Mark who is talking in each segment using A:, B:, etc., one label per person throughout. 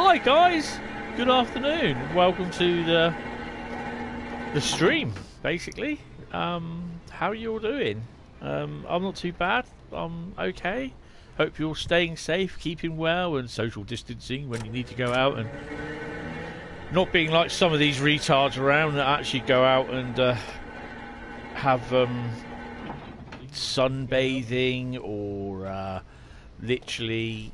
A: Hi guys, good afternoon. Welcome to the stream. Basically, how are you all doing? I'm not too bad. I'm okay. Hope you're staying safe, keeping well, and social distancing when you need to go out, and not being like some of these retards around that actually go out and have sunbathing or literally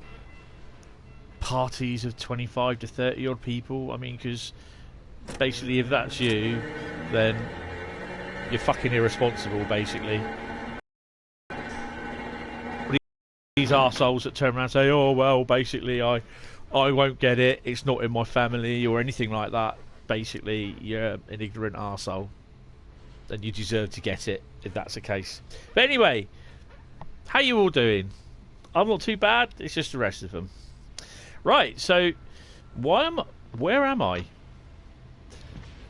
A: parties of 25 to 30 odd people. I mean, because basically if that's you, then you're fucking irresponsible, basically. These arseholes that turn around and say, oh well, basically I won't get it, it's not in my family or anything like that. Basically you're an ignorant arsehole and you deserve to get it if that's the case. But anyway, how you all doing? I'm not too bad, it's just the rest of them. Right, so where am I?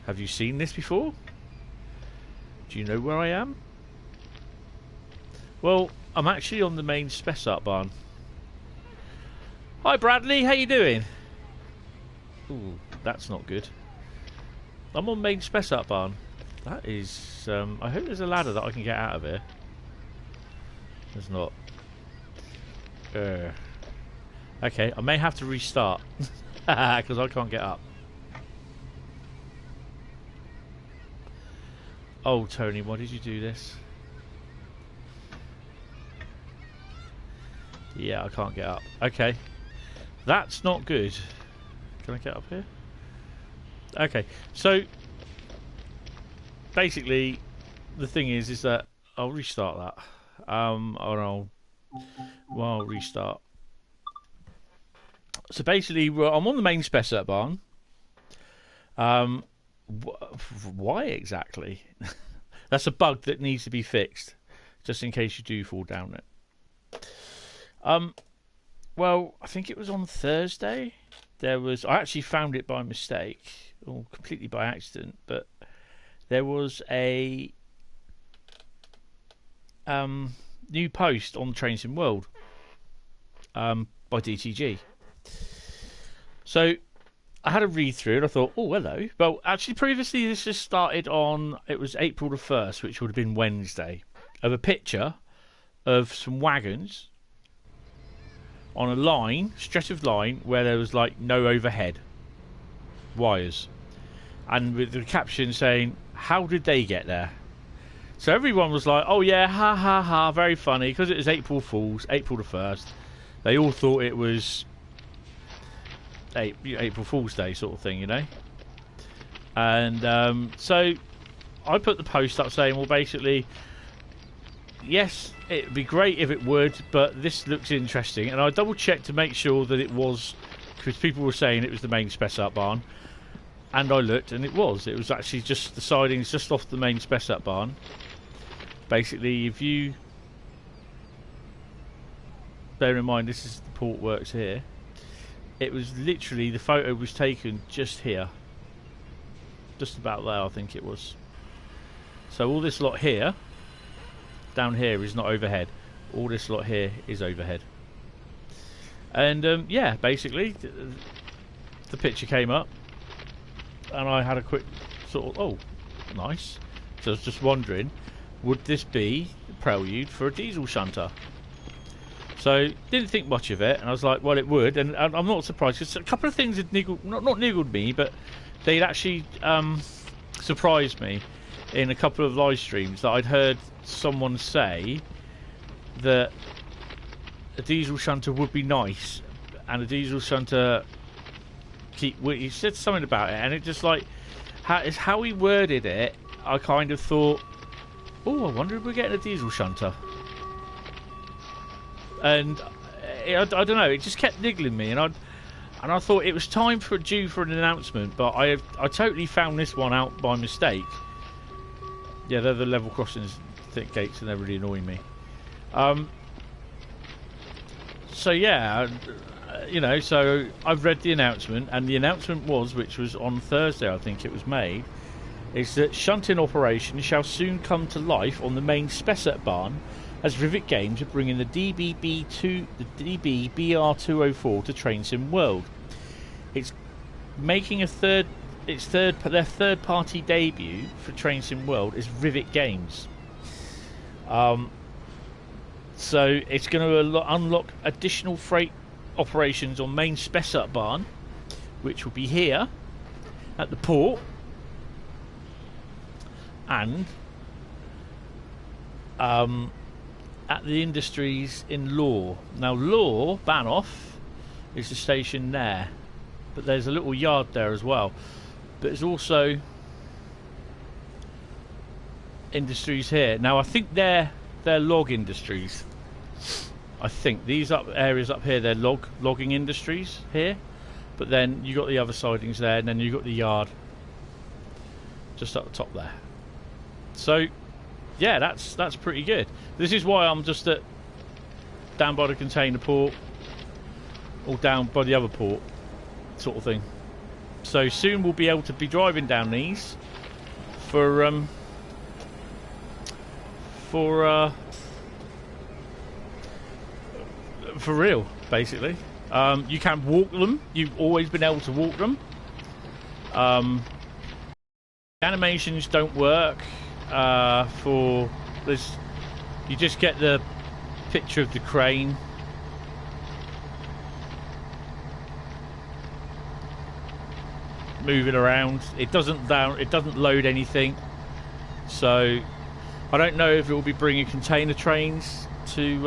A: Have you seen this before? Do you know where I am? Well, I'm actually on the Main Spessart Bahn. Hi Bradley, how you doing? Ooh, that's not good. I'm on Main Spessart Bahn. That is, I hope there's a ladder that I can get out of here. There's not. Okay, I may have to restart because I can't get up. Oh, Tony, why did you do this? Yeah, I can't get up. Okay, that's not good. Can I get up here? Okay, so basically, the thing is that I'll restart that. I'll restart. So basically, I'm on the Main Spessart Bahn. Why exactly? That's a bug that needs to be fixed, just in case you do fall down it. Well, I think it was on Thursday. I actually found it by mistake, or completely by accident, but there was a new post on Train Sim World by DTG. So I had a read through and I thought, oh, hello. Well, actually, previously this just started on, it was April the 1st, which would have been Wednesday, of a picture of some wagons on a line, stretch of line, where there was like no overhead wires. And with the caption saying, how did they get there? So everyone was like, oh yeah, ha ha ha, very funny, because it was April Fool's, April the 1st. They all thought it was April Fool's Day sort of thing, you know. And so I put the post up saying, well, basically, yes, it'd be great if it would, but this looks interesting. And I double checked to make sure that it was, because people were saying it was the Main Spessart Bahn, and I looked and it was actually just the sidings just off the Main Spessart Bahn. Basically, if you bear in mind this is the port works here, it was literally, the photo was taken just here, just about there, I think it was. So all this lot here, down here, is not overhead. All this lot here is overhead. And yeah, basically the picture came up and I had a quick sort of, oh, nice. So I was just wondering, would this be the prelude for a diesel shunter? So didn't think much of it, and I was like, well, it would. And I'm not surprised, because a couple of things had not niggled me, but they'd actually surprised me in a couple of live streams that I'd heard someone say that a diesel shunter would be nice, and a diesel shunter he said something about it, and it just like how he worded it, I kind of thought, oh, I wonder if we're getting a diesel shunter. And I don't know, it just kept niggling me, and I thought it was time for an announcement, but I totally found this one out by mistake. Yeah, they're the level crossings gates, and they're really annoying me. So yeah, you know, so I've read the announcement, and the announcement was, which was on Thursday, I think it was made, is that shunting operation shall soon come to life on the Main Spessart Bahn, as Rivet Games are bringing the DBR204 to Train Sim World. It's making their third party debut for Train Sim World is Rivet Games. So it's going to unlock additional freight operations on Main Spessart Bahn, which will be here at the port, and at the industries in Ruhr. Now Ruhr, Bahnhof, is the station there, but there's a little yard there as well. But there's also industries here. Now I think they're log industries. I think these areas up here, they're logging industries here. But then you got the other sidings there, and then you got the yard just up the top there. So yeah, that's pretty good. This is why I'm just down by the container port, or down by the other port, sort of thing. So soon we'll be able to be driving down these for real, basically. You can walk them. You've always been able to walk them. Animations don't work for this. You just get the picture of the crane. Moving around. It doesn't load anything. So I don't know if it will be bringing container trains to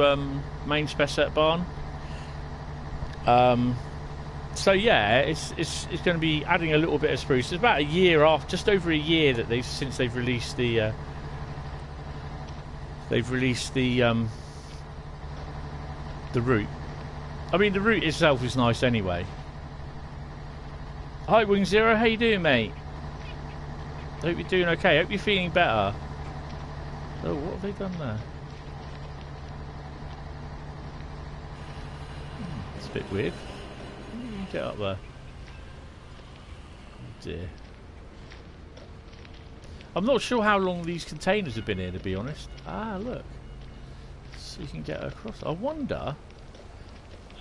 A: Main Spessart Bahn. So yeah, it's going to be adding a little bit of spruce. It's about a year off, just over a year that since they've released the route. I mean, the route itself is nice anyway. Hi Wing Zero, how you doing, mate? Hope you're doing okay. Hope you're feeling better. Oh, what have they done there? It's a bit weird. Get up there. Oh dear. I'm not sure how long these containers have been here, to be honest. Ah, look. So you can get across. I wonder.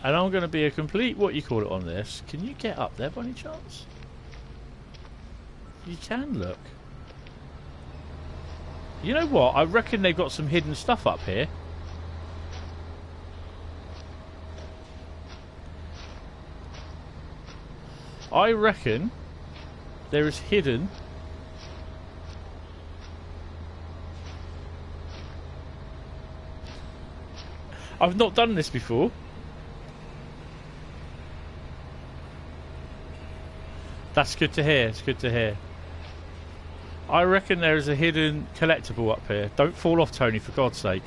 A: And I'm going to be a complete what you call it on this. Can you get up there by any chance? You can, look. You know what? I reckon they've got some hidden stuff up here. I reckon there is hidden I've not done this before. That's good to hear. It's good to hear. I reckon there is a hidden collectible up here. Don't fall off, Tony, for God's sake.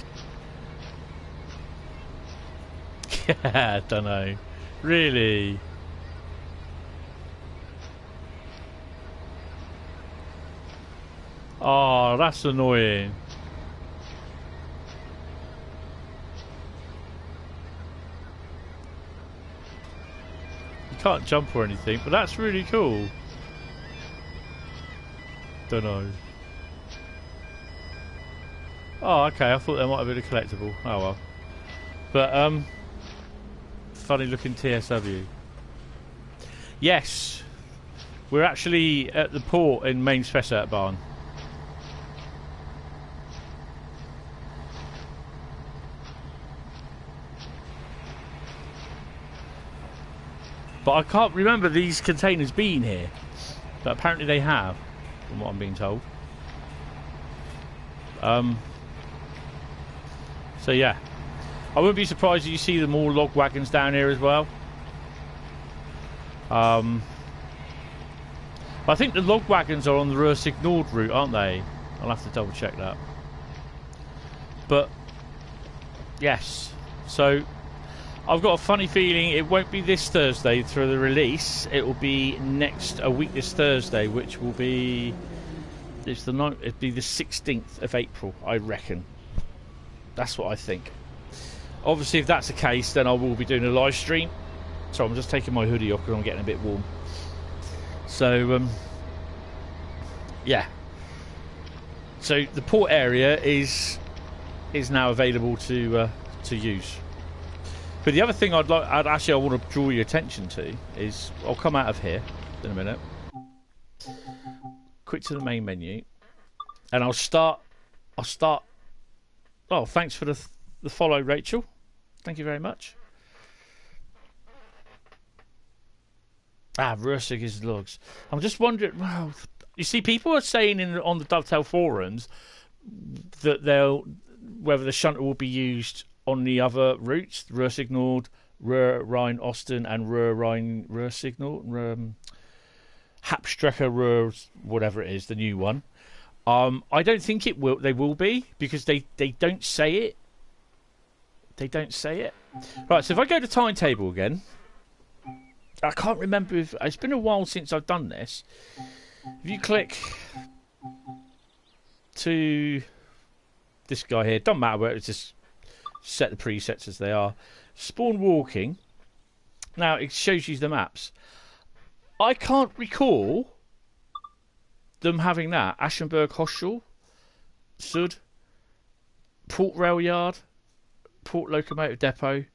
A: Yeah, I don't know. Really? Oh, that's annoying. You can't jump or anything, but that's really cool. Don't know. Oh, okay. I thought there might have been a collectible. Oh well. But funny looking TSW. Yes, we're actually at the port in Main Spessart Bahn. But I can't remember these containers being here. But apparently they have, from what I'm being told. So yeah, I wouldn't be surprised if you see the more log wagons down here as well. I think the log wagons are on the Ruhr Nord route, aren't they? I'll have to double check that. But yes, so I've got a funny feeling it won't be this Thursday through the release. It will be a week this Thursday, which will be it'd be the 16th of April, I reckon. That's what I think. Obviously, if that's the case, then I will be doing a live stream. So I'm just taking my hoodie off because I'm getting a bit warm. So yeah. So the port area is now available to use. But the other thing I want to draw your attention to is I'll come out of here in a minute. Quick to the main menu, and I'll start. Oh, thanks for the follow, Rachel. Thank you very much. Rursig is logs. I'm just wondering. Well, you see, people are saying on the Dovetail forums that whether the shunter will be used on the other routes, Ruhr Signal, Ruhr, Rhein, Oosten, and Ruhr, Rhein, Ruhr Signal, Hapstrecker, Ruhr, whatever it is, the new one. I don't think it will. They will be because they don't say it. They don't say it. Right. So if I go to timetable again, I can't remember if it's been a while since I've done this. If you click to this guy here, doesn't matter where it's just set the presets as they are. Spawn walking. Now it shows you the maps. I can't recall them having that. Aschenberg Hochschule, Sud, Port Rail Yard, Port Locomotive Depot,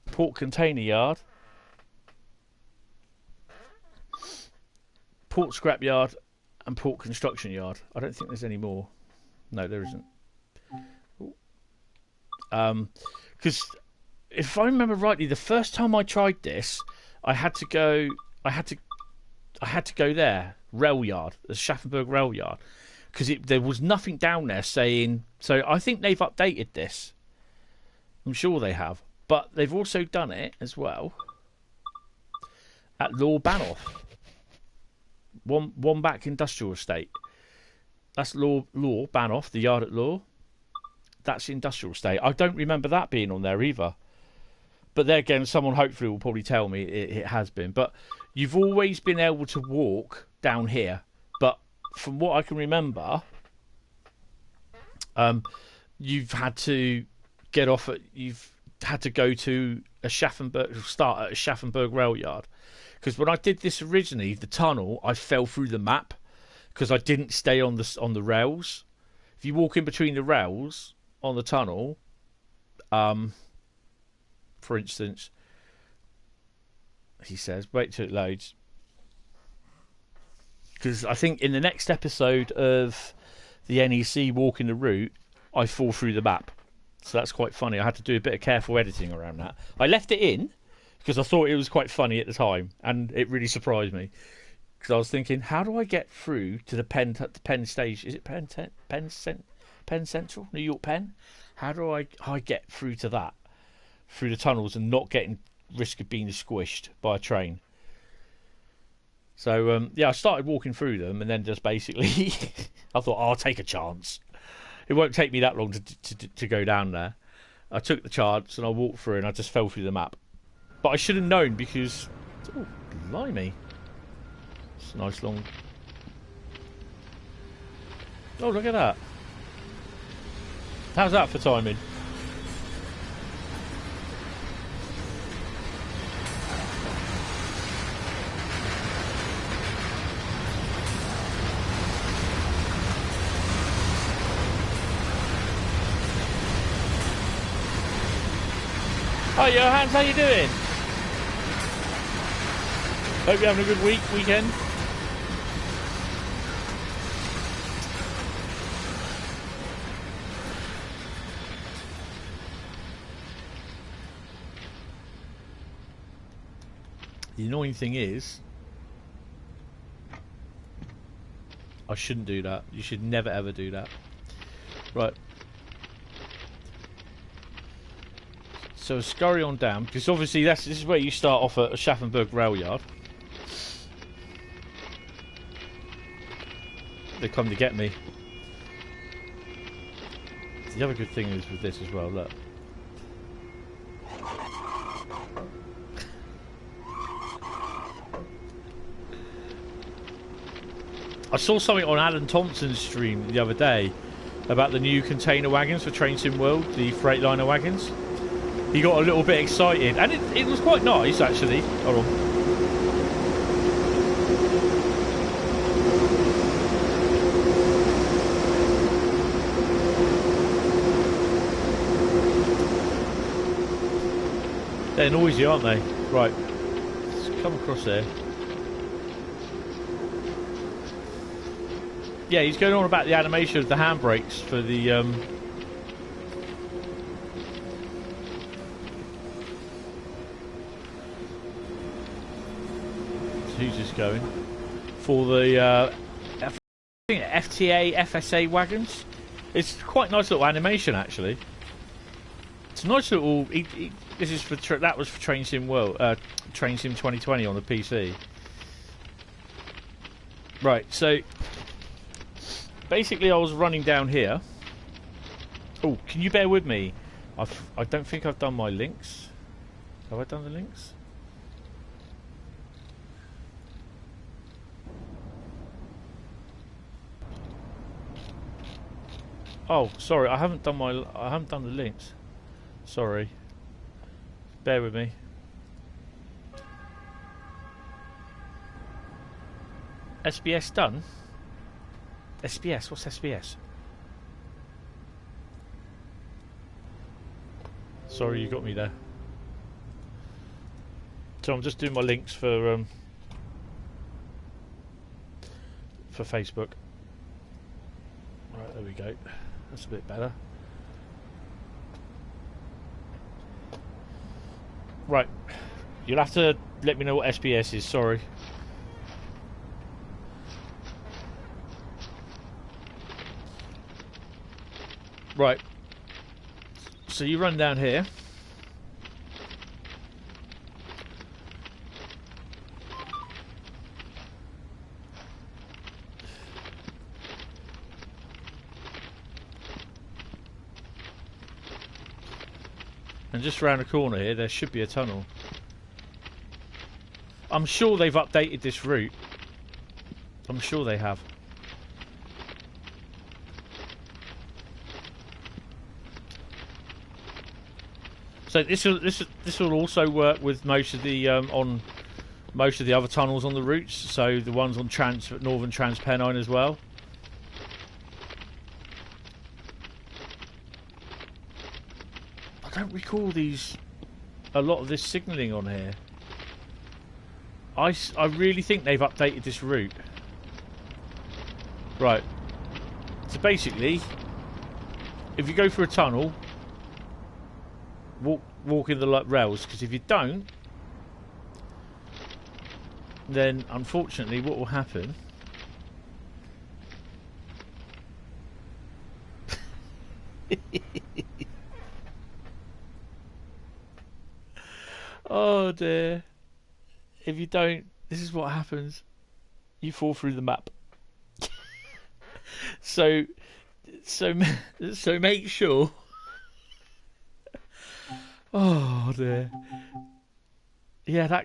A: Port Container Yard, Port Scrap Yard, and Port Construction Yard. I don't think there's any more. No, there isn't. Because if I remember rightly, the first time I tried this, I had to go there, rail yard, the Schaffenburg rail yard, because there was nothing down there saying. So I think they've updated this. I'm sure they have, but they've also done it as well at Law Bahnhof, Wambach Industrial Estate. That's Law Bahnhof, the yard at Law. That's the industrial estate. I don't remember that being on there either. But there again, someone hopefully will probably tell me it has been. But you've always been able to walk down here. But from what I can remember, you've had to get off you've had to go to start at a Schaffenburg rail yard. Because when I did this originally, the tunnel, I fell through the map because I didn't stay on the rails. If you walk in between the rails on the tunnel, for instance, he says, wait till it loads. Because I think in the next episode of the NEC Walking the Route, I fall through the map. So that's quite funny. I had to do a bit of careful editing around that. I left it in because I thought it was quite funny at the time, and it really surprised me. Because I was thinking, how do I get through to the Penn station? Is it Penn Central, New York Penn? How do I get through to that, through the tunnels, and not getting risk of being squished by a train? So I started walking through them, and then just basically, I thought, I'll take a chance. It won't take me that long to go down there. I took the chance and I walked through, and I just fell through the map. But I should have known because, oh, blimey. It's a nice long. Oh, look at that. How's that for timing? Hi Johannes, how you doing? Hope you're having a good weekend. The annoying thing is, I shouldn't do that. You should never ever do that. Right. So scurry on down, because obviously this is where you start off at a Schaffenburg rail yard. They come to get me. The other good thing is with this as well, look. I saw something on Alan Thompson's stream the other day about the new container wagons for Train Sim World, the Freightliner wagons. He got a little bit excited, and it was quite nice actually. Hold on. They're noisy, aren't they? Right. Let's come across there. Yeah, he's going on about the animation of the handbrakes for the so who's this going? For the I think FTA, FSA wagons. It's quite a nice little animation, actually. It's a nice little. This is for that was for Train Sim Train Sim 2020 on the PC. Right, so basically, I was running down here. Oh, can you bear with me? I don't think I've done my links. Have I done the links? Oh, sorry, I haven't done the links. Sorry. Bear with me. SBS done? SBS? What's SBS? Sorry, you got me there. So I'm just doing my links for Facebook. Right, there we go. That's a bit better. Right, you'll have to let me know what SBS is. Sorry. Right. So you run down here. And just around the corner here, there should be a tunnel. I'm sure they've updated this route. I'm sure they have. So this will also work with most of the on most of the other tunnels on the routes. So the ones on Northern Pennine as well. I don't recall a lot of this signalling on here. I really think they've updated this route. Right. So basically, if you go through a tunnel, walk in the rails, because if you don't, then unfortunately what will happen oh dear, if you don't, this is what happens. You fall through the map. so make sure. Oh dear. Yeah,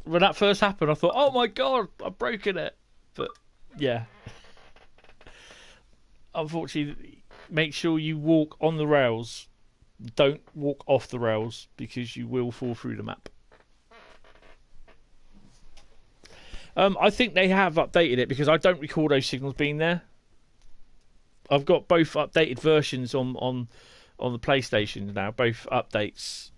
A: when that first happened, I thought, oh my god, I've broken it. But yeah, unfortunately, make sure you walk on the rails. Don't walk off the rails, because you will fall through the map. I think they have updated it, because I don't recall those signals being there. I've got both updated versions on the PlayStation now, both updates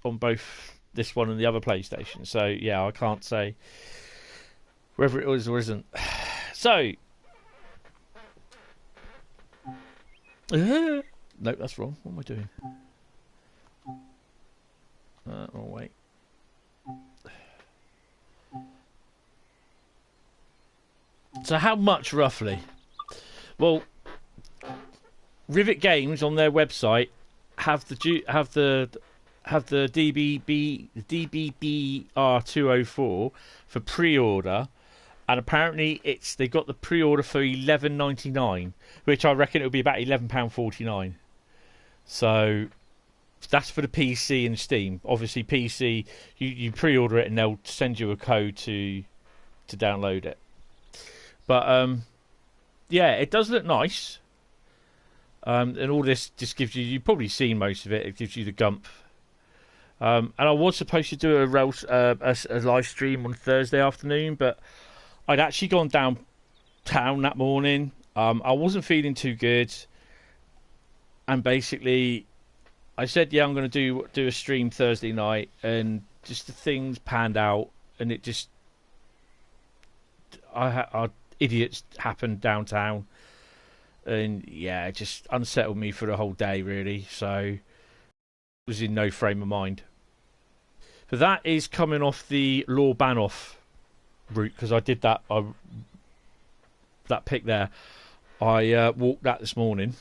A: on both this one and the other PlayStation. So yeah, I can't say whether it is or isn't. So no, that's wrong. What am I doing? Oh wait. So how much roughly? Well, Rivet Games on their website have the DBBR 204 for pre-order, and apparently they got the pre-order for £11.99, which I reckon it will be about £11.49. So that's for the PC and Steam. Obviously, PC you pre-order it and they'll send you a code to download it. But yeah, it does look nice. And all this just gives you've probably seen most of it. It gives you the Gump. And I was supposed to do a live stream on Thursday afternoon, but I'd actually gone downtown that morning. I wasn't feeling too good, and basically I said, yeah, I'm going to do a stream Thursday night, and just the things panned out, and it just idiots happened downtown, and yeah, it just unsettled me for the whole day, really. So I was in no frame of mind. But that is coming off the Law Banoff route, because I did that. That pick there, I walked that this morning.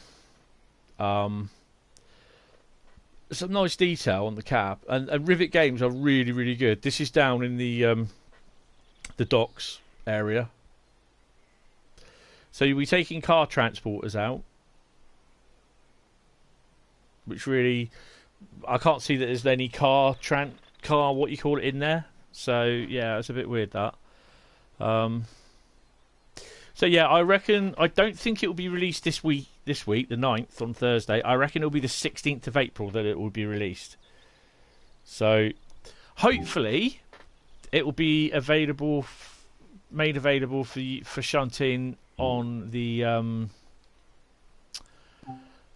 A: Some nice detail on the cab, and Rivet Games are really, really good. This is down in the docks area. So you'll be taking car transporters out, which really, I can't see that there's any car what you call it in there. So yeah, it's a bit weird that. So yeah, I don't think it will be released this week, the 9th on Thursday. I reckon it'll be the 16th of April that it will be released. So hopefully it will be made available for shunting on the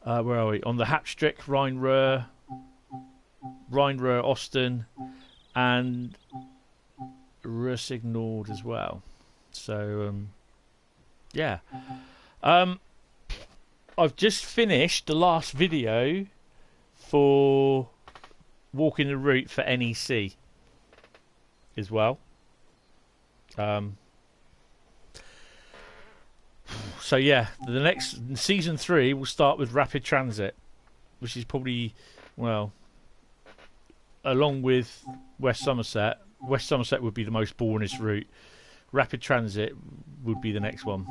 A: where are we? On the Hapstrick, Rhein, Ruhr, Oosten, and Ruhr Signaled as well. So yeah. I've just finished the last video for walking the route for NEC as well. So yeah, the next season 3 will start with rapid transit, which is probably, well, along with West Somerset. West Somerset would be the most boringest route. Rapid transit would be the next one.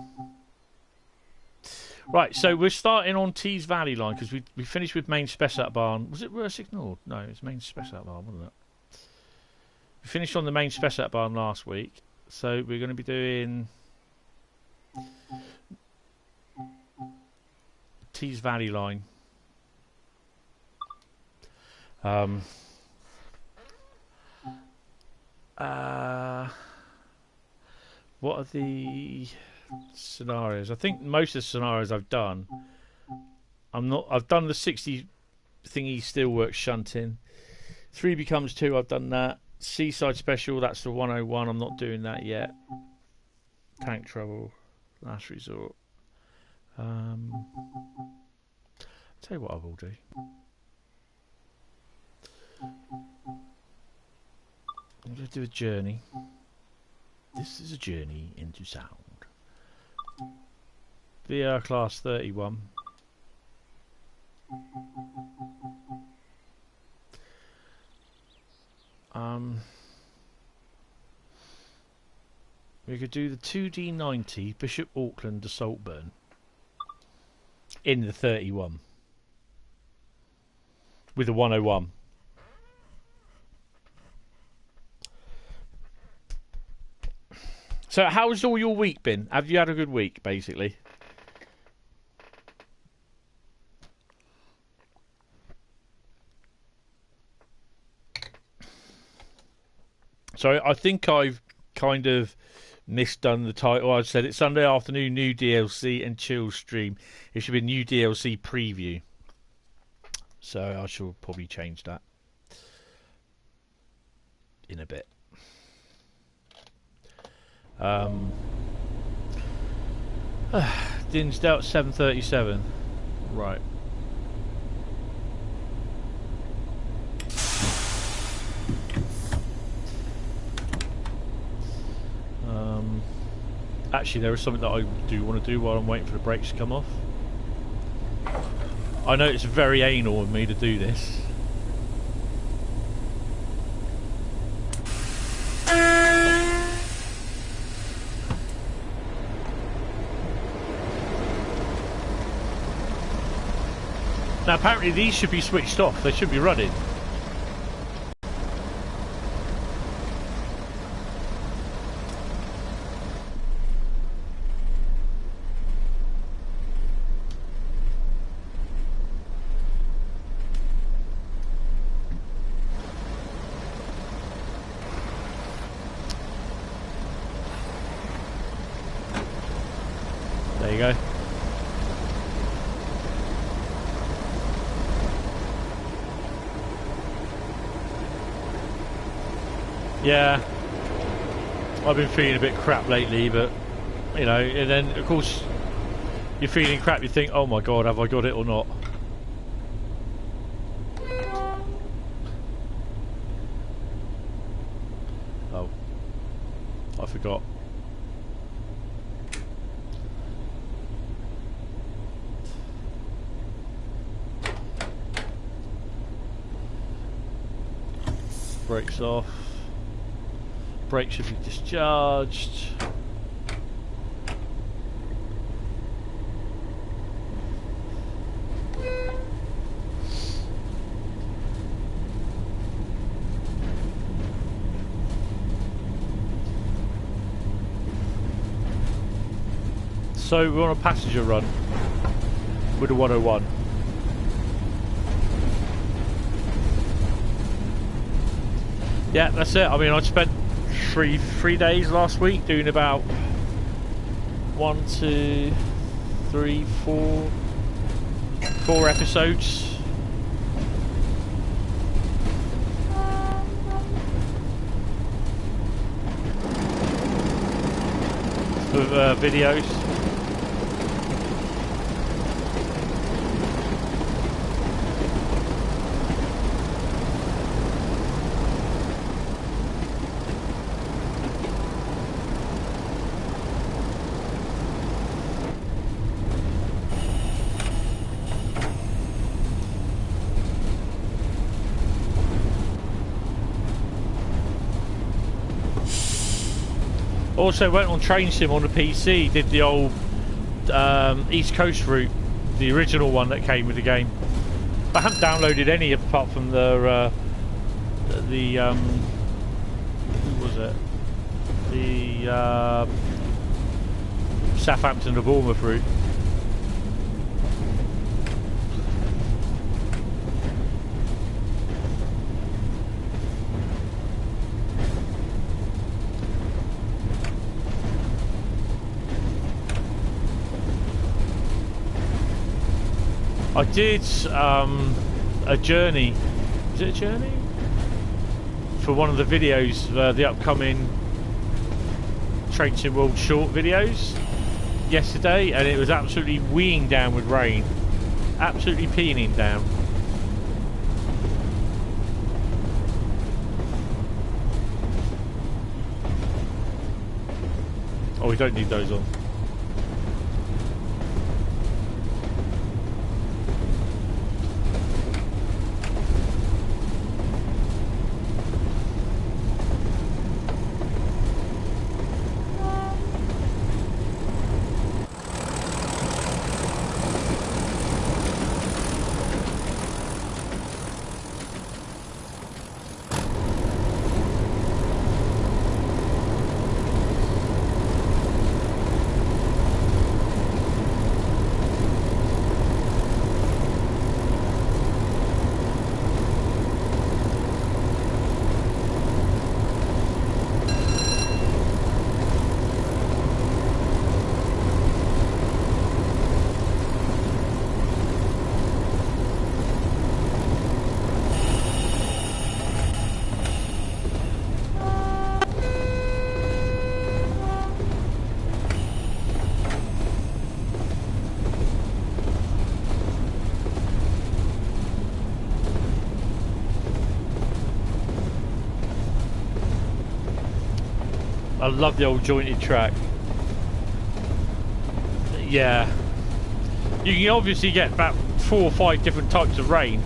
A: Right, so we're starting on Tees Valley line because we finished with Main Spessart Bahn. Was it Ruhr Signaled? No, it's Main Spessart Bahn, wasn't it? We finished on the Main Spessart Bahn last week, so we're going to be doing Tees Valley line. What are the scenarios? I think most of the scenarios I've done. I've done the 60 thingy steelworks shunting. 3 becomes 2. I've done that. Seaside special. That's the 101. I'm not doing that yet. Tank trouble. Last resort. Tell you what I will do. I'm going to do a journey. This is a journey into sound. VR class 31. We could do the 2D90 Bishop Auckland to Saltburn in the 31 with a 101. So how's all your week been? Have you had a good week, basically? So I think I've kind of misdone the title. I said it's Sunday afternoon, new DLC and chill stream. It should be new DLC preview. So I shall probably change that in a bit. Dinsdale 7:37. Right. Actually, there is something that I do want to do while I'm waiting for the brakes to come off. I know it's very anal of me to do this. Now apparently these should be switched off, they should be running. There you go. Yeah, I've been feeling a bit crap lately, but you know, and then of course you're feeling crap. You think, oh my god, have I got it or not? Oh, I forgot. Brakes off. Brakes should be discharged. So we're on a passenger run with a 101. Yeah, that's it. I mean, I spent three days last week doing about 1, 2, 3, 4 episodes. Of videos. Also went on Train Sim on the PC, did the old East Coast route, the original one that came with the game. I haven't downloaded any apart from the who was it? The Southampton to Bournemouth route. I did a journey. Is it a journey? For one of the videos, the upcoming Train Sim World short videos yesterday, and it was absolutely weeing down with rain. Absolutely peeing down. Oh, we don't need those on. I love the old jointed track. Yeah. You can obviously get about 4 or 5 different types of rain.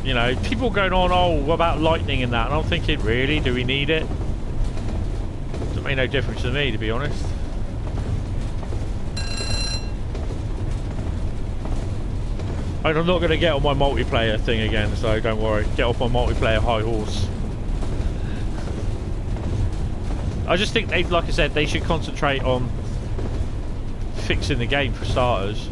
A: You know, people going on, oh, what about lightning and that? And I'm thinking, really? Do we need it? Doesn't make no difference to me, to be honest. And I'm not going to get on my multiplayer thing again, so don't worry. Get off my multiplayer high horse. I just think they, like I said, they should concentrate on fixing the game for starters.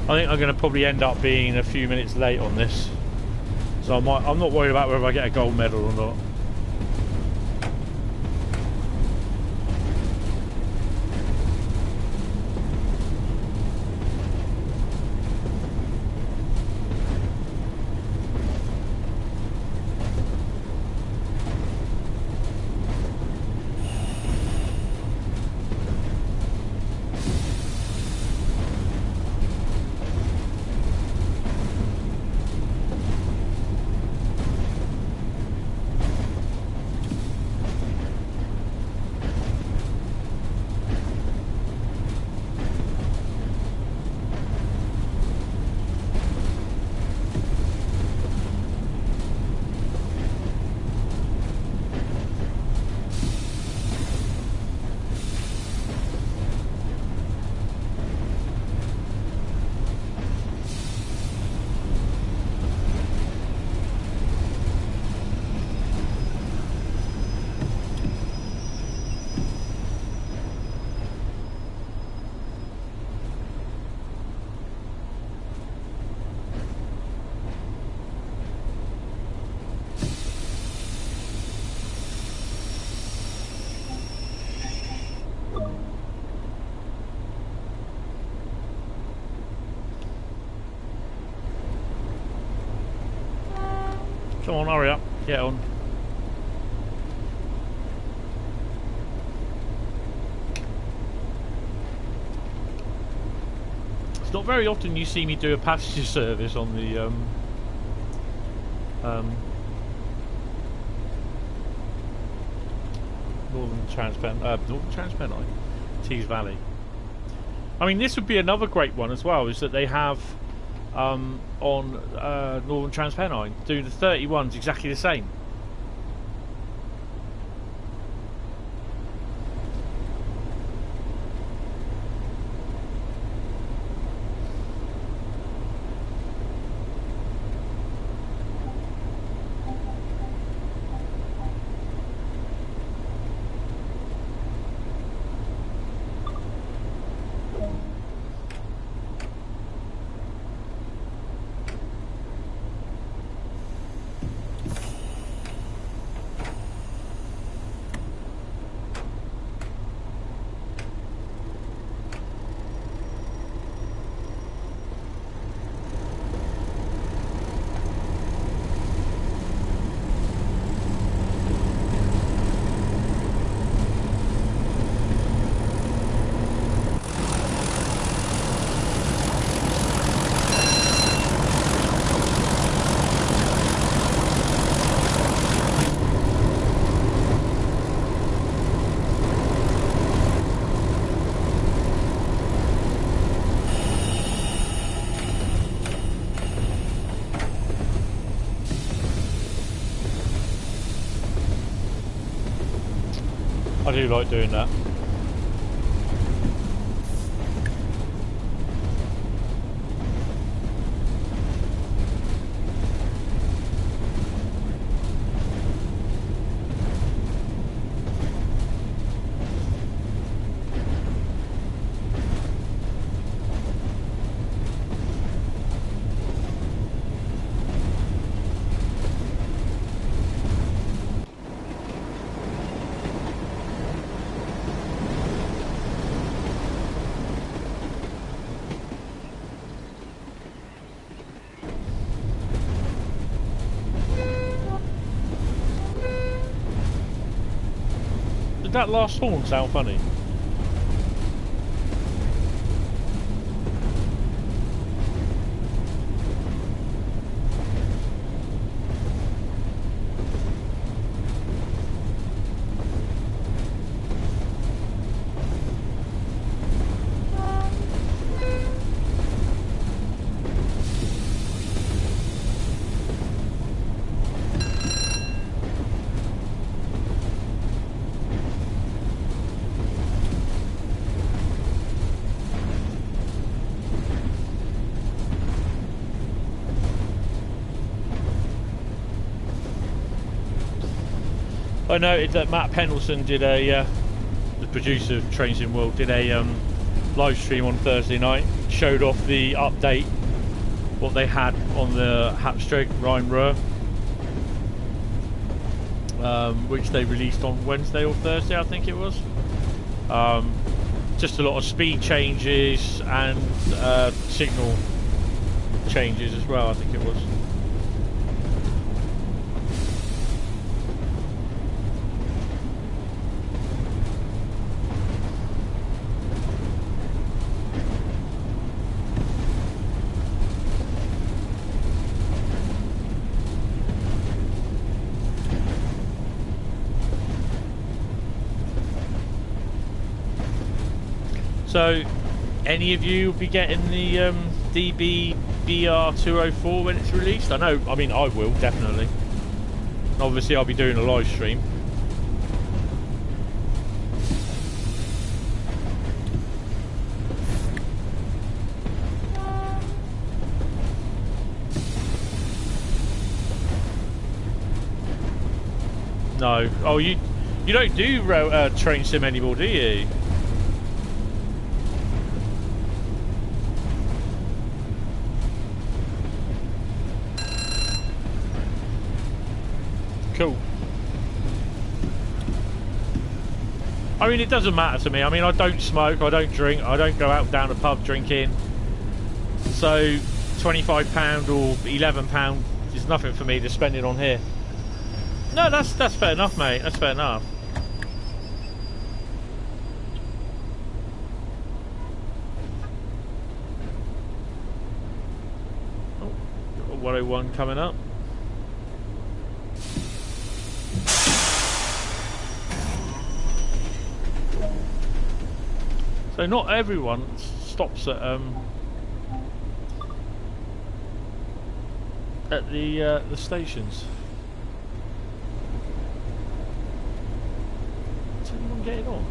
A: I think I'm going to probably end up being a few minutes late on this. So I'm not worried about whether I get a gold medal or not. Come on, hurry up, get on. It's not very often you see me do a passenger service on the Northern Transpennine, Tees Valley. I mean, this would be another great one as well, is that they have on Northern Transpennine do the 31s exactly the same. I do like doing that. That last horn sound funny? I noted that Matt Pendleton did a, the producer of Trains in World, did a live stream on Thursday night. showed off the update, what they had on the Rhein Ruhr, which they released on Wednesday or Thursday, I think it was. Just a lot of speed changes and signal changes as well, I think it was. So, any of you will be getting the DBBR204 when it's released? I know, I mean, I will, definitely. Obviously, I'll be doing a live stream. No. Oh, you don't do train sim anymore, do you? Cool. I mean, it doesn't matter to me. I mean, I don't smoke, I don't drink, I don't go out down the pub drinking. So, £25 or £11 is nothing for me to spend it on here. No, that's fair enough, mate. That's fair enough. Oh, got a 101 coming up. So not everyone stops at the stations. Is anyone getting on?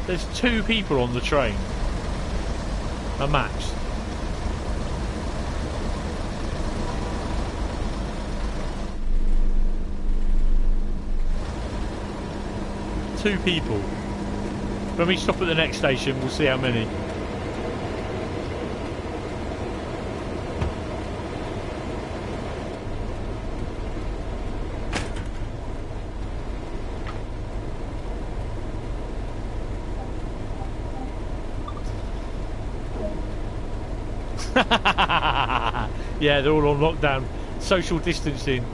A: There's 2 people on the train. A max. Two people. When we stop at the next station, we'll see how many. Yeah, they're all on lockdown. Social distancing.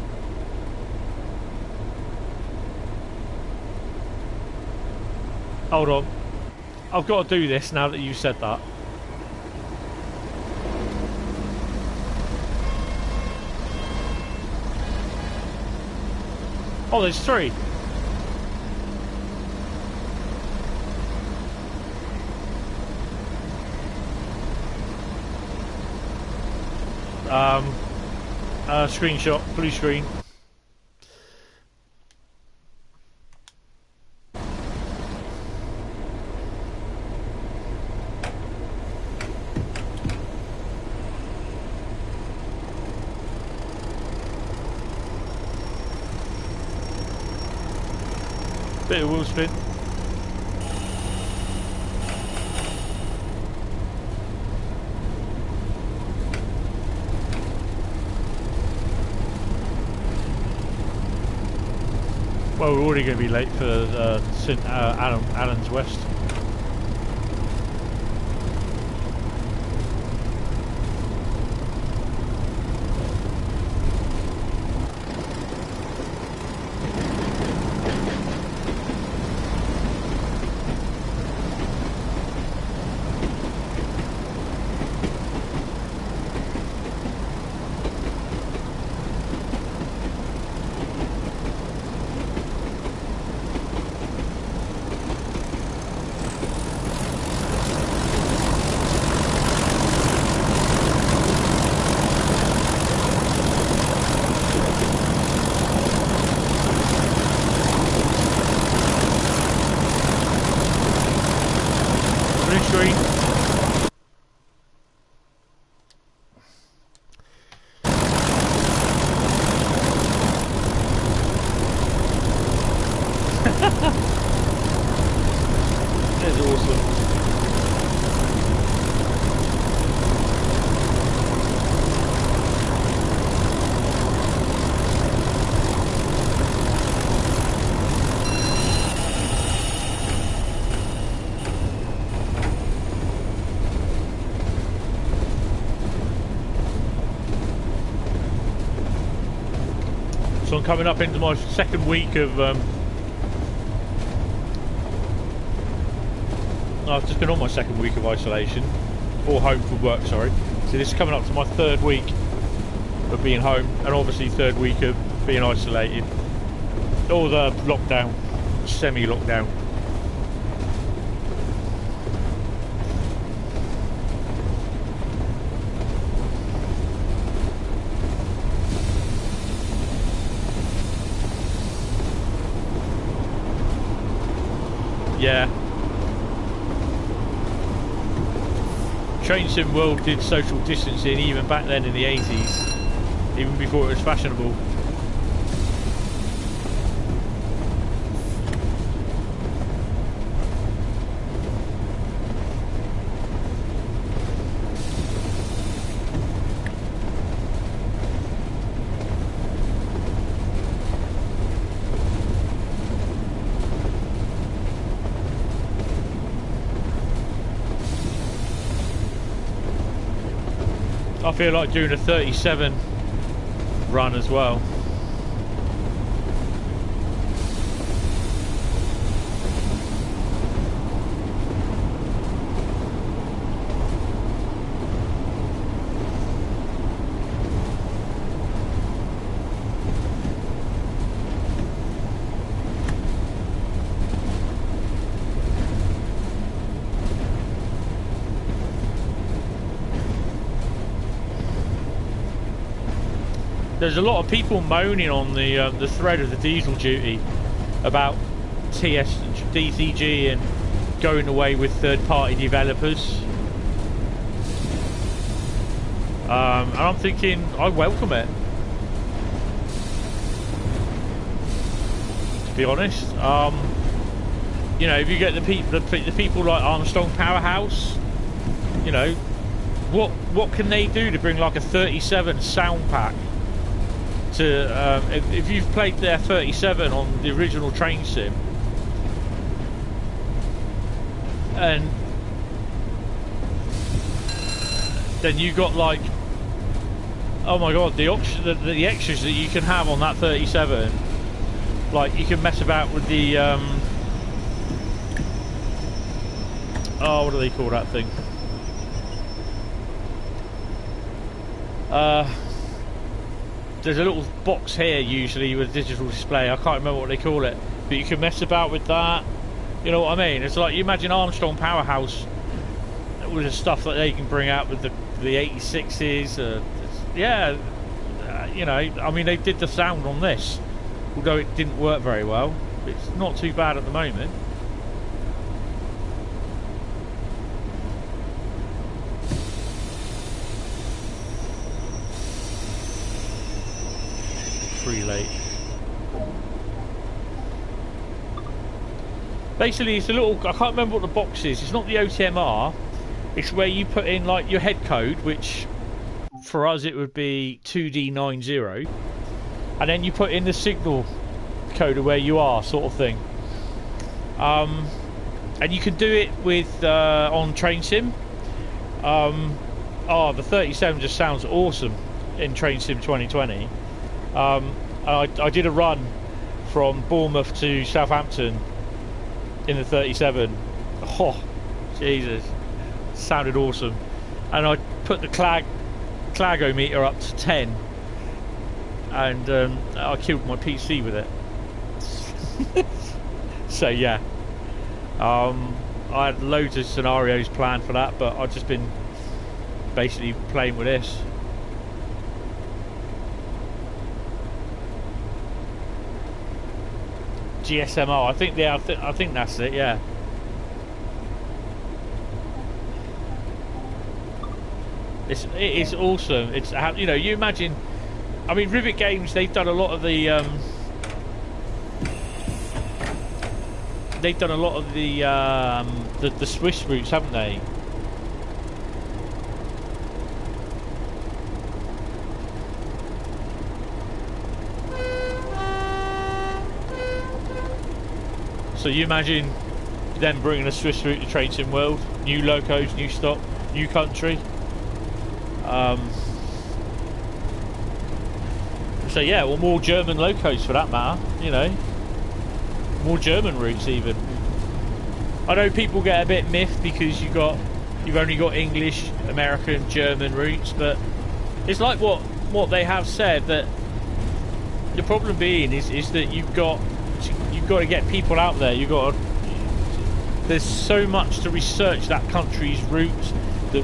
A: Hold on. I've got to do this now that you said that. Oh, there's 3. Screenshot, blue screen. Bit of wheel spin. Well, we're already going to be late for St Alan's West. That's awesome. So I'm coming up into my second week of I've just been on my second week of isolation, or home from work, sorry. So this is coming up to my third week of being home, and obviously third week of being isolated. Or the lockdown, semi-lockdown. Yeah. Train Sim World did social distancing even back then in the 80s, even before it was fashionable. I feel like doing a 37 run as well. There's a lot of people moaning on the thread of the diesel duty about DCG and going away with third-party developers. And I'm thinking, I welcome it. To be honest, you know, if you get the people like Armstrong Powerhouse, you know, what can they do to bring like a 37 sound pack? To if you've played their 37 on the original Train Sim, and then you got like, oh my god, the extras that you can have on that 37, like you can mess about with the oh, what do they call that thing? There's a little box here usually with a digital display. I can't remember what they call it, but you can mess about with that. You know what I mean? It's like, you imagine Armstrong Powerhouse with the stuff that they can bring out with the 86s. Yeah, you know, I mean, they did the sound on this, although it didn't work very well. It's not too bad at the moment. Late. Basically, it's a little, I can't remember what the box is. It's not the OTMR. It's where you put in like your head code, which for us it would be 2D90, and then you put in the signal code of where you are, sort of thing. And you can do it with on Train Sim. Oh, the 37 just sounds awesome in Train Sim 2020. I did a run from Bournemouth to Southampton in the 37. Oh, Jesus, sounded awesome. And I put the clagometer up to 10, and I killed my PC with it. So yeah, I had loads of scenarios planned for that, but I've just been basically playing with this. GSMR, I think. Yeah, I think that's it. Yeah. It is awesome. It's, you know, you imagine. I mean, Rivet Games, they've done a lot of the they've done a lot of the Swiss routes, haven't they? So you imagine them bringing a Swiss route to Train Sim World, new locos, new stop, new country. So yeah, well, more German locos for that matter, you know, more German routes even. I know people get a bit miffed because you've only got English, American, German routes, but it's like what they have said, that the problem being is that you've got to get people out there. There's so much to research that country's routes,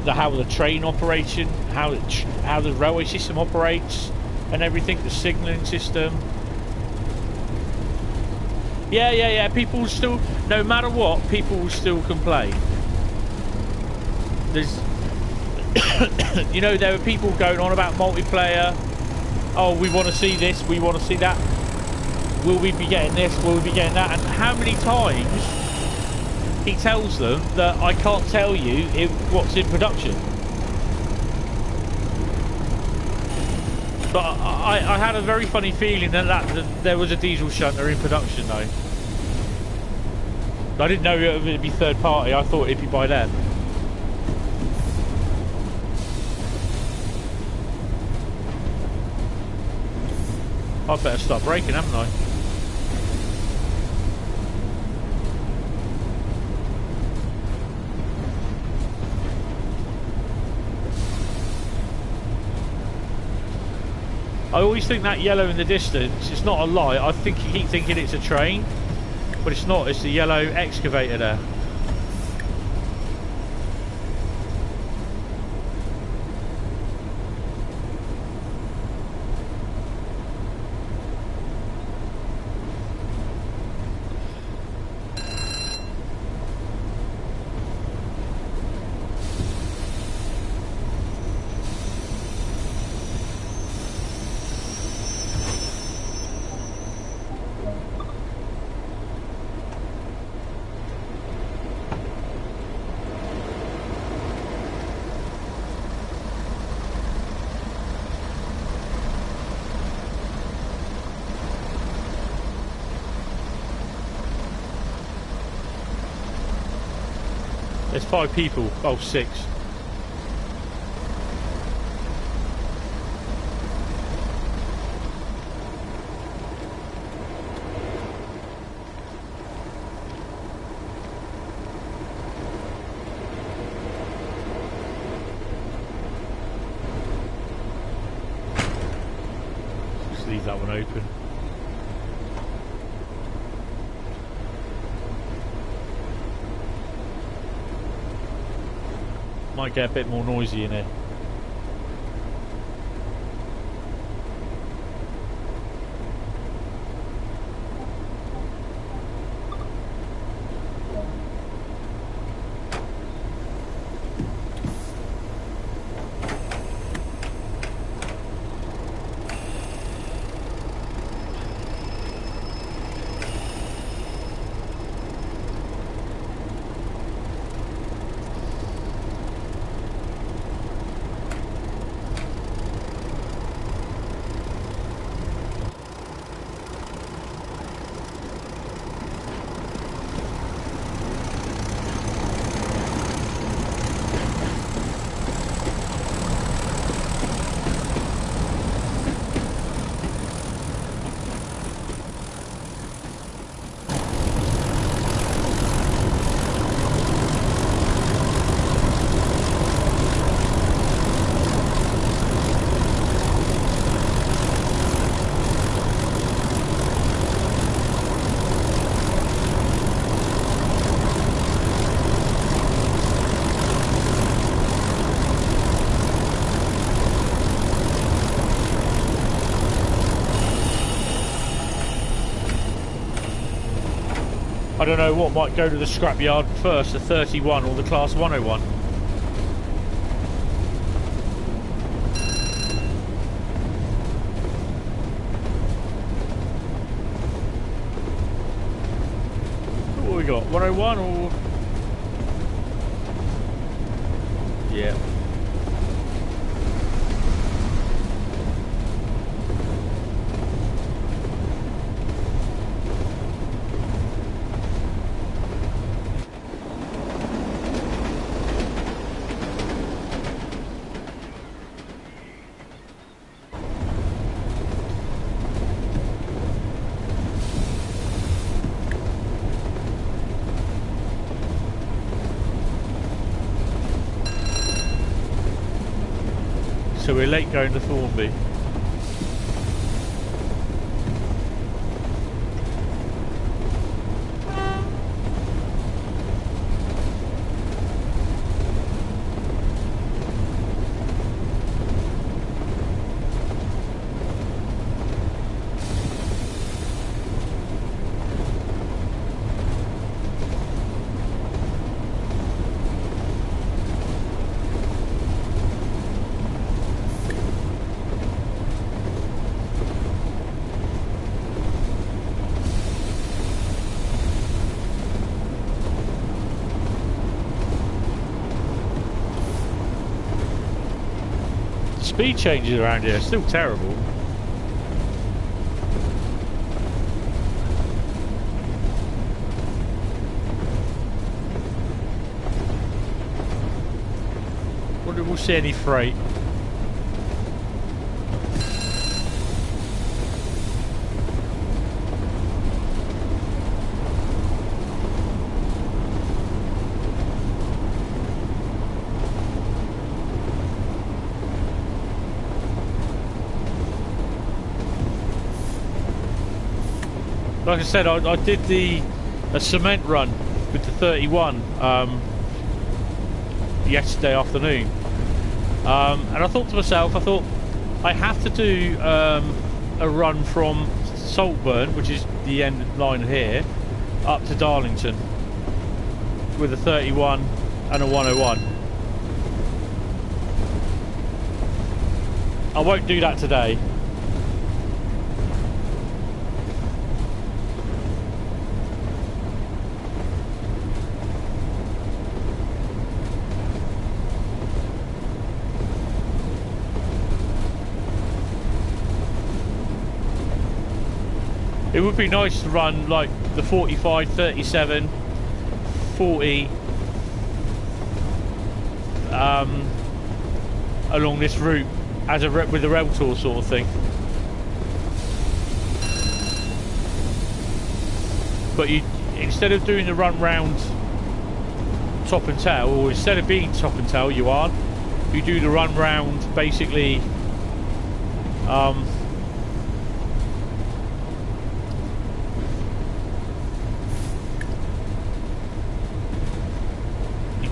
A: how the train operation, how the railway system operates, and everything, the signalling system. Yeah. People still, no matter what, people will still complain. There's, you know, there are people going on about multiplayer. Oh, we want to see this, we want to see that. Will we be getting this? Will we be getting that? And how many times he tells them that I can't tell you what's in production? But I had a very funny feeling that there was a diesel shunter in production, though. I didn't know it would be third party. I thought it'd be by them. I'd better start braking, haven't I? I always think that yellow in the distance, it's not a lie. I think you keep thinking it's a train, but it's not. It's the yellow excavator there. There's 5 people. Oh, 6. Just leave that one open. Might get a bit more noisy in here. I don't know what might go to the scrapyard first, the 31 or the Class 101. What we got? 101 or? Yeah. So we're late going to Thornby. Speed changes around here are still terrible. Wonder if we'll see any freight. Like I said, I did a cement run with the 31 yesterday afternoon, and I thought to myself, I have to do a run from Saltburn, which is the end line here, up to Darlington with a 31 and a 101. I won't do that today. It would be nice to run like the 45, 37, 40 along this route as with a rail tour sort of thing. But you, instead of doing the run round top and tail, or instead of being top and tail, you do the run round basically.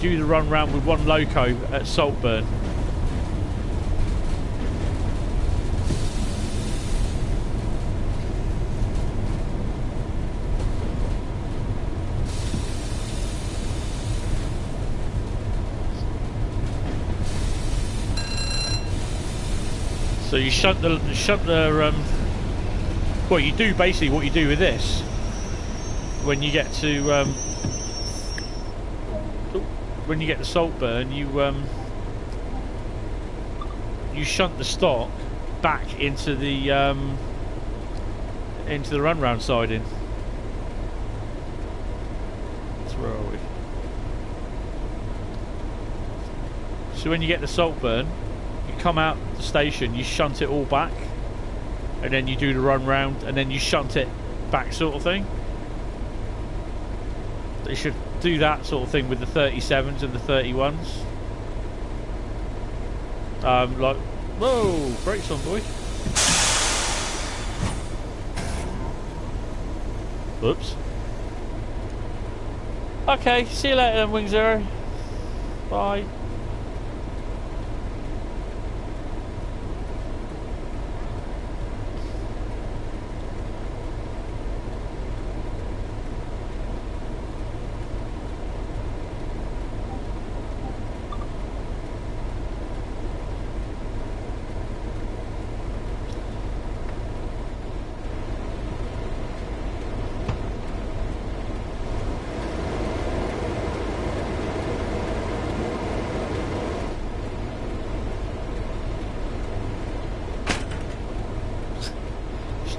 A: Do the run round with one loco at Saltburn. So you shunt the well, you do basically what you do with this when you get to Saltburn, you shunt the stock back into the run round siding. So where are we? So when you get to Saltburn, you come out the station, you shunt it all back, and then you do the run round, and then you shunt it back, sort of thing. They should do that sort of thing with the 37s and the 31s. Like, whoa, brakes on, boy. Oops. Okay, see you later then, Wing Zero. Bye.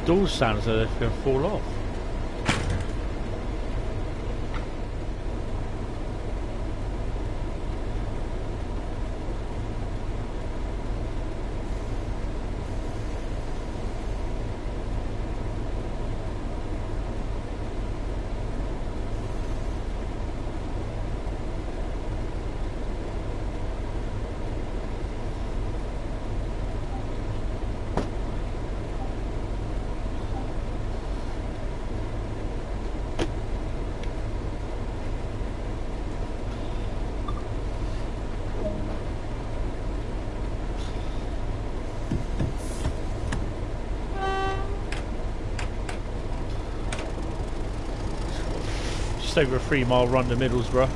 A: doors sound as though they're going to fall off. Just over a 3-mile run to Middlesbrough.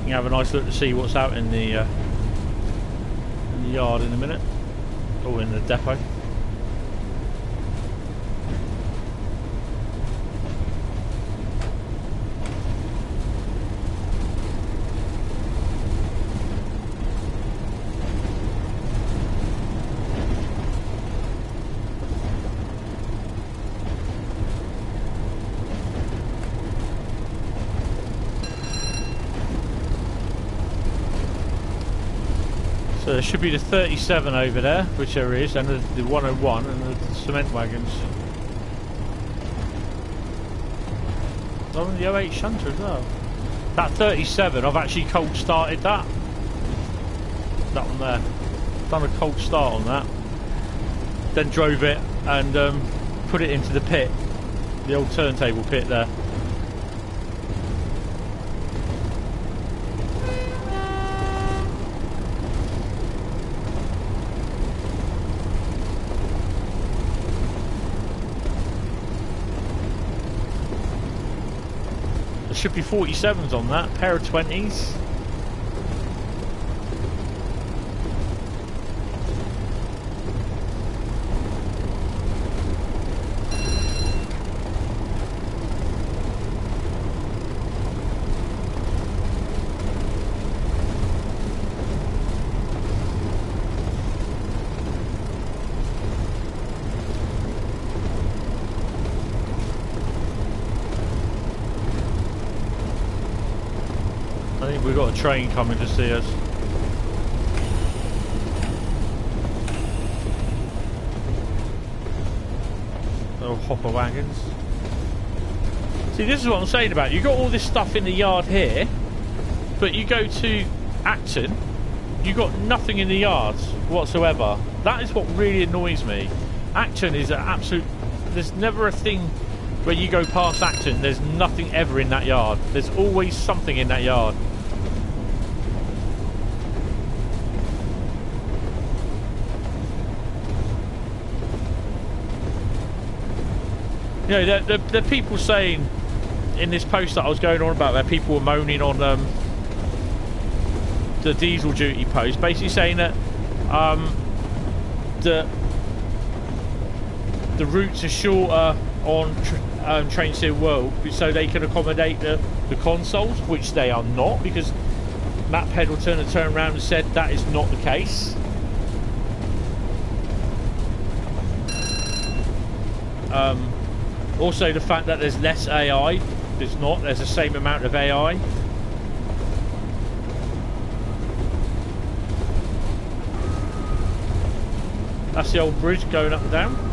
A: You have a nice look to see what's out in the yard in a minute, or in the depot. So there should be the 37 over there, which there is, and the 101 and the cement wagons. Oh, and the 08 shunter as well. That 37, I've actually cold started that. That one there. Done a cold start on that. Then drove it and put it into the pit. The old turntable pit there. Should be 47s on that, pair of 20s. I think we've got a train coming to see us. Little hopper wagons. See, this is what I'm saying about. You got all this stuff in the yard here, but you go to Acton, you got nothing in the yards whatsoever. That is what really annoys me. Acton is an absolute. There's never a thing where you go past Acton. There's nothing ever in that yard. There's always something in that yard. You know, the people saying in this post that I was going on about, where people were moaning on the diesel duty post, basically saying that the routes are shorter on Train Seal World, so they can accommodate the consoles, which they are not, because Matt Pendleton turned around and said that is not the case. Also, the fact that there's less AI, there's not. There's the same amount of AI. That's the old bridge going up and down.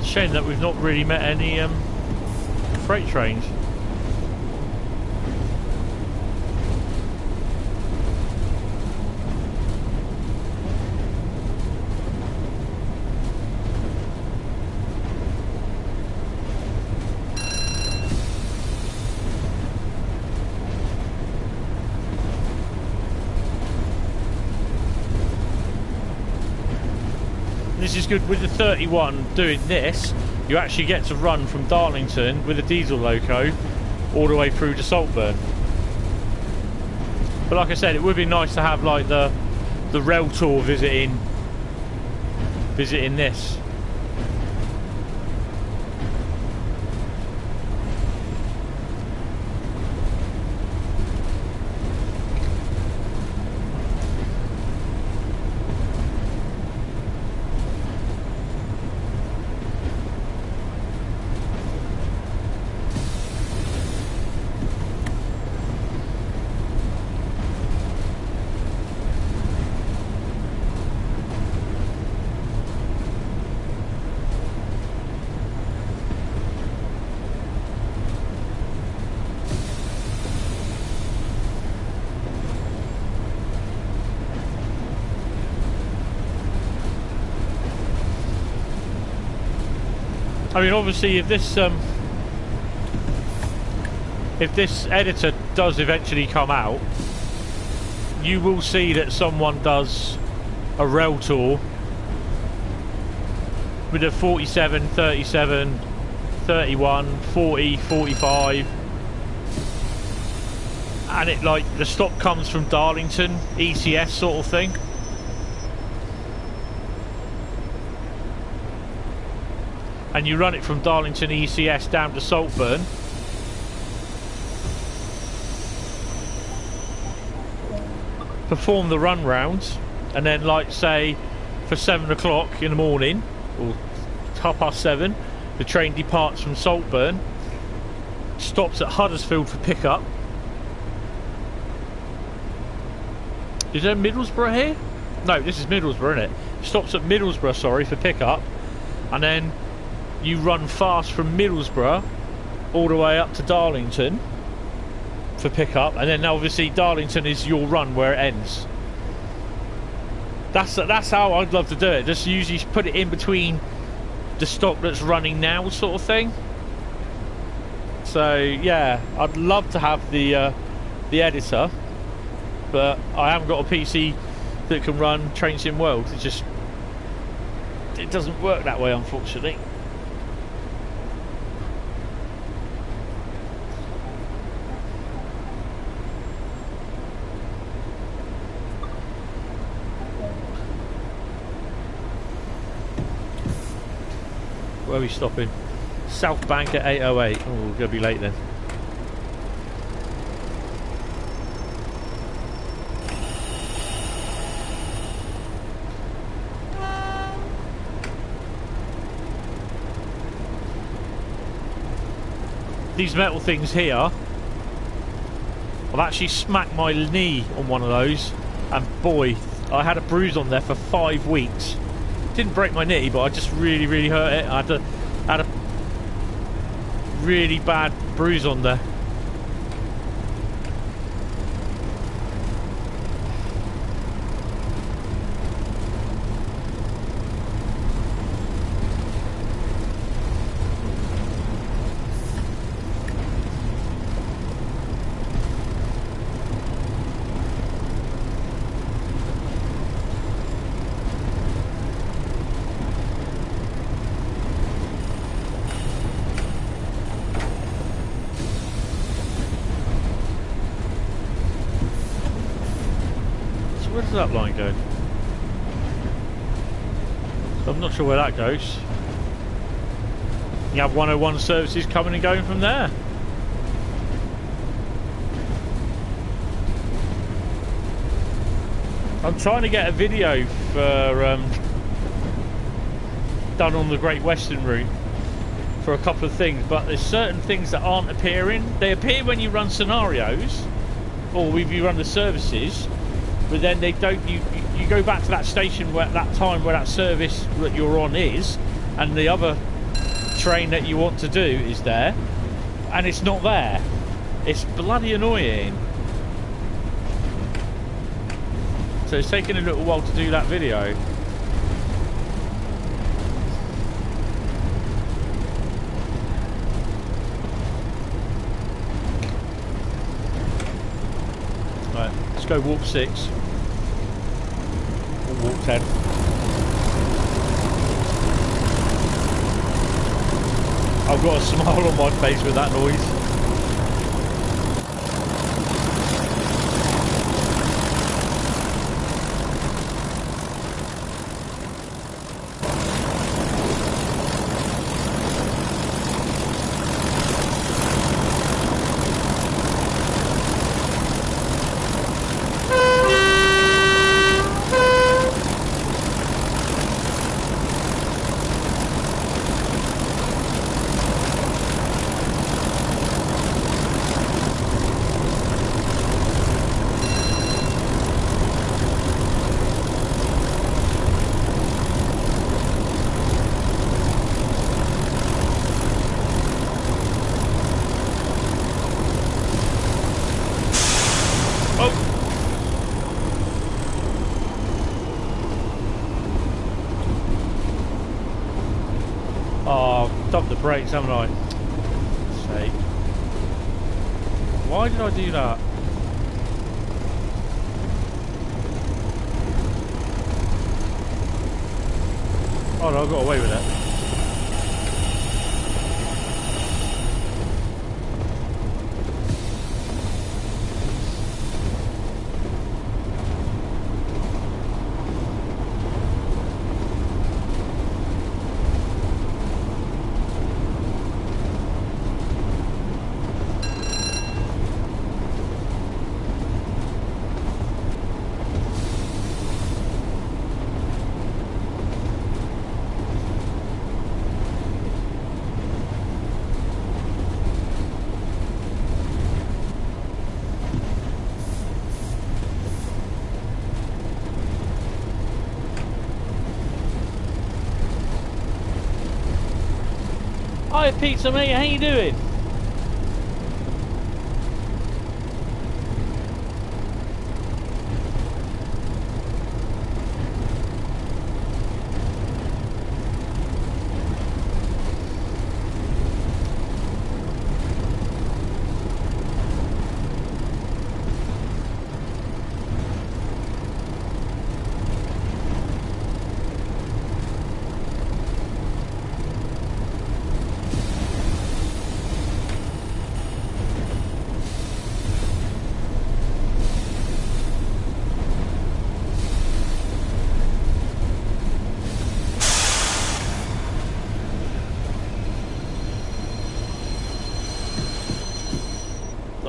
A: Shame that we've not really met any freight trains. This is good with the 31 doing this. You actually get to run from Darlington with a diesel loco all the way through to Saltburn. But like I said, it would be nice to have like the rail tour visiting this. I mean, obviously, if this editor does eventually come out, you will see that someone does a rail tour with a 47, 37, 31, 40, 45, and it like the stop comes from Darlington, ECS sort of thing. And you run it from Darlington ECS down to Saltburn. Perform the run rounds, and then like say for 7 o'clock in the morning, or 7:30, the train departs from Saltburn, stops at Huddersfield for pickup. Is there Middlesbrough here? No, this is Middlesbrough, isn't it? Stops at Middlesbrough, sorry, for pickup, and then you run fast from Middlesbrough all the way up to Darlington for pickup, and then obviously Darlington is your run where it ends. That's how I'd love to do it. Just usually put it in between the stock that's running now, sort of thing. So yeah, I'd love to have the editor, but I haven't got a PC that can run Train Sim World. It doesn't work that way, unfortunately. Where are we stopping? South Bank at 8:08. Oh, we're going to be late then. These metal things here, I've actually smacked my knee on one of those, and boy, I had a bruise on there for 5 weeks. Didn't break my knee, but I just really hurt it. I had a really bad bruise on there. Where does that line go? So I'm not sure where that goes. You have 101 services coming and going from there. I'm trying to get a video for done on the Great Western route for a couple of things, but there's certain things that aren't appearing. They appear when you run scenarios or if you run the services, but then they don't. You go back to that station where that time where that service that you're on is, and the other train that you want to do is there, and it's not there. It's bloody annoying. So it's taken a little while to do that video. Right, let's go warp 6. Or warp 10. I've got a smile on my face with that noise. Brakes, haven't I? Sake. Why did I do that? Oh no, I got away with it. Hi pizza mate, how you doing?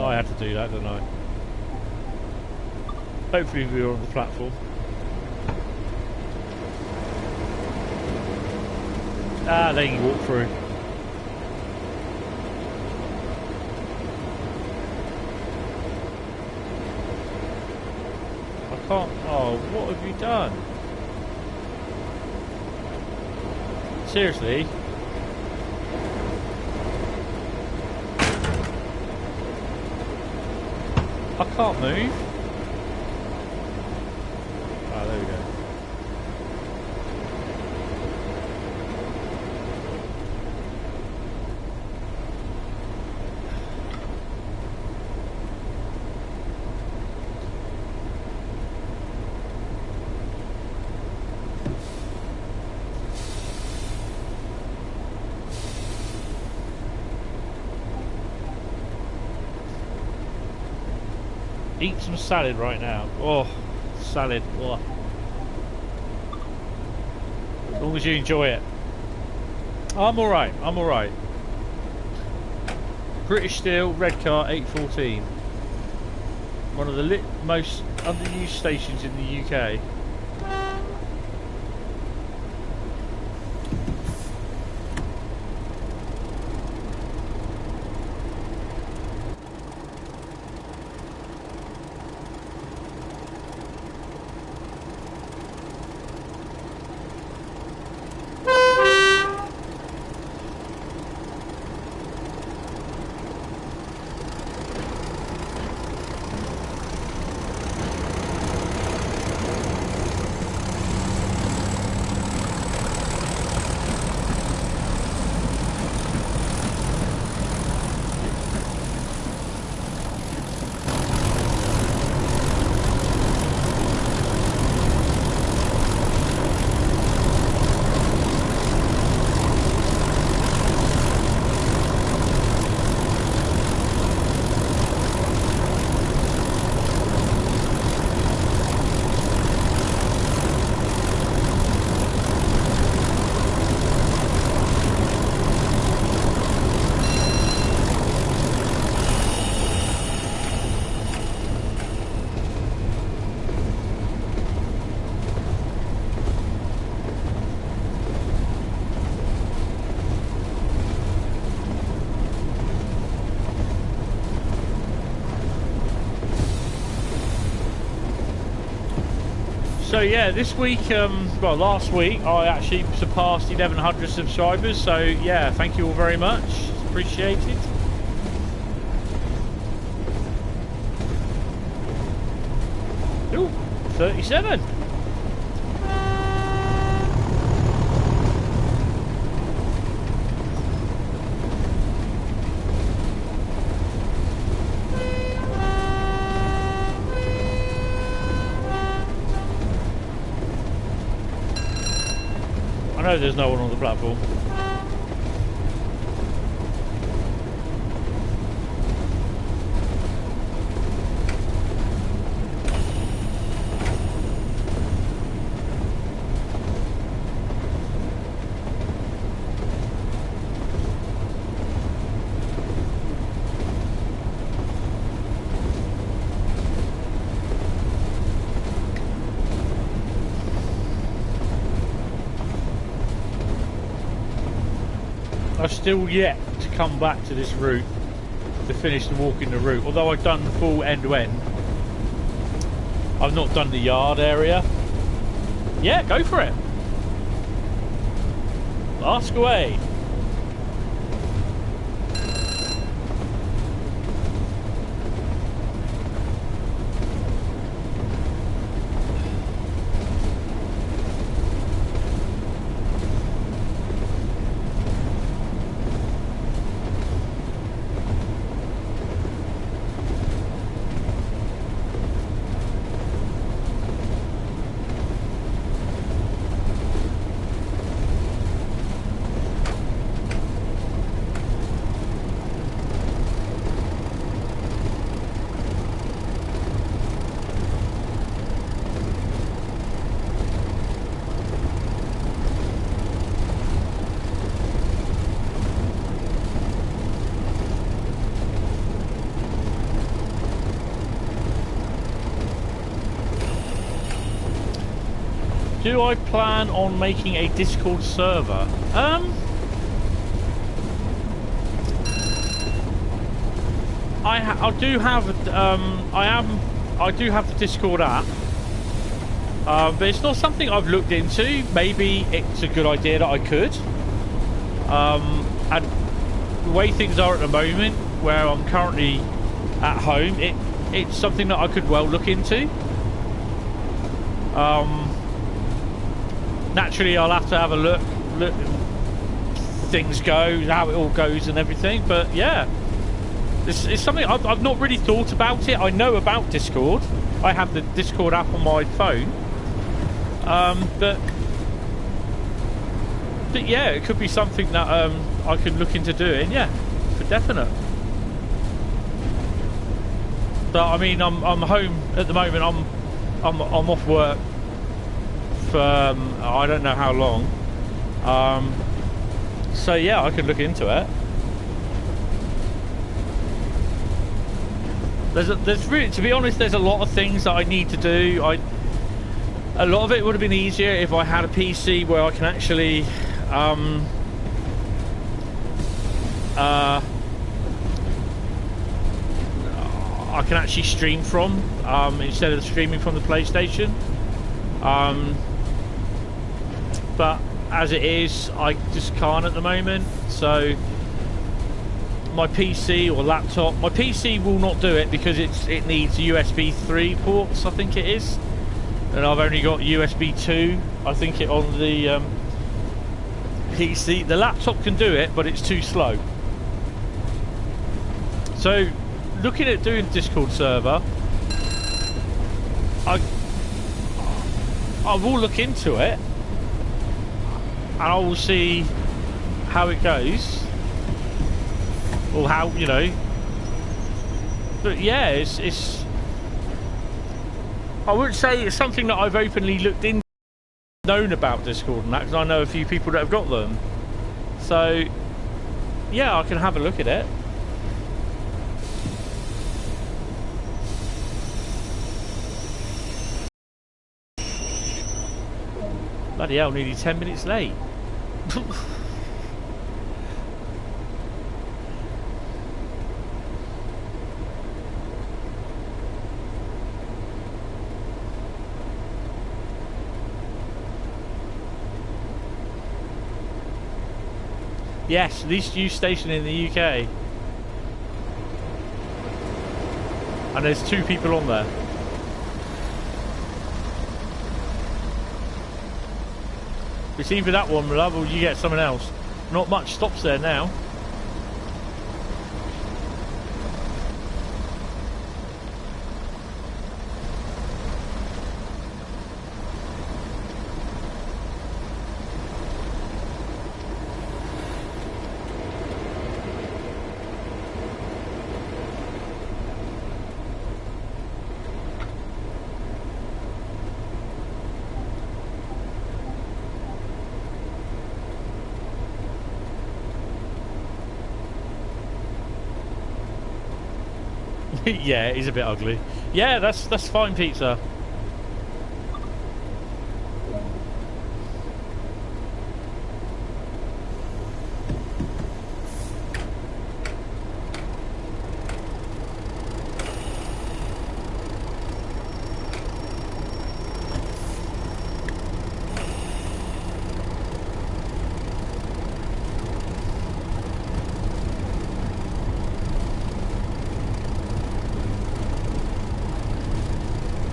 A: I had to do that, didn't I? Hopefully we were on the platform. Ah, there you walk through. I can't... Oh, what have you done? Seriously? I can't move. Ah, there we go. Eat some salad right now. Oh, salad. Oh. As long as you enjoy it. I'm alright, I'm alright. British Steel, red car, 814. One of the most underused stations in the UK. So yeah, this week, well, last week I actually surpassed 1,100 subscribers. So yeah, thank you all very much. Appreciated. Ooh, 37. I know there's no one on the platform. I've still yet to come back to this route to finish the walk in the route. Although I've done full end to end, I've not done the yard area. Yeah, go for it. Ask away. Do I plan on making a Discord server? I do have the Discord app, but it's not something I've looked into. Maybe it's a good idea that I could. And the way things are at the moment, where I'm currently at home, it's something that I could well look into. Naturally, I'll have to have a look things go, how it all goes and everything, but yeah, it's something I've not really thought about it. I know about Discord. I have the Discord app on my phone, but yeah, it could be something that I could look into doing, yeah, for definite. But I mean, I'm home at the moment. I'm off work for I don't know how long. So yeah, I could look into it. There's really, to be honest, there's a lot of things that I need to do. A lot of it would have been easier if I had a PC where I can actually stream from, instead of streaming from the PlayStation. But as it is, I just can't at the moment. So my PC or laptop, my PC will not do it because it needs USB 3 ports, I think it is, and I've only got USB 2, I think, it on the PC. The laptop can do it, but it's too slow. So looking at doing Discord server, I will look into it, and I will see how it goes, or how, you know. But yeah, it's I wouldn't say it's something that I've openly looked into, known about Discord and that, because I know a few people that have got them. So yeah, I can have a look at it. Bloody hell, nearly 10 minutes late. Yes, least used station in the UK. And there's 2 people on there. It's either that one, love, or you get someone else. Not much stops there now. Yeah, he's a bit ugly. Yeah, that's fine pizza.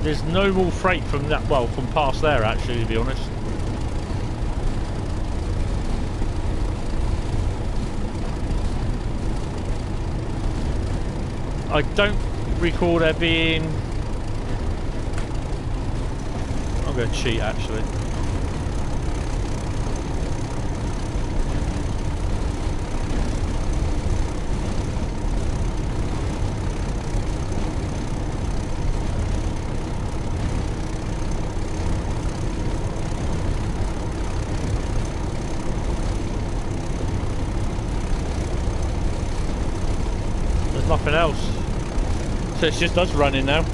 A: There's no more freight from that, well, from past there actually, to be honest. I don't recall there being... I'm going to cheat actually. Nothing else, so it's just us running now.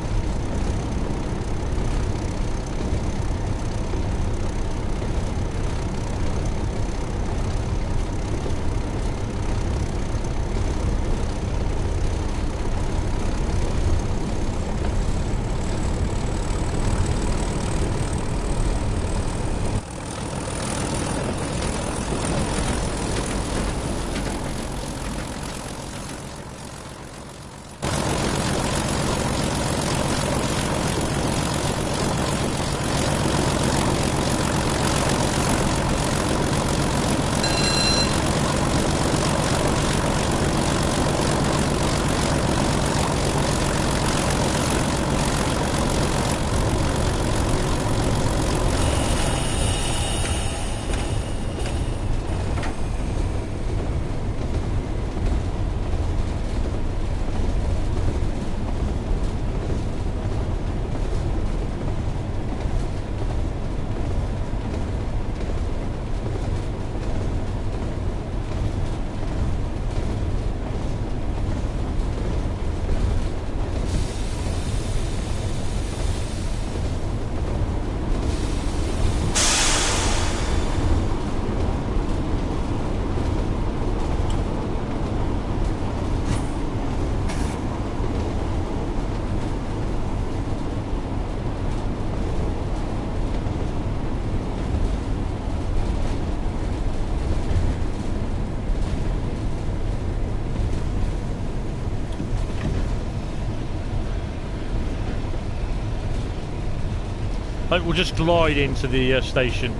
A: I think we'll just glide into the station.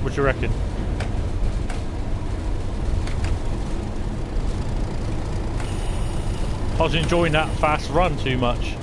A: What do you reckon? I was enjoying that fast run too much.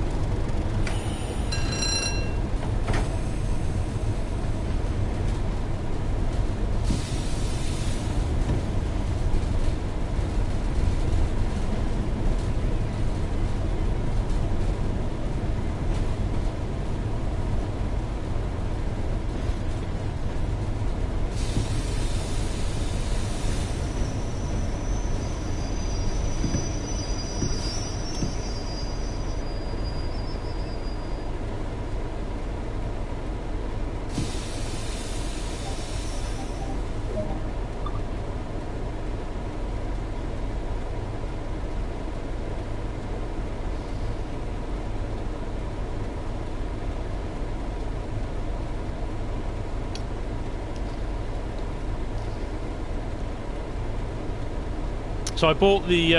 A: So I bought the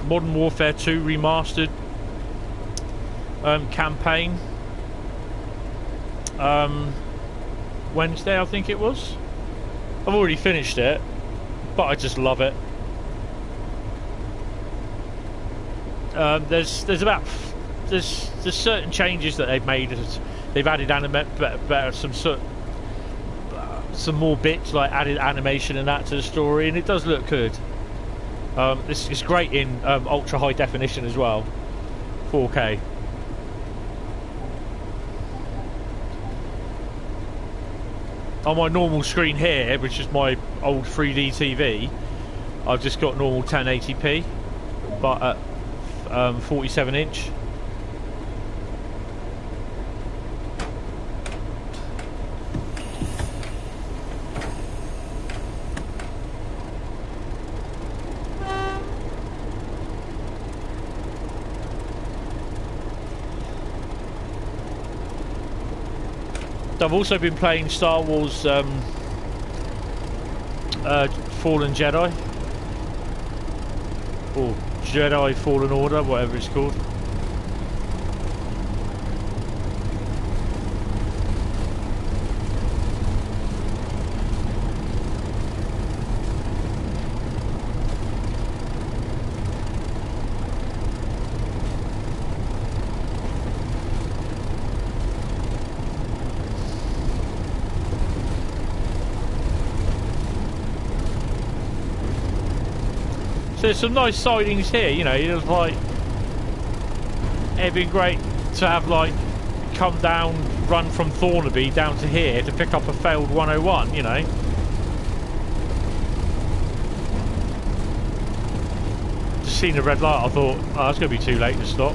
A: Modern Warfare 2 Remastered campaign Wednesday, I think it was. I've already finished it, but I just love it. There's certain changes that they've made. They've added some more bits, like added animation and that to the story, and it does look good. It's great in ultra high definition as well, 4K. On my normal screen here, which is my old 3D TV, I've just got normal 1080p, but at 47 inch. I've also been playing Star Wars Fallen Jedi, or Jedi Fallen Order, whatever it's called. So there's some nice sidings here, you know. It's like, it'd been great to have, like, come down, run from Thornaby down to here to pick up a failed 101, you know. Just seen a red light, I thought, oh, it's going to be too late to stop.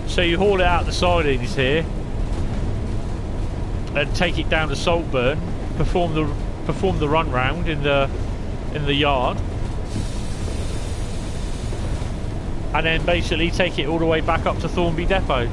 A: So you haul it out the sidings here and take it down to Saltburn, perform the run round in the yard, and then basically take it all the way back up to Thornby Depot.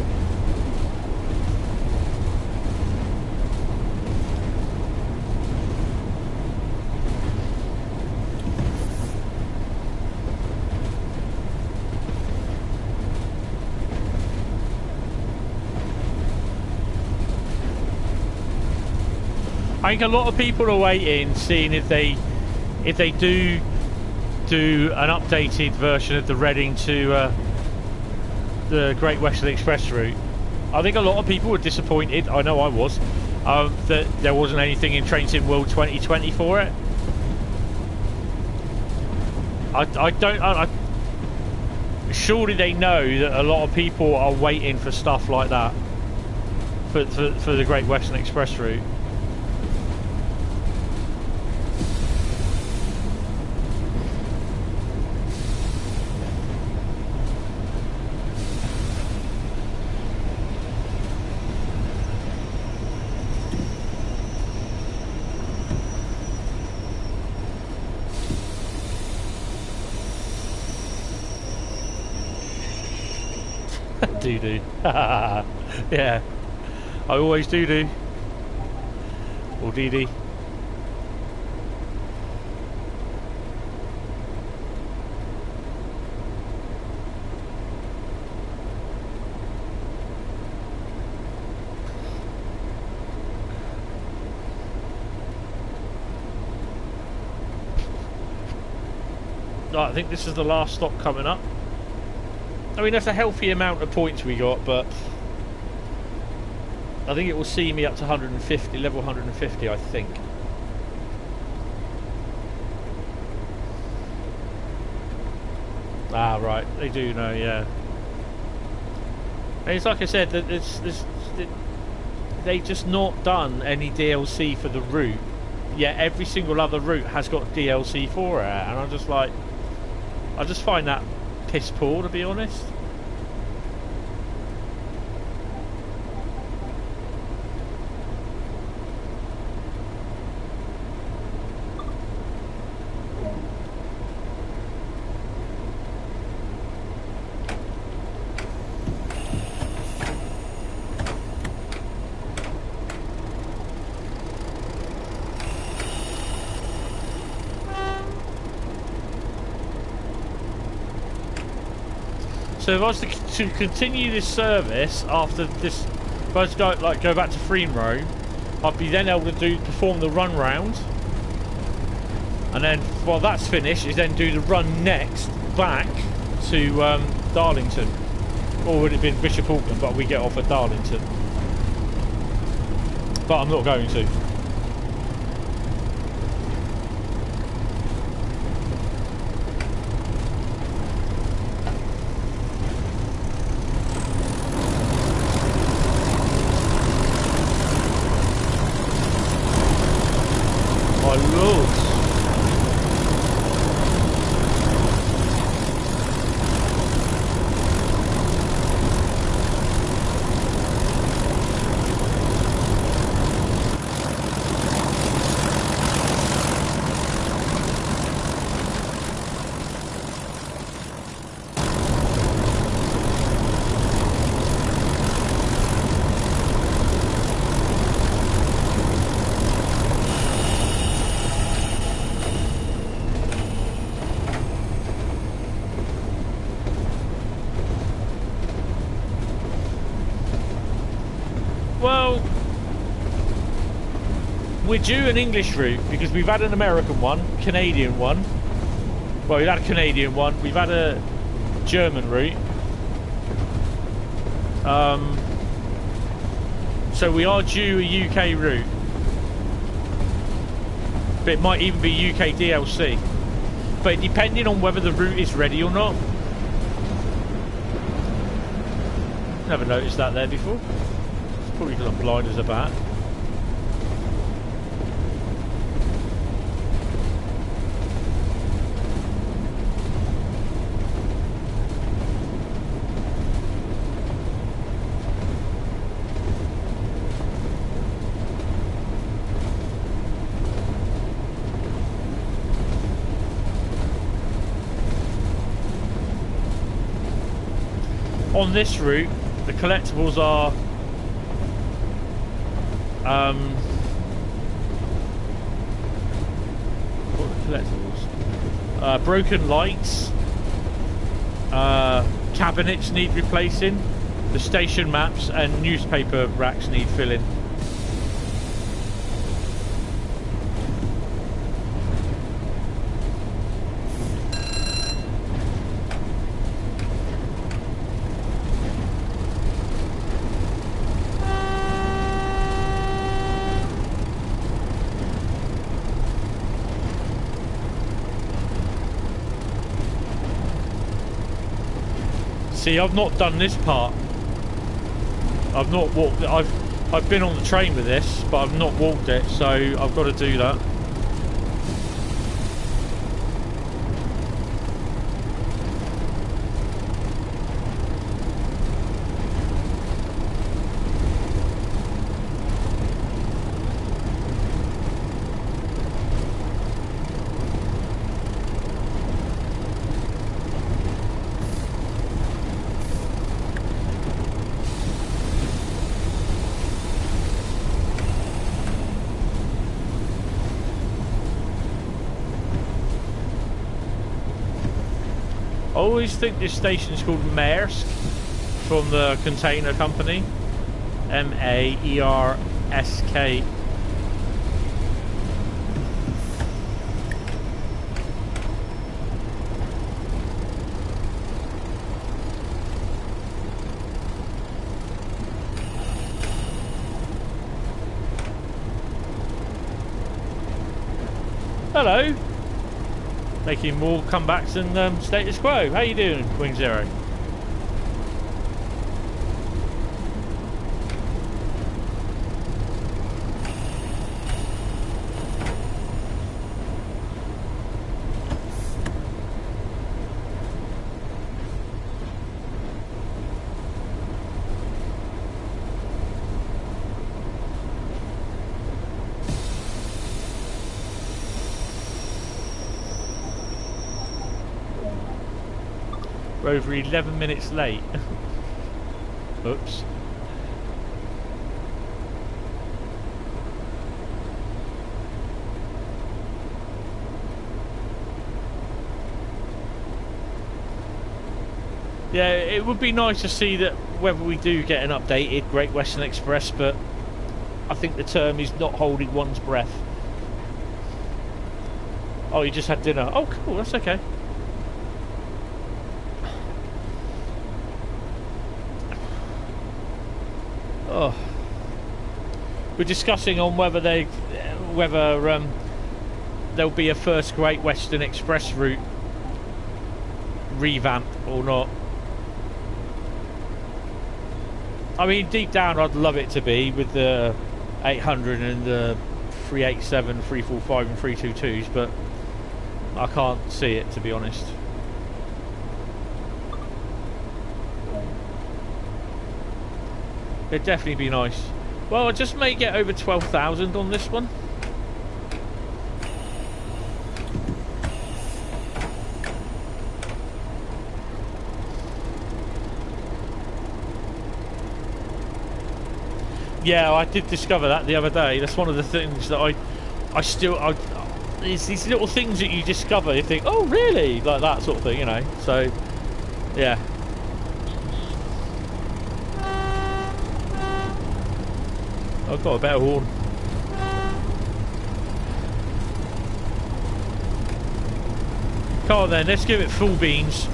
A: I think a lot of people are waiting, seeing if they do an updated version of the Reading to the Great Western Express route. I think a lot of people were disappointed. I know I was, that there wasn't anything in Train Sim World 2020 for it. Surely they know that a lot of people are waiting for stuff like that for the Great Western Express route. Do yeah, I always do or DD. Right, I think this is the last stop coming up. I mean, that's a healthy amount of points we got, but I think it will see me up to 150, level 150, I think. Ah, right, they do know, yeah. And it's like I said, they've just not done any DLC for the route, yet every single other route has got DLC for it, and I'm just like, I just find that piss poor, to be honest. So if I was to continue this service after this, if I was to go back to Rhein, I'd be then able to perform the run round, and then while that's finished, is then do the run next back to Darlington, or would it have been Bishop Auckland? But we get off at Darlington. But I'm not going to. My lord. Well, we're due an English route because we've had an American one, Canadian one. Well, we've had a Canadian one, we've had a German route. So we are due a UK route. But it might even be UK DLC. But depending on whether the route is ready or not. Never noticed that there before. Probably because I'm blind as a bat. On this route, the collectibles are what are the collectibles? Broken lights, cabinets need replacing, the station maps and newspaper racks need filling. See, I've not done this part. I've not walked it. I've been on the train with this, but I've not walked it, so I've got to do that. I always think this station is called Maersk from the container company. M-A-E-R-S-K. Hello. Making more comebacks than status quo. How you doing, Wing Zero? We're over 11 minutes late. Oops. Yeah, it would be nice to see that whether we do get an updated Great Western Express, but I think the term is not holding one's breath. Oh, you just had dinner. Oh, cool, that's okay. Oh. We're discussing on whether there'll be a first Great Western Express route revamp or not. I mean, deep down I'd love it to be with the 800 and the 387, 345 and 322s, but I can't see it, to be honest. It'd definitely be nice. Well, I just may get over 12,000 on this one. Yeah, I did discover that the other day. That's one of the things that I it's these little things that you discover. You think, oh, really? Like that sort of thing, you know. So, yeah. I've got a better horn. Come on then, let's give it full beans.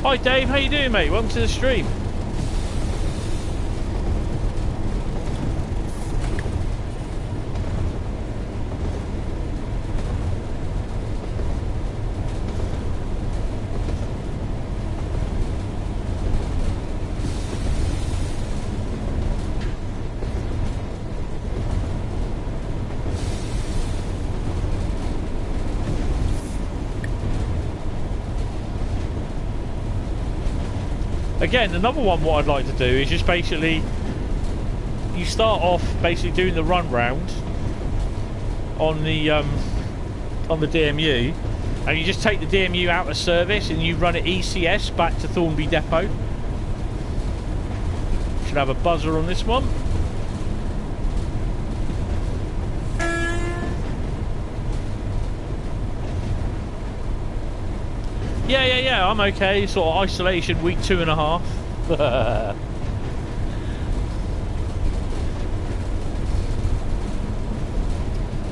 A: Hi Dave, how you doing, mate? Welcome to the stream. Again, another one what I'd like to do is just basically you start off basically doing the run round on the DMU, and you just take the DMU out of service and you run it ECS back to Thornby Depot. Should have a buzzer on this one. Yeah, I'm okay. Sort of isolation week 2.5.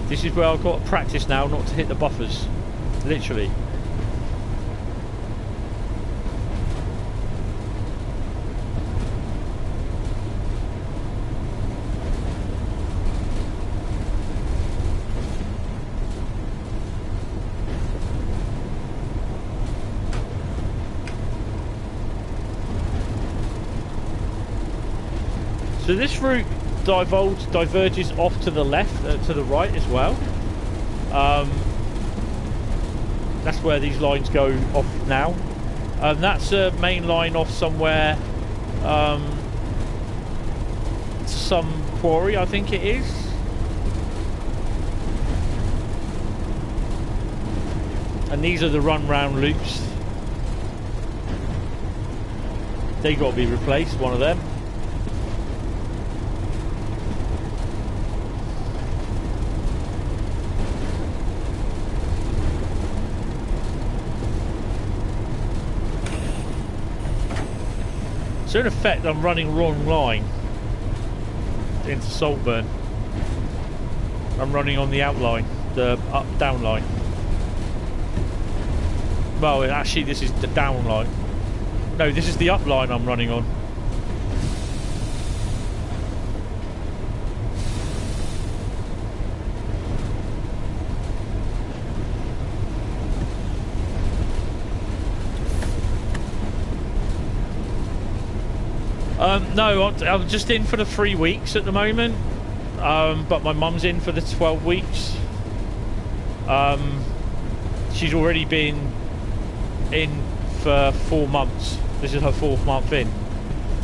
A: This is where I've got to practice now not to hit the buffers. Literally. So this route diverges off to the left, to the right as well. That's where these lines go off now. That's a main line off somewhere, some quarry, I think it is. And these are the run round loops. They got to be replaced, one of them. So in effect I'm running wrong line into Saltburn. I'm running on the outline, the up-down line. Well, actually this is the down line. No, this is the up line I'm running on. No, I'm just in for the 3 weeks at the moment, but my mum's in for the 12 weeks. She's already been in for 4 months. This is her 4th month in,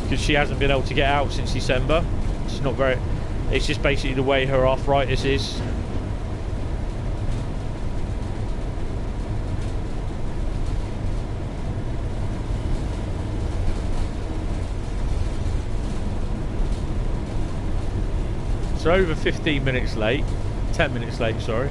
A: because she hasn't been able to get out since December. She's not very... It's just basically the way her arthritis is. So over 15 minutes late, 10 minutes late, sorry.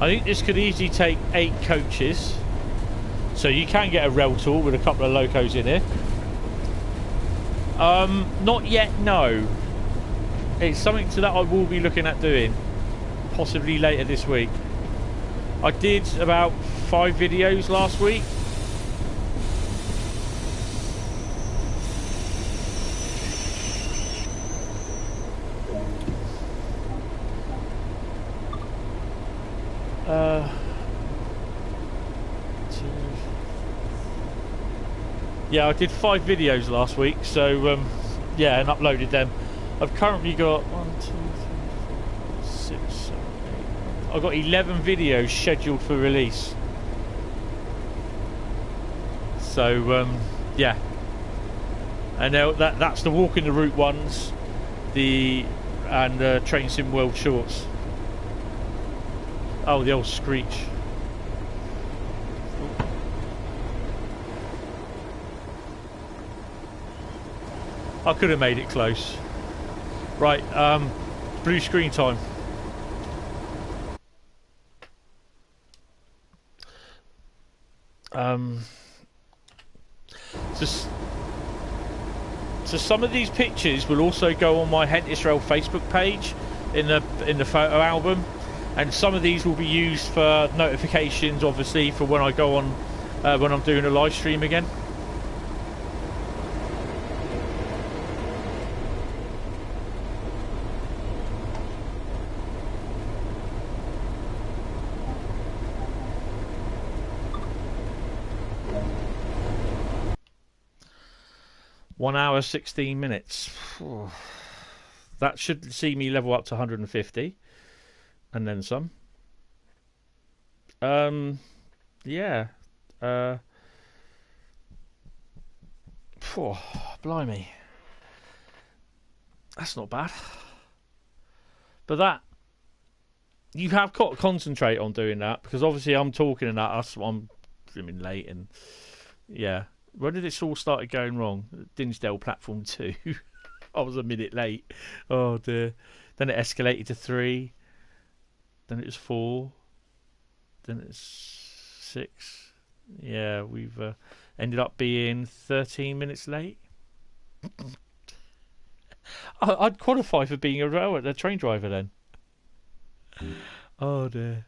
A: I think this could easily take 8 coaches, so you can get a rail tour with a couple of locos in here. Not yet, no. It's something to that I will be looking at doing, possibly later this week. I did about 5 videos last week. Yeah, I did 5 videos last week, so yeah, and uploaded them. I've currently got 1, 2, 3, 4, 6, 7, 8. I've got 11 videos scheduled for release. So yeah, and that's the walking the route ones, and Train Sim World Shorts. Oh, the old screech. I could have made it close. Right, blue screen time. So some of these pictures will also go on my Hentis Rail Facebook page in the photo album, and some of these will be used for notifications, obviously, for when I go on when I'm doing a live stream again. One hour 16 minutes. That should see me level up to 150 and then some. Yeah. Blimey. That's not bad. But that, you have got to concentrate on doing that, because obviously I'm talking and that, I'm swimming late, and yeah. When did this all started going wrong? Dinsdale platform 2. I was a minute late. Oh dear. Then it escalated to 3. Then it was 4. Then it's 6. Yeah, we've ended up being 13 minutes late. I'd qualify for being a train driver then. Oh dear.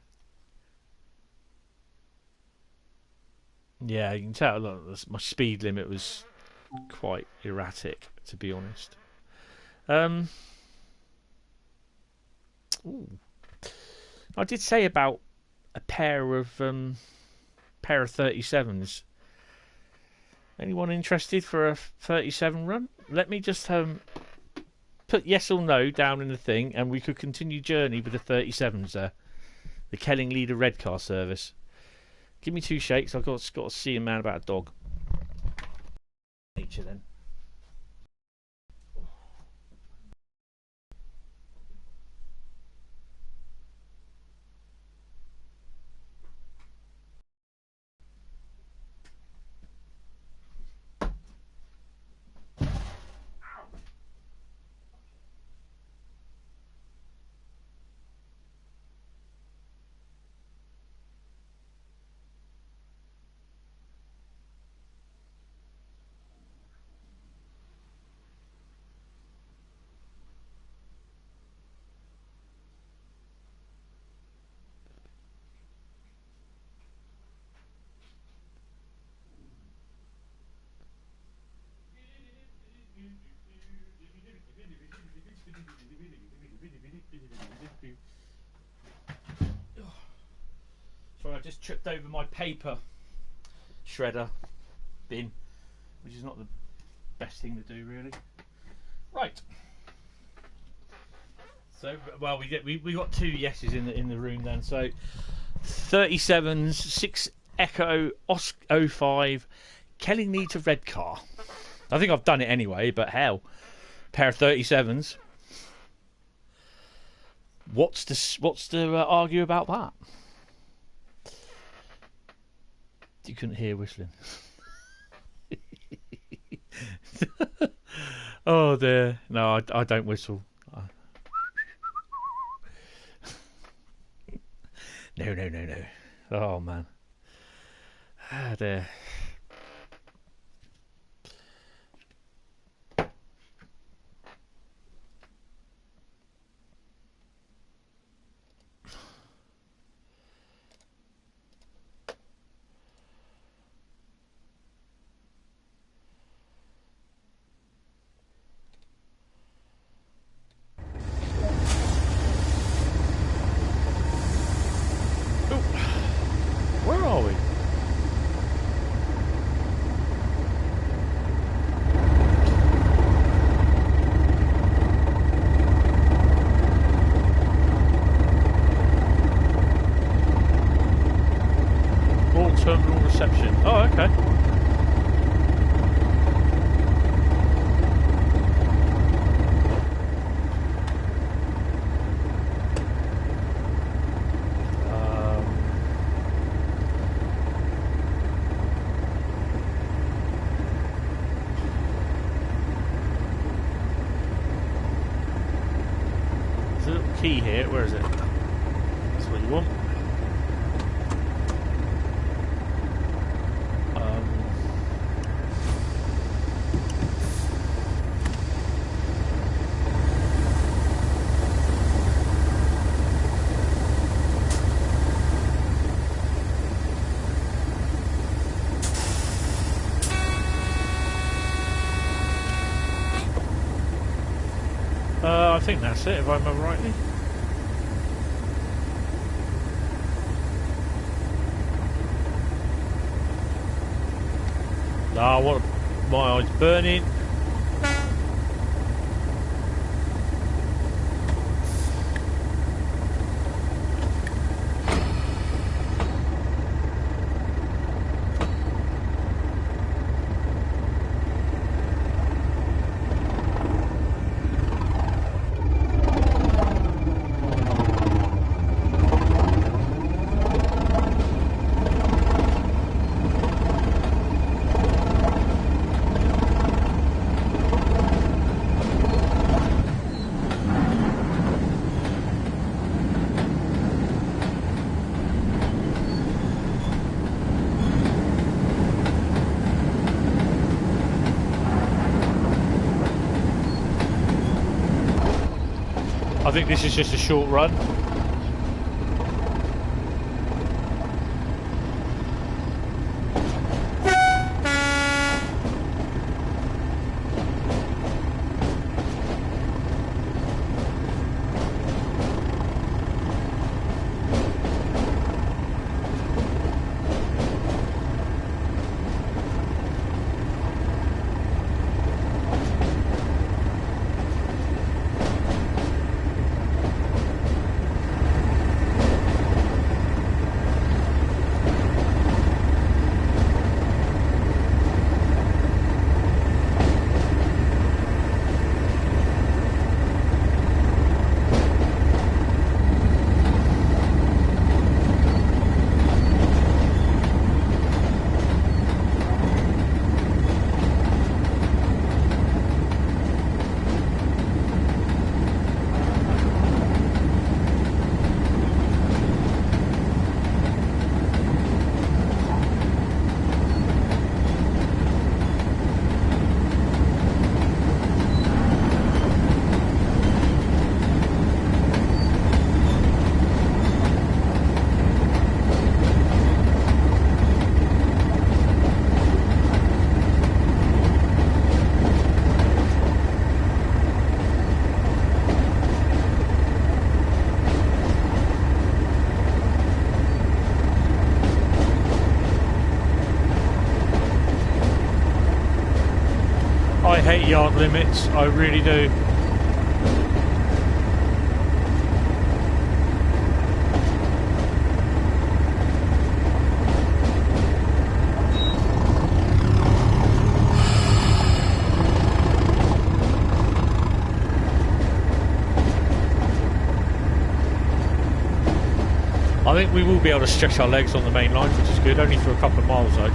A: Yeah, you can tell. Look, my speed limit was quite erratic, to be honest. Ooh. I did say about a pair of 37s. Anyone interested for a 37 run? Let me just put yes or no down in the thing, and we could continue journey with the 37s there. The Kelling Leader Red Car service. Give me 2 shakes. I've got to see a man about a dog. Nature then. just tripped over my paper shredder bin, which is not the best thing to do, really. Right. So, well, we got 2 yeses in the room then. So, 37s, 6 Echo, Osc 05, Kelly needs a red car. I think I've done it anyway, but hell, pair of 37s. What's to argue about that? You couldn't hear whistling. Oh dear, no, I don't whistle. No. Oh man. Ah dear. Where are we? All terminal reception. Oh, okay. Key here, where is it? That's what you want. I think that's it, if I remember rightly. Ah, what my eyes burning. I think this is just a short run. 80-yard limits, I really do. I think we will be able to stretch our legs on the main line, which is good, only for a couple of miles though.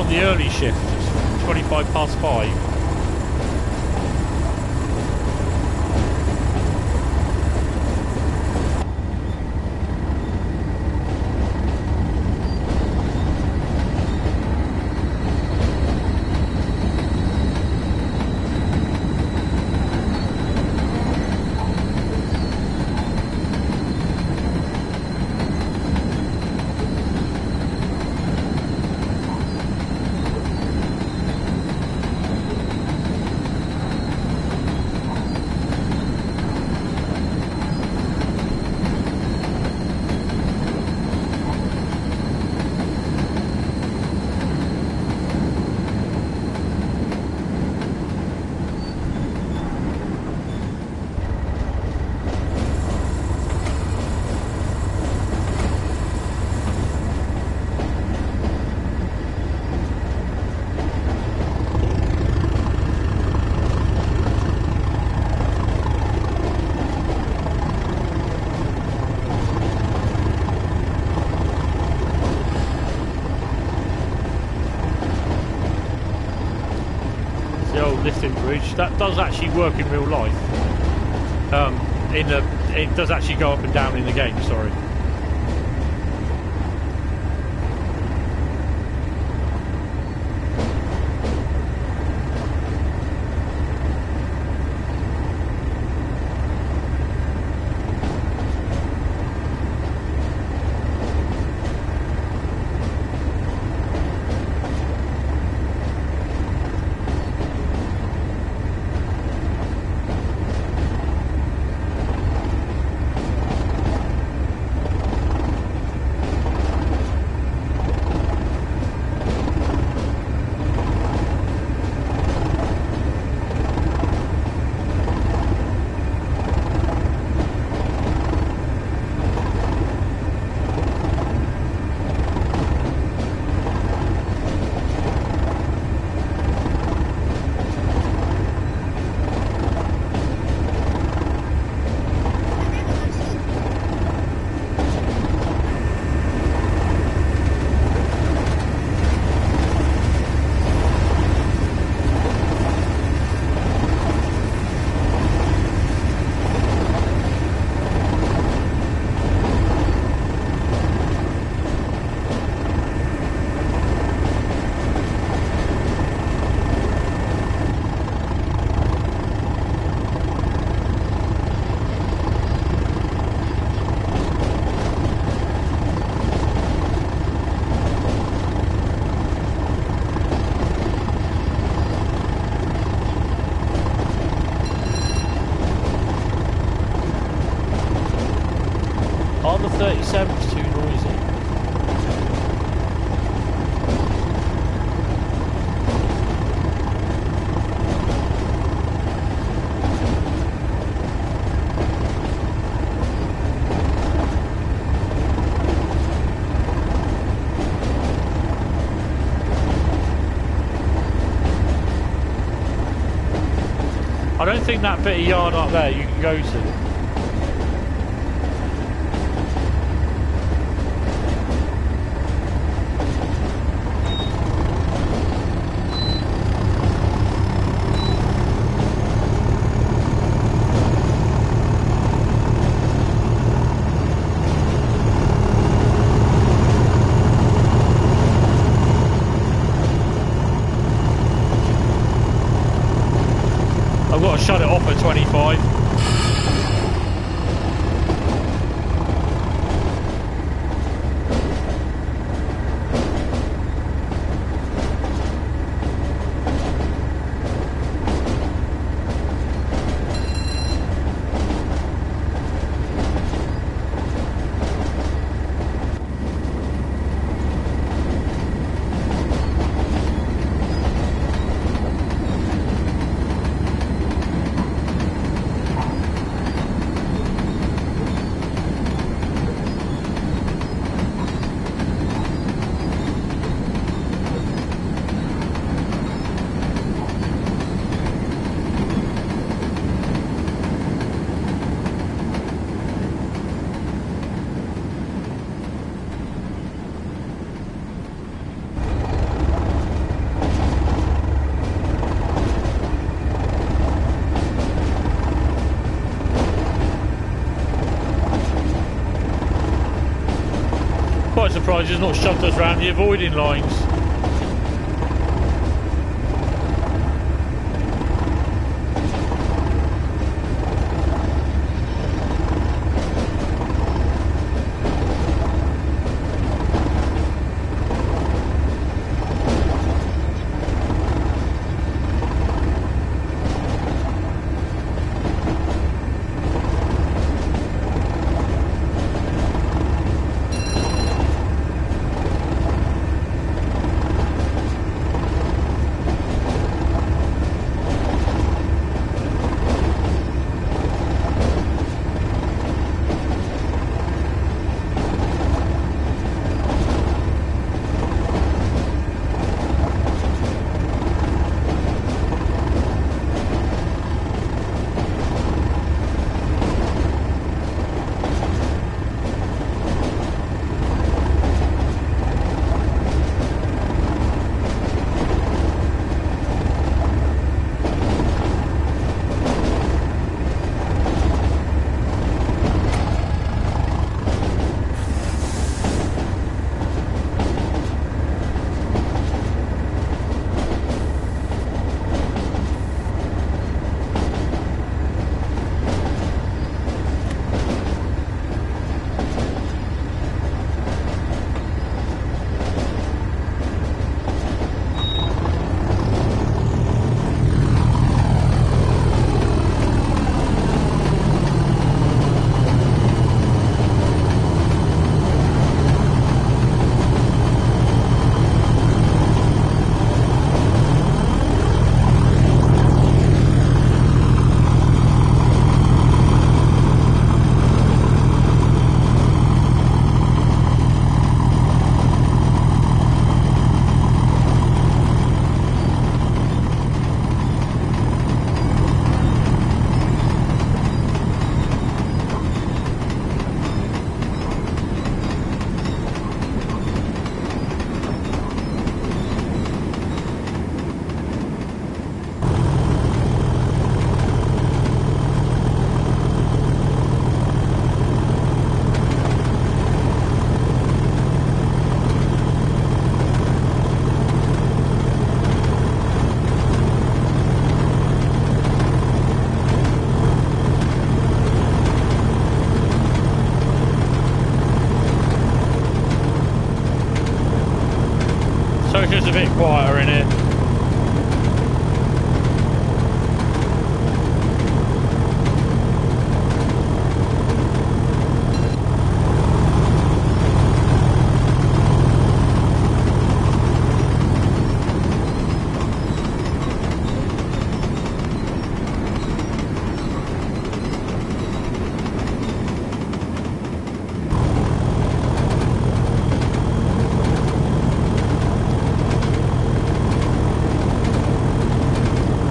A: The early shift, it's 25 past 5. Lifting bridge that does actually work in real life. It does actually go up and down in the game. Sorry. Are the 37s too noisy? I don't think that bit of yard up there you can go to. got to shut it off at 25. Quite surprised it's not shoved us around the avoiding lines. It's a bit quieter in here.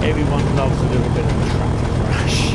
A: Everyone loves a little bit of a traffic crash.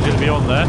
A: going to be on there.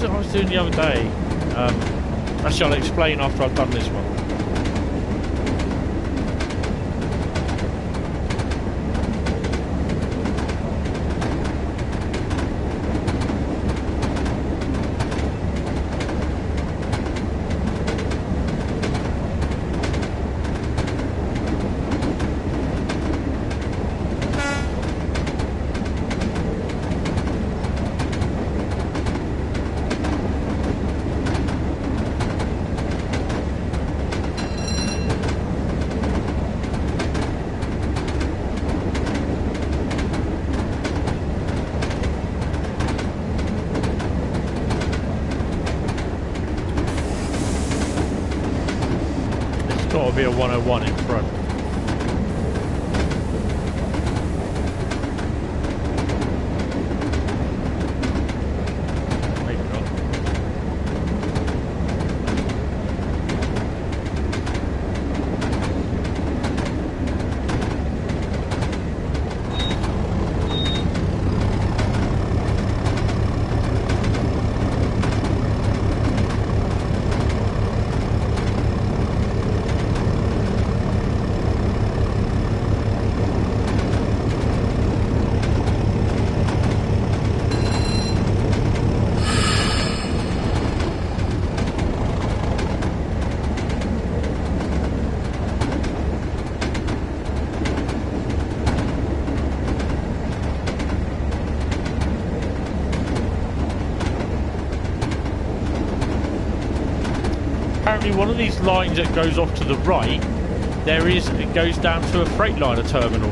A: I was doing the other day. Actually, I'll explain after I've done this one. Got to be a 101 in front. Maybe not. Apparently one of these lines that goes off to the right, it goes down to a Freightliner terminal.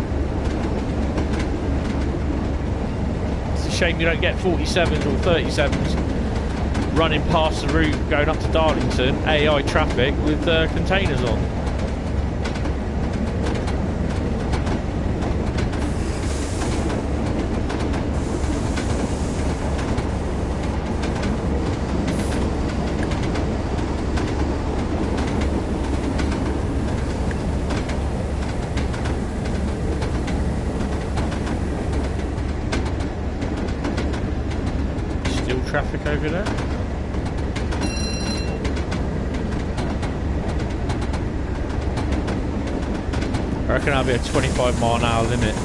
A: It's a shame you don't get 47s or 37s running past the route going up to Darlington, AI traffic with containers on. Traffic over there. I reckon that'll be a 25-mile-an-hour limit.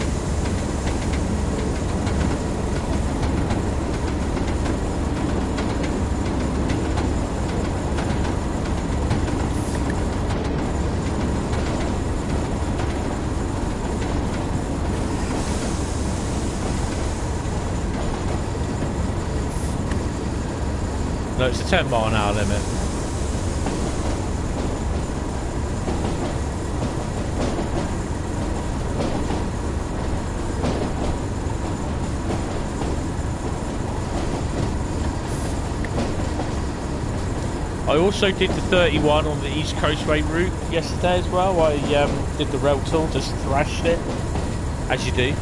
A: No, it's a 10-mile-an-hour limit. I also did the 31 on the East Coastway route yesterday as well. I did the rail tool, just thrashed it, as you do.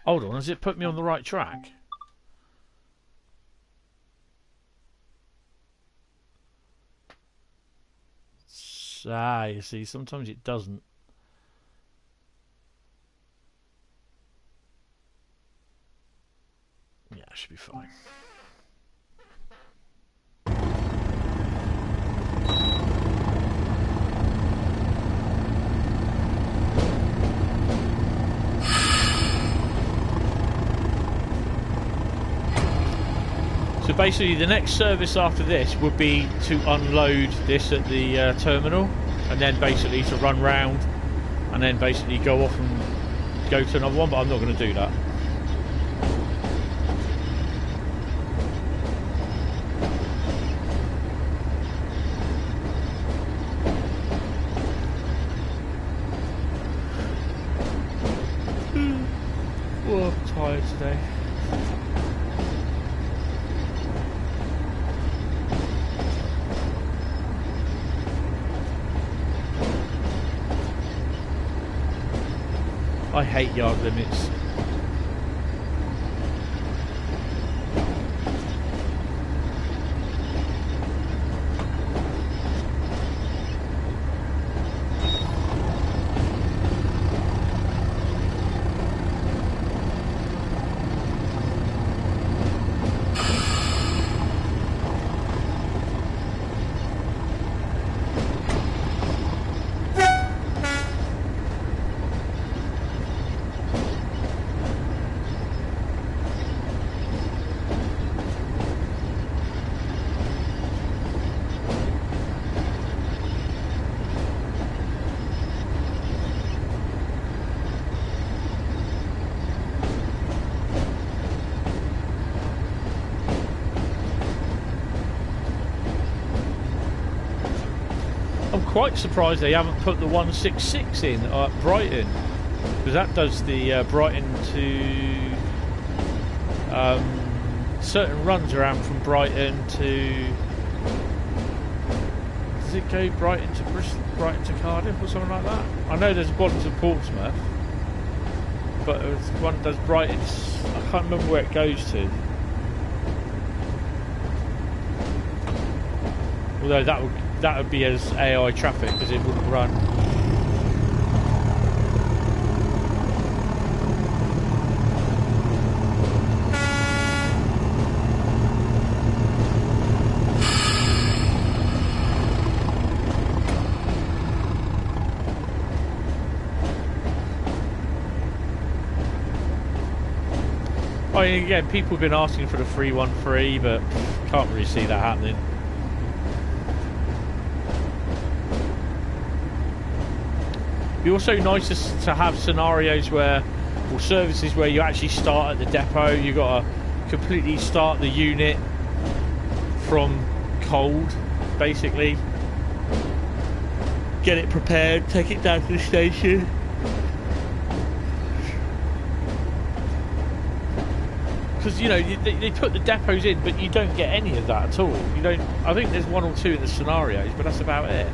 A: Hold on, has it put me on the right track? Ah, you see, sometimes it doesn't. Yeah, it should be fine. So basically the next service after this would be to unload this at the terminal, and then basically to run round and then basically go off and go to another one, but I'm not going to do that. Oh, I'm tired today. I hate yard limits. Quite surprised they haven't put the 166 in at Brighton, because that does the Brighton to certain runs around from Brighton to, does it go Brighton to Bristol, Brighton to Cardiff or something like that? I know there's one to Portsmouth, but there's one that does Brighton, I can't remember where it goes to. Although that would be as AI traffic, because it wouldn't run. I mean, again, people have been asking for the 313, but can't really see that happening. It'd be also nice to have scenarios where, or services where you actually start at the depot. You've got to completely start the unit from cold, basically. Get it prepared, take it down to the station. Because, you know, they put the depots in, but you don't get any of that at all. You don't. I think there's one or two in the scenarios, but that's about it.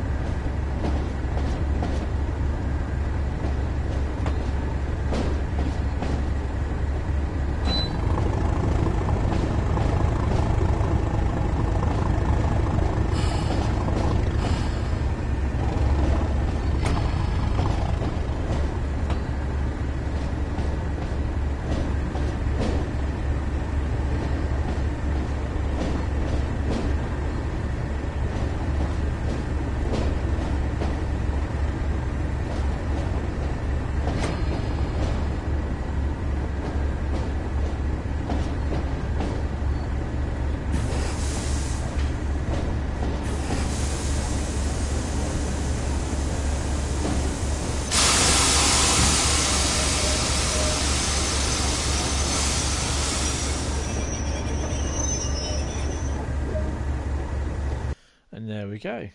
A: There we go.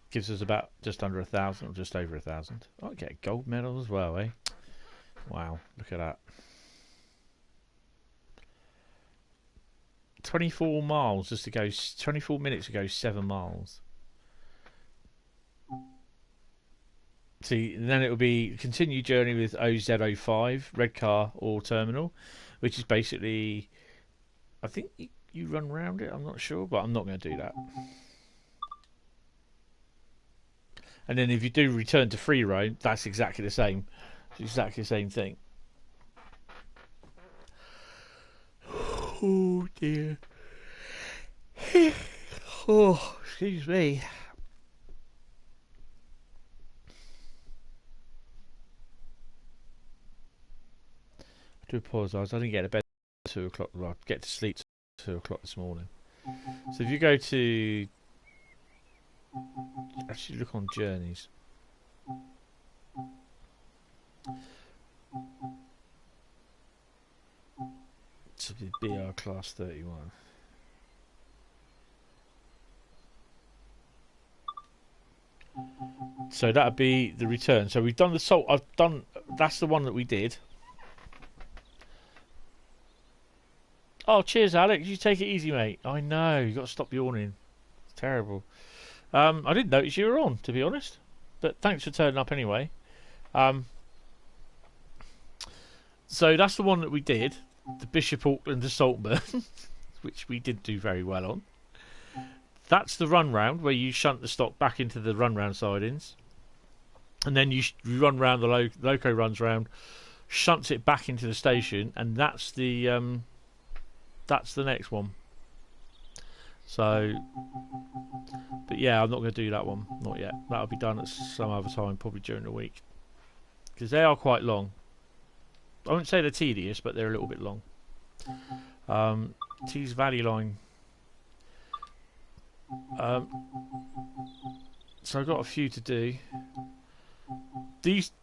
A: Gives us about just under 1,000, or just over 1,000. I get a gold medal as well, eh? Wow, look at that. 24 miles just to go. 24 minutes to go 7 miles. See, and then it will be continue journey with OZ05, red car or terminal, which is basically, I think you run around it, I'm not sure, but I'm not going to do that. And then if you do return to free roam, that's exactly the same. It's exactly the same thing. Oh dear. Oh, excuse me. I do apologise. I didn't get to bed at 2 o'clock. Well, I get to sleep at 2 o'clock this morning. So if you go to... Actually look on journeys. To the BR class 31. So that'd be the return. So we've done the salt. That's the one that we did. Oh, cheers, Alex. You take it easy, mate. I know. You got to stop yawning. It's terrible. I didn't notice you were on, to be honest. But thanks for turning up anyway. So that's the one that we did. The Bishop Auckland to Saltburn, which we did do very well on. That's the run round where you shunt the stock back into the run round sidings, and then you run round the loco runs round, shunts it back into the station, and that's the next one. So, but yeah, I'm not going to do that one, not yet. That'll be done at some other time, probably during the week, because they are quite long. I wouldn't say they're tedious, but they're a little bit long. Tees Valley Line. So I've got a few to do. These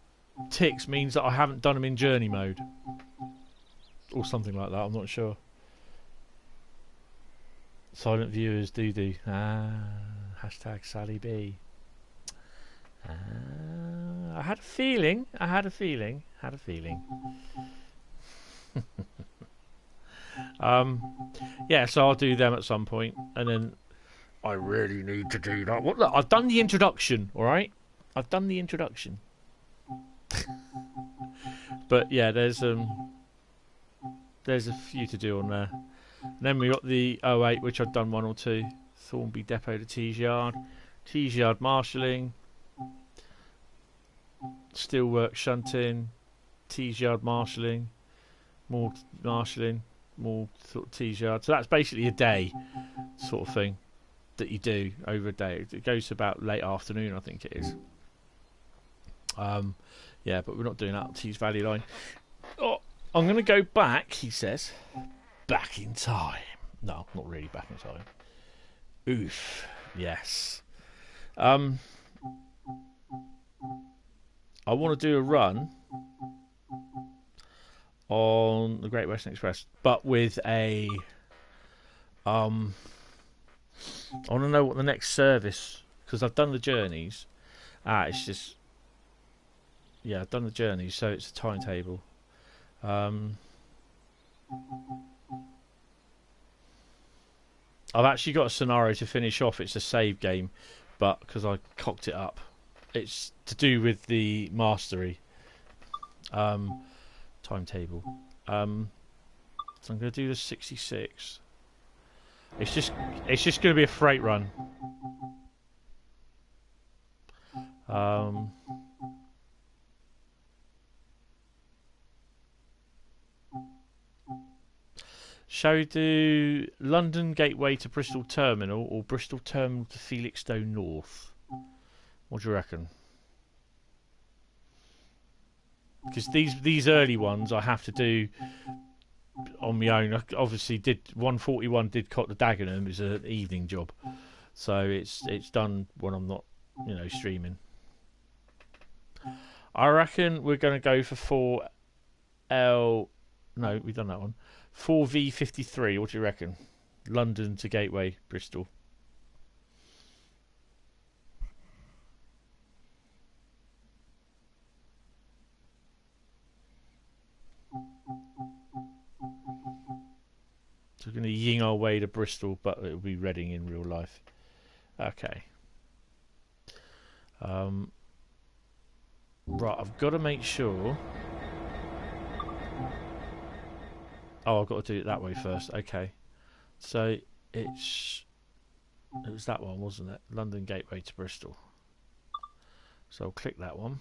A: ticks means that I haven't done them in journey mode. Or something like that, I'm not sure. Silent viewers do. Hashtag Sally B. I had a feeling. Yeah, so I'll do them at some point, and then I really need to do that. Look, I've done the introduction, all right? I've done the introduction. But yeah, there's a few to do on there. And then we got the 08, which I've done one or two. Thornby Depot to Tees Yard marshalling, steelwork shunting, Tees Yard marshalling, more marshalling, more sort of Tees Yard. So that's basically a day sort of thing that you do over a day. It goes to about late afternoon, I think it is. Yeah, but we're not doing that on Tees Valley Line. Oh, I'm going to go back, he says. Back in time. No, not really back in time. Oof. Yes. I want to do a run on the Great Western Express, but with a I want to know what the next service, because I've done the journeys. It's just, yeah, I've done the journeys, so it's a timetable. I've actually got a scenario to finish off. It's a save game, but because I cocked it up, it's to do with the mastery timetable. So I'm going to do the 66. It's just going to be a freight run. Shall we do London Gateway to Bristol Terminal or Bristol Terminal to Felixstowe North? What do you reckon? Because these early ones I have to do on my own. I obviously did 141. Did Cot the Dagenham. It was an evening job, so it's done when I'm not, streaming. I reckon we're going to go for 4L. No, we've done that one. 4V53. What do you reckon? London to Gateway, Bristol. So we're going to ying our way to Bristol, but it'll be Reading in real life. Okay. Right, I've got to make sure. Oh, I've got to do it that way first. Okay. So it was that one, wasn't it? London Gateway to Bristol. So I'll click that one.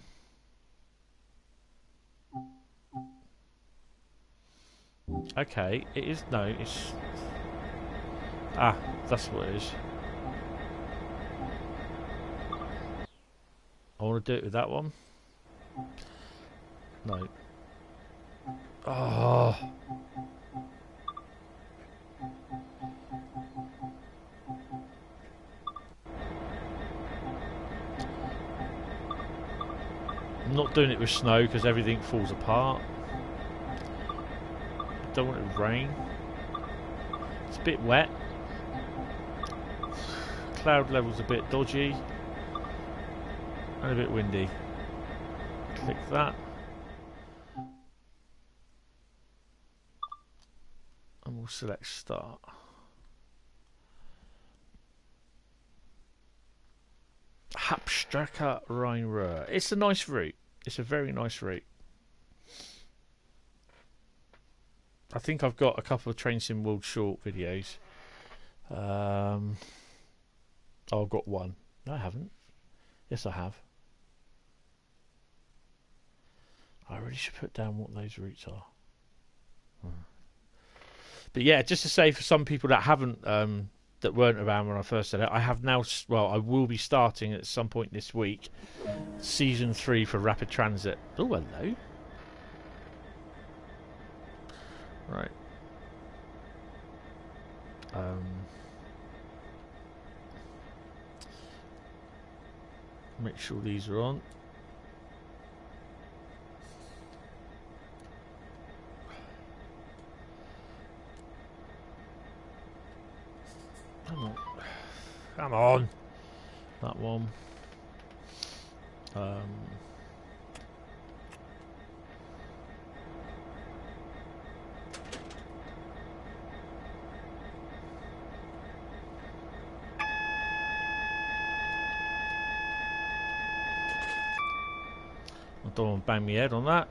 A: Okay, it is. No, it's. Ah, that's what it is. I want to do it with that one. No. Oh. I'm not doing it with snow because everything falls apart. Don't want it with rain. It's a bit wet. Cloud level's a bit dodgy. And a bit windy. Click that. And we'll select start. Hauptstrecke Rhein Ruhr. It's a nice route. It's a very nice route. I think I've got a couple of Train Sim World short videos. Oh, I've got one. No, I haven't. Yes, I have. I really should put down what those routes are. But yeah, just to say for some people that haven't, that weren't around when I first said it, I have now. Well, I will be starting at some point this week, season 3 for Rapid Transit. Oh, hello. Right. Make sure these are on. Come on. Come on. That one. I don't want to bang my head on that.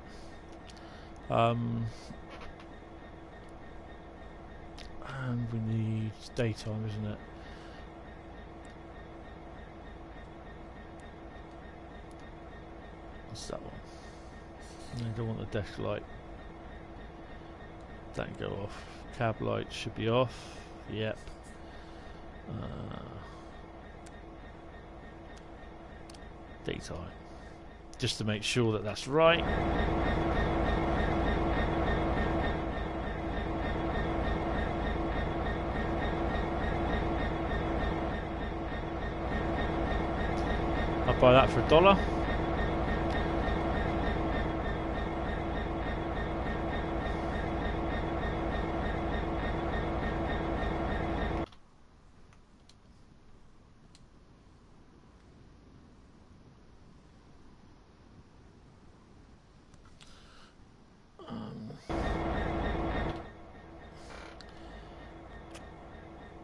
A: And we need daytime, isn't it? What's that one? I don't want the desk light. That can go off. Cab light should be off. Yep. Daytime. Just to make sure that that's right. I'll buy that for $1.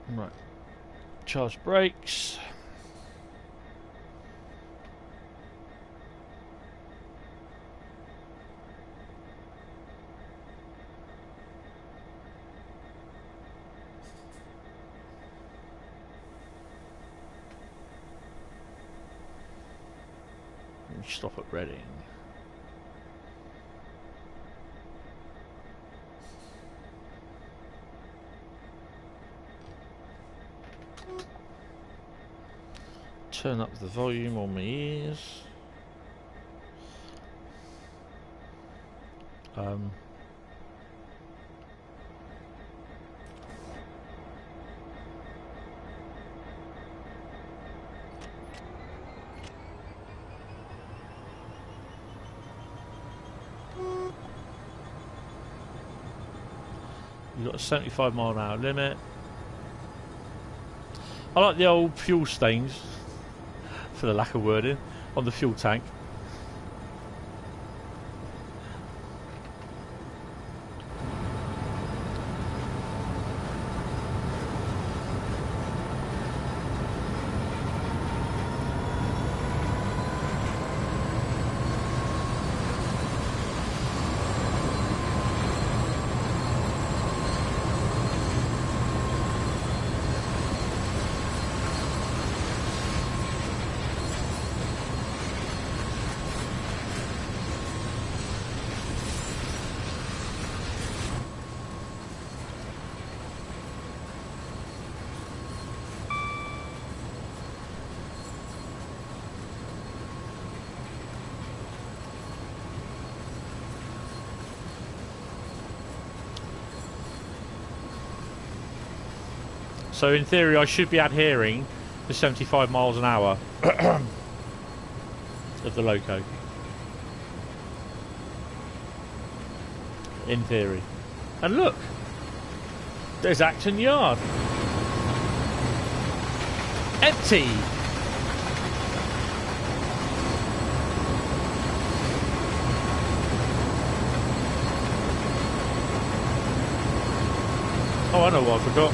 A: Right. Charge brakes. Stop at Reading. Turn up the volume on my ears. You've got a 75-mile-an-hour limit. I like the old fuel stains, for the lack of wording, on the fuel tank. So in theory I should be adhering to 75 miles an hour of the loco. In theory. And look, there's Acton Yard. Empty. Oh, I know what I forgot.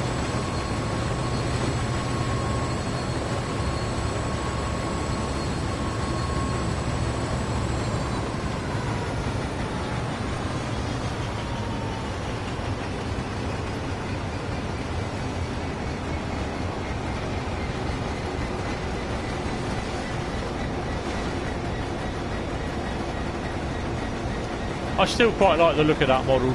A: I still quite like the look of that model.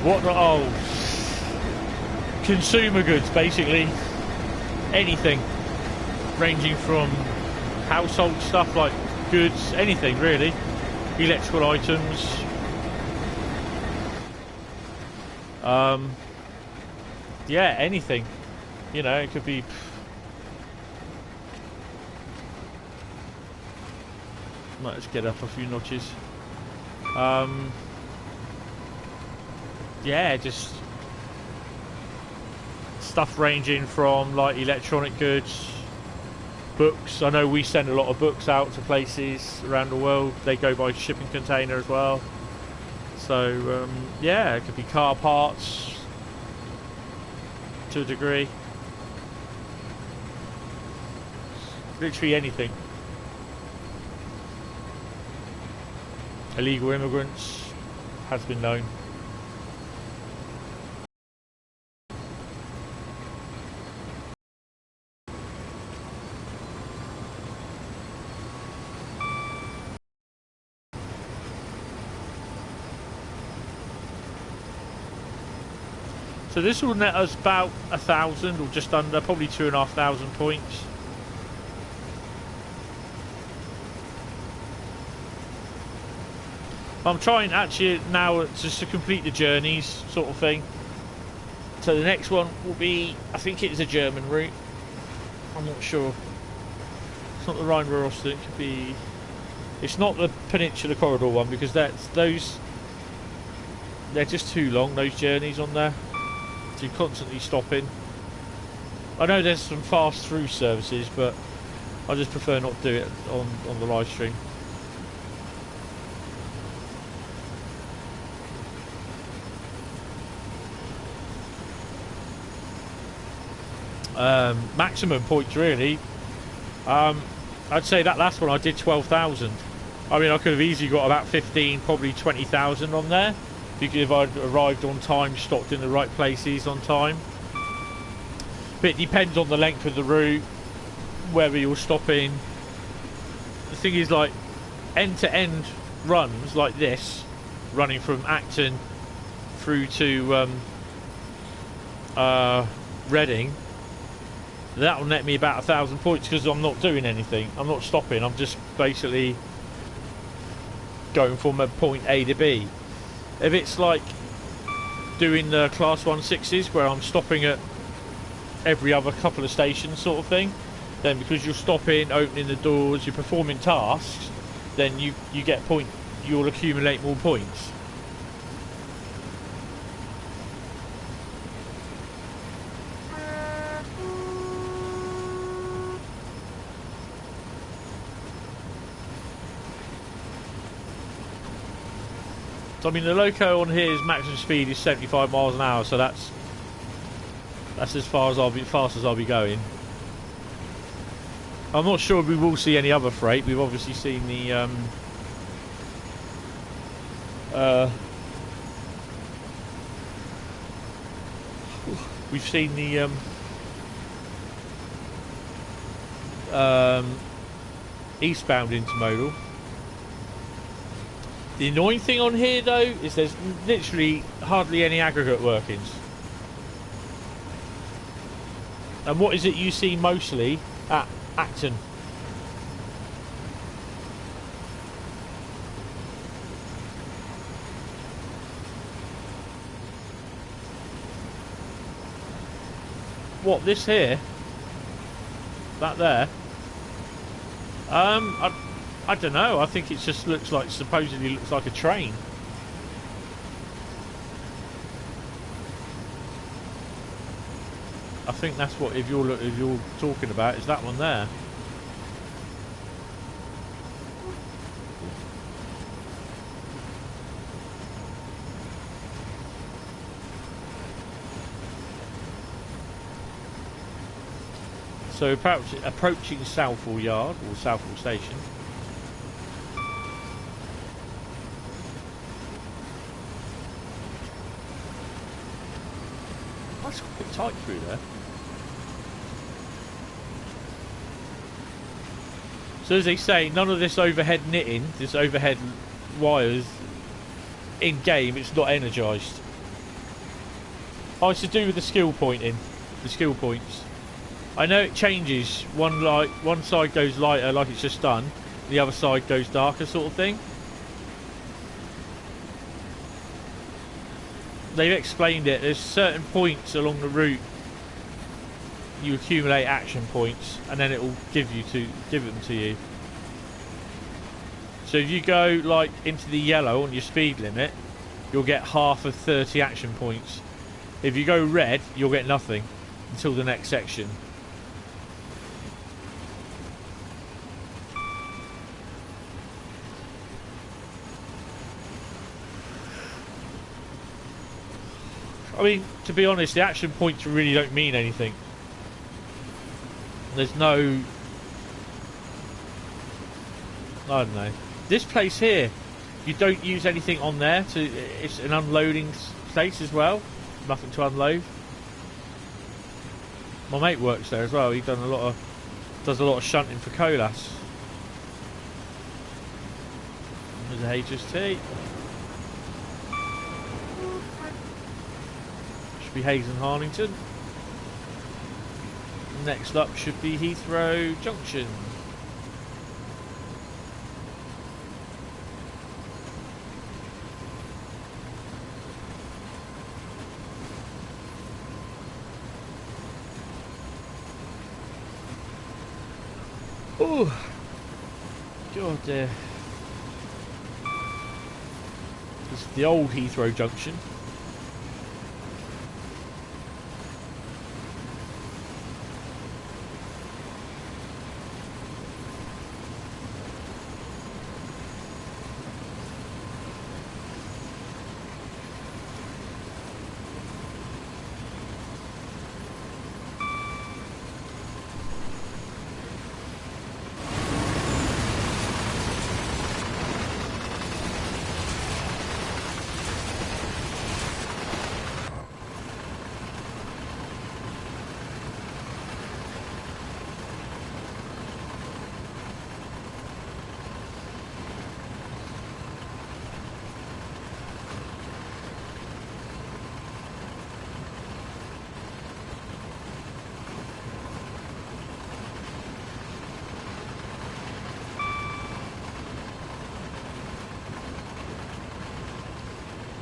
A: What the, oh, consumer goods basically, anything ranging from household stuff like goods, anything really, electrical items, yeah, anything, you know, it could be, might just get up a few notches, yeah, just stuff ranging from like electronic goods, books. I know we send a lot of books out to places around the world. They go by shipping container as well. So yeah, it could be car parts to a degree. Literally anything. Illegal immigrants has been known. So this will net us about 1,000 or just under, probably 2,500 points. I'm trying actually now just to complete the journeys sort of thing. So the next one will be, I think it is a German route. I'm not sure. It's not the Rhein, Ruhr, Oosten. It could be. It's not the Peninsula Corridor one because that's those. They're just too long. Those journeys on there. So you're constantly stopping. I know there's some fast through services, but I just prefer not to do it on the live stream. Maximum points really. I'd say that last one I did 12,000. I mean, I could have easily got about 15, probably 20,000 on there. Because if I'd arrived on time, stopped in the right places on time. But it depends on the length of the route, whether you're stopping. The thing is, like, end-to-end runs like this, running from Acton through to Reading, that will net me about 1,000 points because I'm not doing anything. I'm not stopping. I'm just basically going from a point A to B. If it's like doing the Class 160s where I'm stopping at every other couple of stations sort of thing, then because you're stopping, opening the doors, you're performing tasks, then you get you'll accumulate more points. So, I mean, the loco on here's maximum speed is 75 miles an hour, so that's as far as fast as I'll be going. I'm not sure we will see any other freight. We've obviously seen the eastbound intermodal. The annoying thing on here though is there's literally hardly any aggregate workings. And what is it you see mostly at Acton? What, this here? That there? I don't know. I think it just looks like, supposedly looks like a train. I think that's what, if you're talking about, is that one there. So approaching Southall Yard, or Southall Station. That's quite tight through there. So as they say, none of this overhead knitting, this overhead wires, in game, it's not energised. Oh, it's to do with the skill pointing, the skill points. I know it changes. One side goes lighter, like it's just done. The other side goes darker, sort of thing. They've explained it. There's certain points along the route you accumulate action points, and then it will give them to you. So if you go like into the yellow on your speed limit, you'll get half of 30 action points. If you go red, you'll get nothing until the next section. I mean, to be honest, the action points really don't mean anything. There's no... I don't know. This place here, you don't use anything on there. It's an unloading place as well. Nothing to unload. My mate works there as well. He does a lot of shunting for Colas. There's a HST. Should be Hayes and Harlington. Next up should be Heathrow Junction. Oh, God, this is the old Heathrow Junction.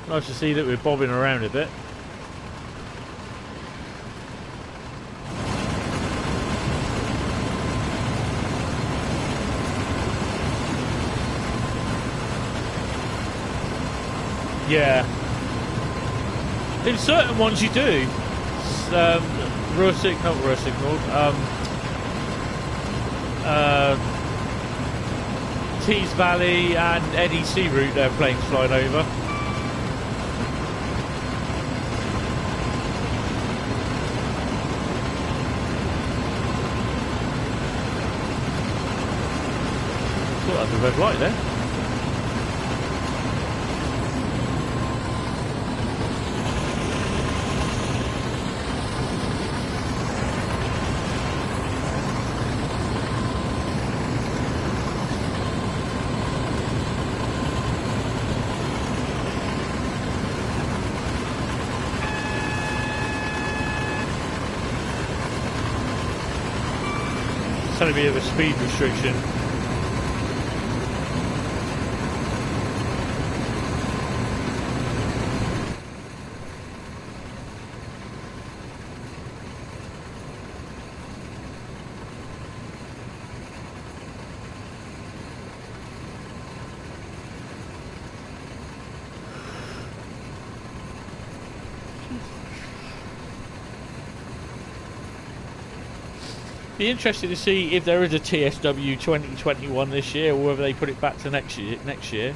A: Nice to see that we're bobbing around a bit. Yeah. In certain ones you do. Ruhr signal, Tees Valley and NEC route, their planes flying over. That's a red light there. going to be a speed restriction. Be interested to see if there is a TSW 2021 this year, or whether they put it back to next year.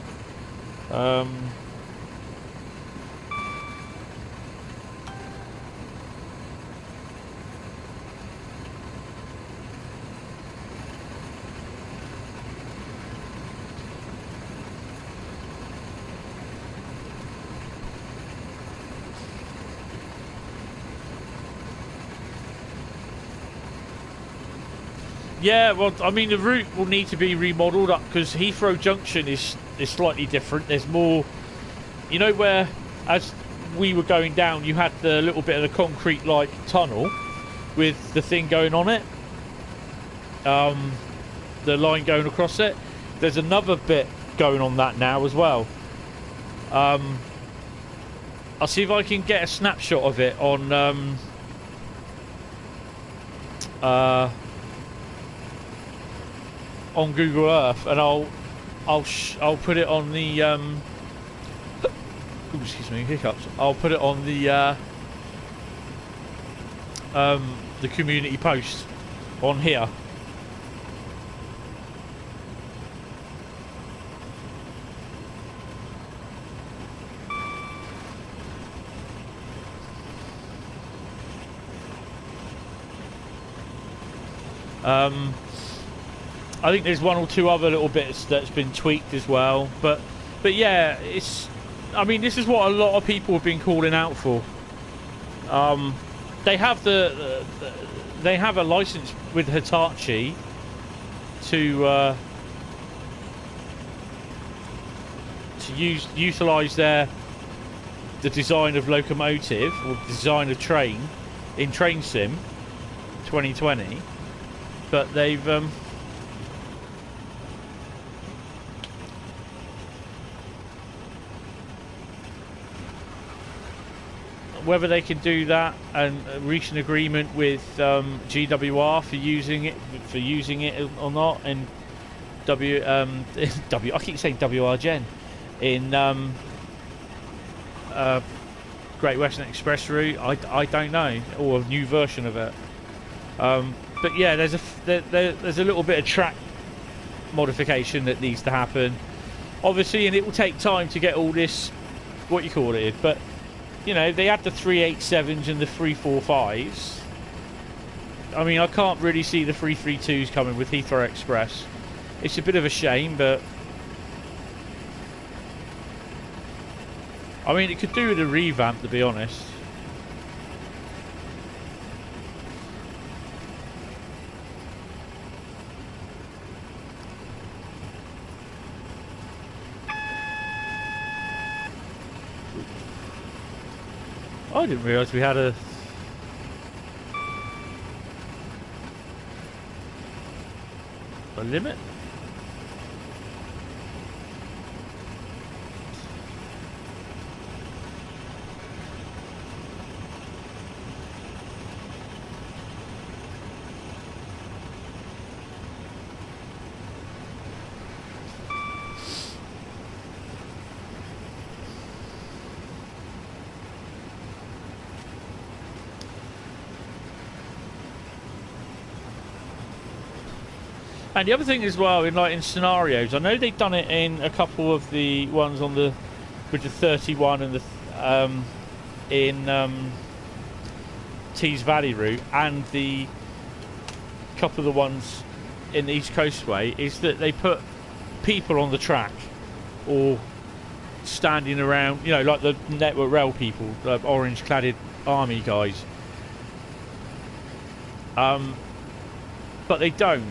A: Yeah, well, I mean, the route will need to be remodelled up because Heathrow Junction is slightly different. There's more, you know, where as we were going down, you had the little bit of the concrete-like tunnel with the thing going on it, the line going across it. There's another bit going on that now as well. I'll see if I can get a snapshot of it on Google Earth, and I'll put it on the ooh, excuse me, hiccups. I'll put it on the community post on here. I think there's one or two other little bits that's been tweaked as well, but yeah, I mean, this is what a lot of people have been calling out for. They have they have a license with Hitachi to utilize the design of locomotive or design of train in Train Sim 2020, but they've whether they can do that and reach an agreement with GWR for using it or not, and I keep saying WR Gen in Great Western Express route. I don't know, or a new version of it. But yeah, there's a little bit of track modification that needs to happen, obviously, and it will take time to get all this, what you call it, but you know, they had the 387s and the 345s. I mean, I can't really see the 332s coming with Heathrow Express. It's a bit of a shame, but I mean, it could do with a revamp, to be honest. I didn't realise we had a limit. And the other thing as well, in scenarios, I know they've done it in a couple of the ones on the with the 31 and the in Tees Valley route, and the couple of the ones in the East Coastway, is that they put people on the track or standing around, you know, like the Network Rail people, the orange-cladded army guys. But they don't.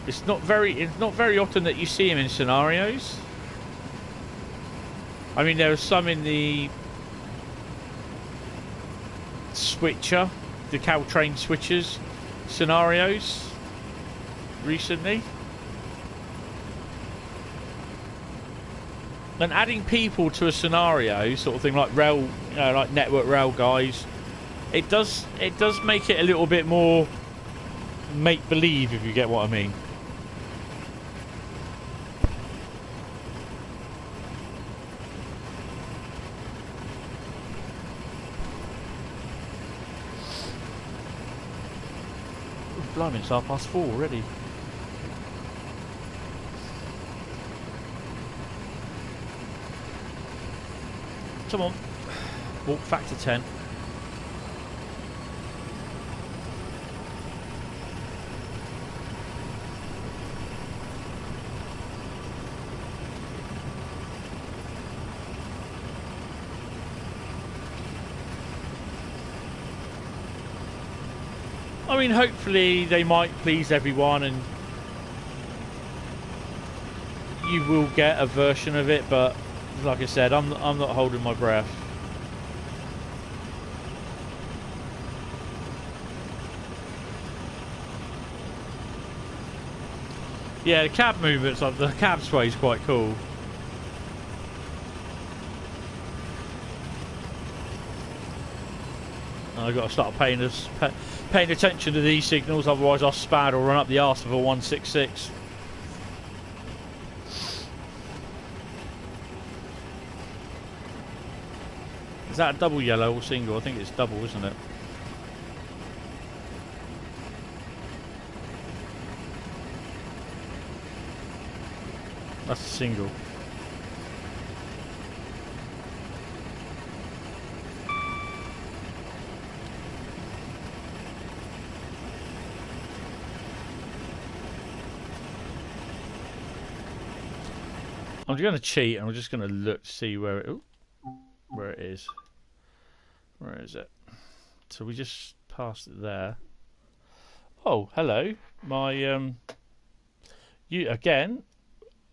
A: It's not very often that you see them in scenarios. I mean, there are some in the switcher, the Caltrain switchers scenarios, recently. And adding people to a scenario, sort of thing, like rail, you know, like network rail guys, it does make it a little bit more make believe, if you get what I mean. Oh, blimey, it's 4:30 already. Come on, walk factor 10. I mean, hopefully they might please everyone and you will get a version of it, but like I said, I'm not holding my breath. Yeah, the cab movements, like the cab sway is quite cool. I've got to start paying attention to these signals, otherwise I'll spad or run up the arse of a 166. Is that a double yellow or single? I think it's double, isn't it? That's a single. I'm going to cheat and I'm just going to look to see where it is. Where is it? So we just passed it there. Oh, hello. My you again.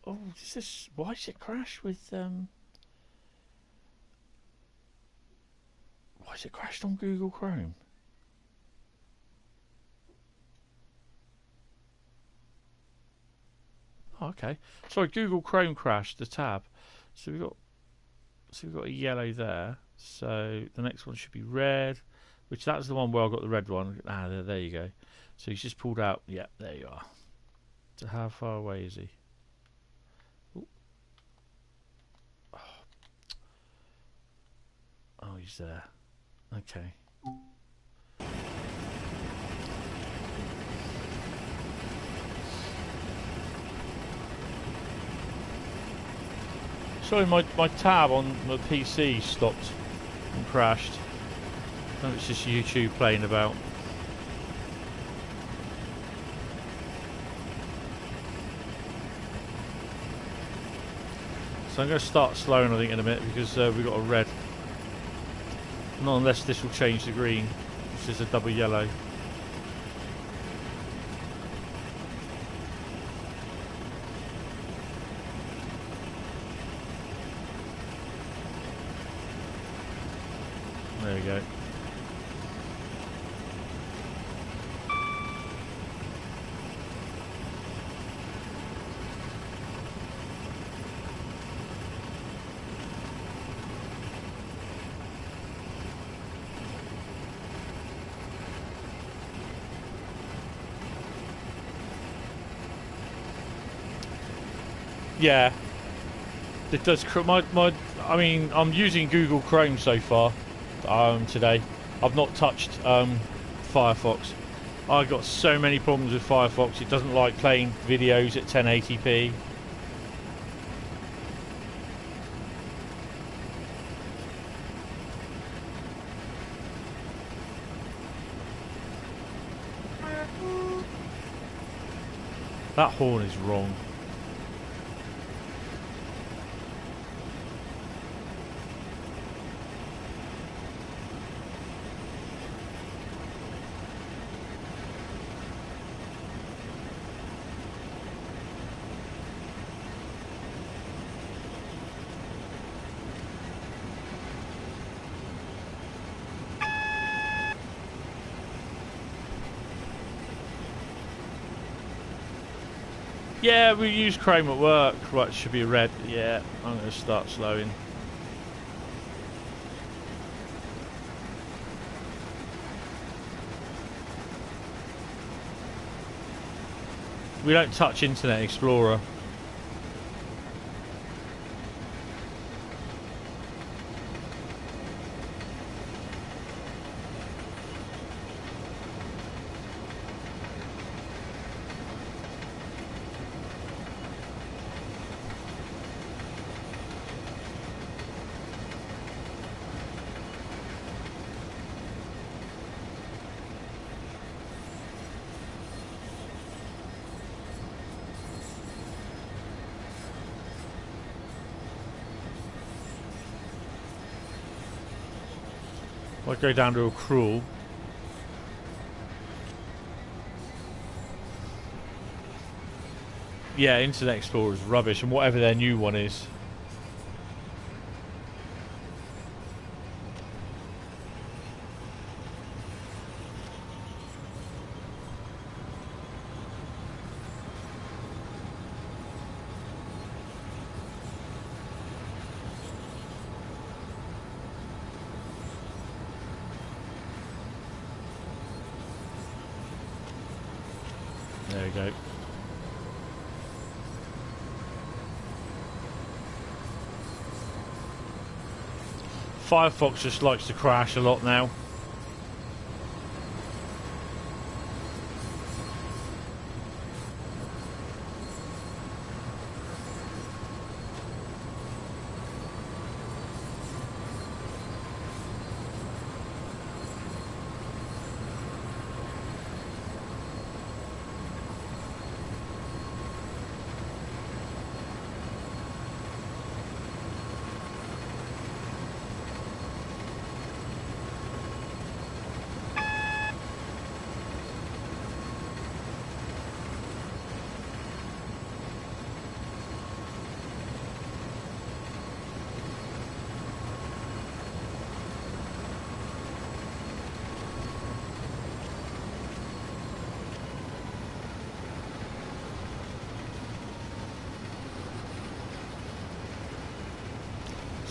A: Oh, is this, why does it crash with why is it crashed on Google Chrome? Oh, okay. Sorry, Google Chrome crashed the tab. So we've got a yellow there. So the next one should be red, which that's the one where I got the red one. Ah, there you go. So he's just pulled out. Yeah, there you are. So how far away is he? Ooh. Oh, he's there. Okay. Sorry, my tab on my PC stopped and crashed. I think it's just YouTube playing about. So I'm going to start slowing, I think, in a minute because we've got a red. Not unless this will change to green, which is a double yellow. There we go. Yeah, it does. I mean, I'm using Google Chrome so far today. I've not touched Firefox. I've got so many problems with Firefox. It doesn't like playing videos at 1080p. That horn is wrong. Yeah, we use Chrome at work. Right, it should be red. Yeah, I'm going to start slowing. We don't touch Internet Explorer. I go down to a crawl. Yeah, Internet Explorer is rubbish, and whatever their new one is. There we go. Firefox just likes to crash a lot now.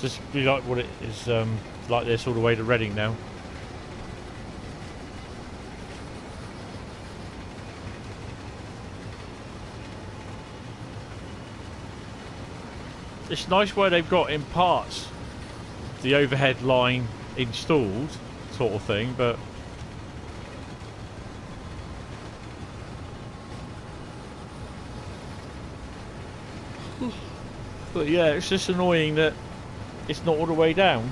A: Just be like what it is, like this all the way to Reading now. It's nice where they've got in parts the overhead line installed, sort of thing, but yeah, it's just annoying that it's not all the way down.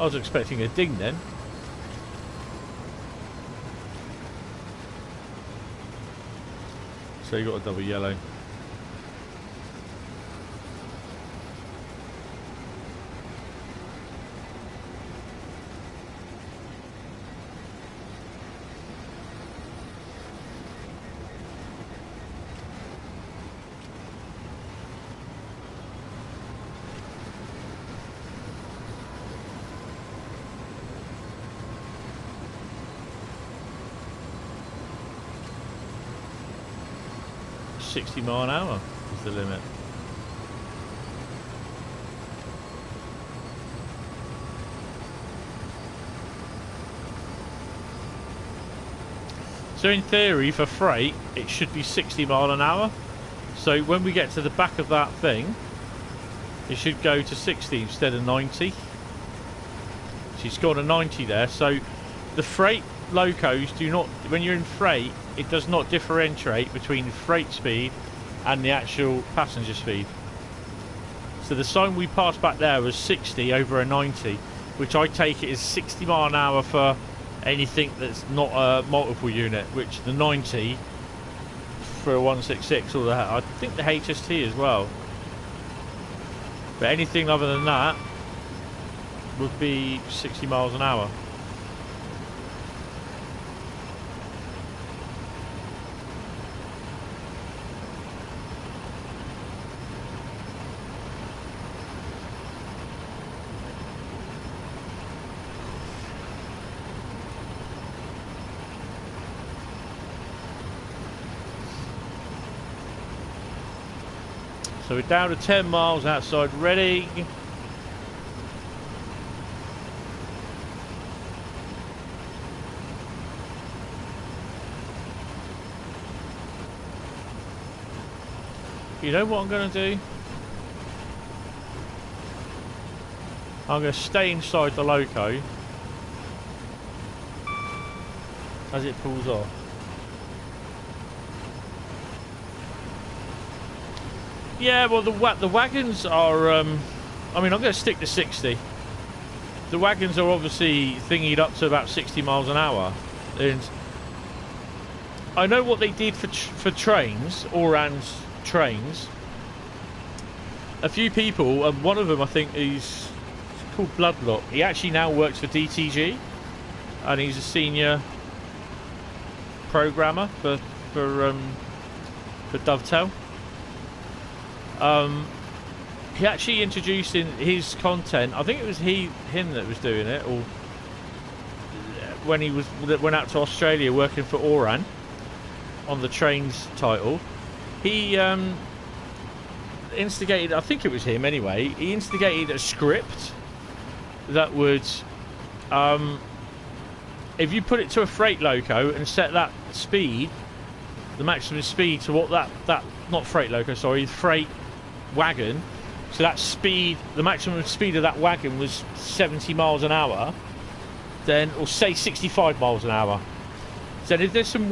A: I was expecting a ding then. So you got a double yellow. £60 mph is the limit. So in theory, for freight, it should be 60 mph. So when we get to the back of that thing, it should go to 60 instead of 90. She's got a 90 there. So the freight locos do not, when you're in freight, it does not differentiate between freight speed and the actual passenger speed. So the sign we passed back there was 60 over a 90, which I take it is 60 mph for anything that's not a multiple unit, which the 90 for a 166 or the, I think the HST as well. But anything other than that would be 60 miles an hour. So we're down to 10 miles outside Reading. You know what I'm going to do? I'm going to stay inside the loco as it pulls off. Yeah, well, the wagons are. I mean, I'm going to stick to 60. The wagons are obviously thingied up to about 60 miles an hour, and I know what they did for trains, Oran's trains. A few people, one of them I think is called Bloodlock. He actually now works for DTG, and he's a senior programmer for Dovetail. He actually introduced in his content, I think it was him that was doing it, or when he went out to Australia working for Oran on the trains title. He instigated, I think it was him anyway, he instigated a script that would, if you put it to a freight loco and set that speed, the maximum speed to what that not freight loco, sorry, freight wagon, so that speed, the maximum speed of that wagon was 70 miles an hour, then, or say 65 miles an hour. So if there's some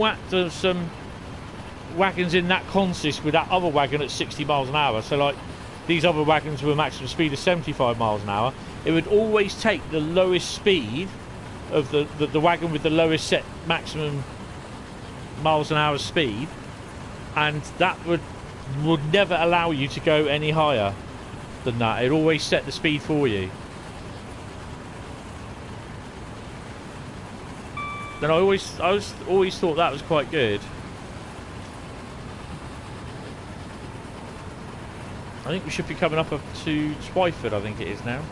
A: wagons in that consist with that other wagon at 60 miles an hour, so like these other wagons with a maximum speed of 75 miles an hour, it would always take the lowest speed of the wagon with the lowest set maximum miles an hour speed, and that would never allow you to go any higher than that. It always set the speed for you. Then I always thought that was quite good. I think we should be coming up to Twyford, I think it is now.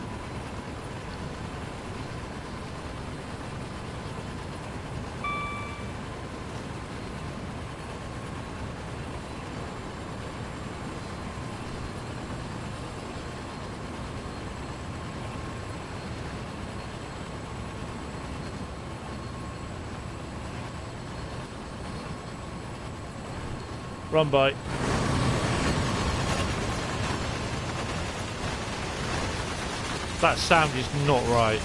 A: Run by. That sound is not right.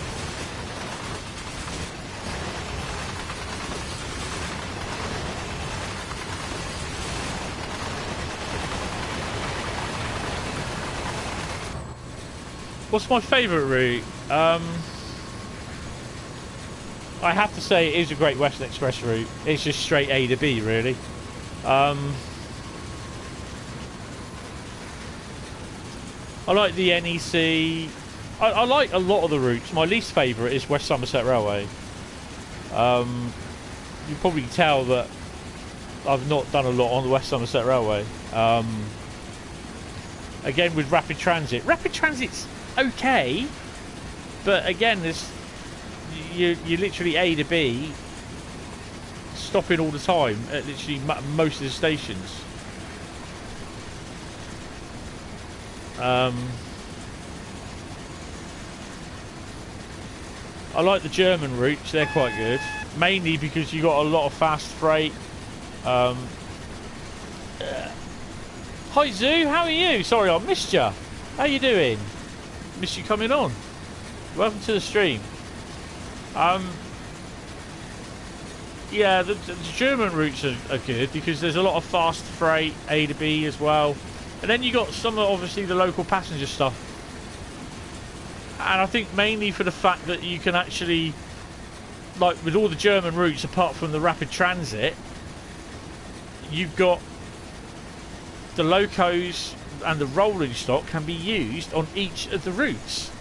A: What's my favourite route? I have to say it is a Great Western Express route. It's just straight A to B, really. I like the NEC. I like a lot of the routes. My least favourite is West Somerset Railway. You probably tell that I've not done a lot on the West Somerset Railway. Again, with Rapid Transit. Rapid Transit's okay, but again, there's you literally A to B, stopping all the time at literally most of the stations. I like the German routes, they're quite good. Mainly because you got a lot of fast freight. Hi Zoo, how are you? Sorry, I missed you. How you doing? Missed you coming on. Welcome to the stream. Yeah, the German routes are good because there's a lot of fast freight, A to B as well. And then you got some of, obviously, the local passenger stuff. And I think mainly for the fact that you can actually, like with all the German routes apart from the Rapid Transit, you've got the locos and the rolling stock can be used on each of the routes.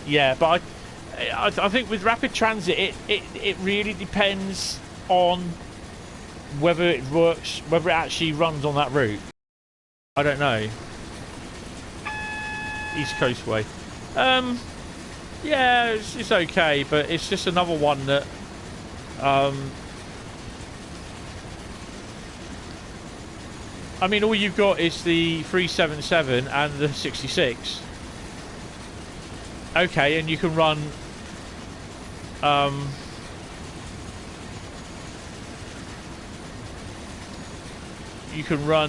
A: Yeah, but I think with rapid transit, it really depends on whether it works, whether it actually runs on that route. I don't know. East Coast Way. Yeah, it's okay, but it's just another one that I mean, all you've got is the 377 and the 66. Okay, and you can run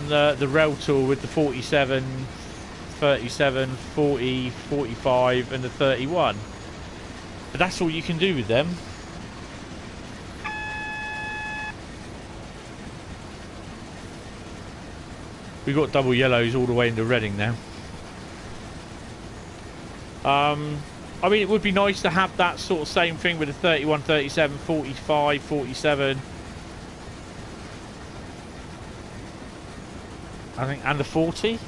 A: the rail tour with the 47, 37, 40, 45 and the 31. But that's all you can do with them. We've got double yellows all the way into Reading now. I mean, it would be nice to have that sort of same thing with the 31, 37, 45, 47. I think, and the 40.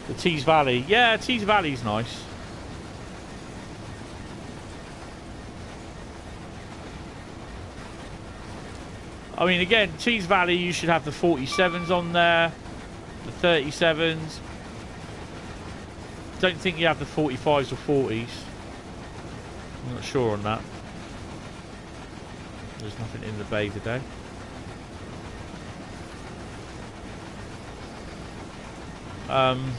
A: The Tees Valley. Yeah, Tees Valley's nice. I mean, again, Tees Valley, you should have the 47s on there, the 37s. Don't think you have the 45s or 40s. I'm not sure on that. There's nothing in the bay today. And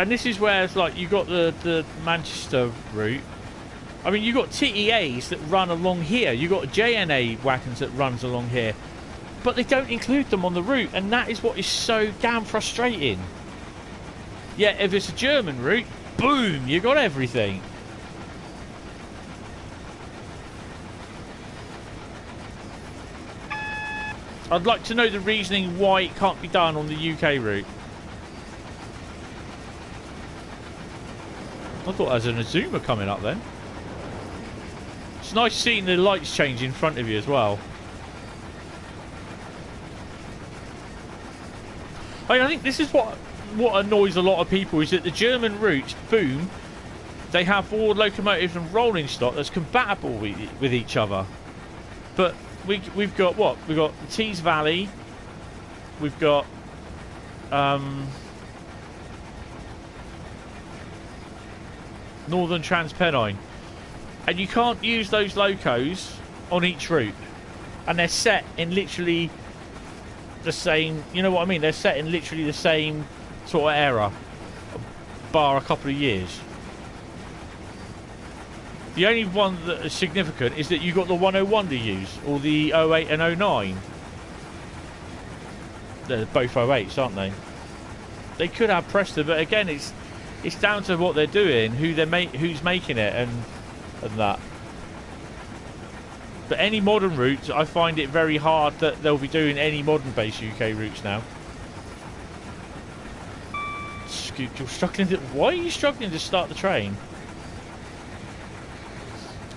A: this is where it's like you got the Manchester route. I mean, you got TEAs that run along here. You got JNA wagons that runs along here, but they don't include them on the route, and that is what is so damn frustrating. Yeah, if it's a German route, boom, you got everything. I'd like to know the reasoning why it can't be done on the UK route. I thought there was an Azuma coming up then. It's nice seeing the lights change in front of you as well. I think this is what annoys a lot of people, is that the German routes, boom, they have all locomotives and rolling stock that's compatible with each other. But we've got what? We've got the Tees Valley, we've got Northern Trans-Pennine, and you can't use those locos on each route, and they're set in literally the same, you know what I mean, they're set in literally the same sort of era, bar a couple of years. The only one that is significant is that you've got the 101 to use, or the 08 and 09. They're both 08s, aren't they? They could have Preston, but again, it's down to what they're doing, who's making it, and that. But any modern routes, I find it very hard that they'll be doing any modern base UK routes now. You're struggling to, why are you struggling to start the train?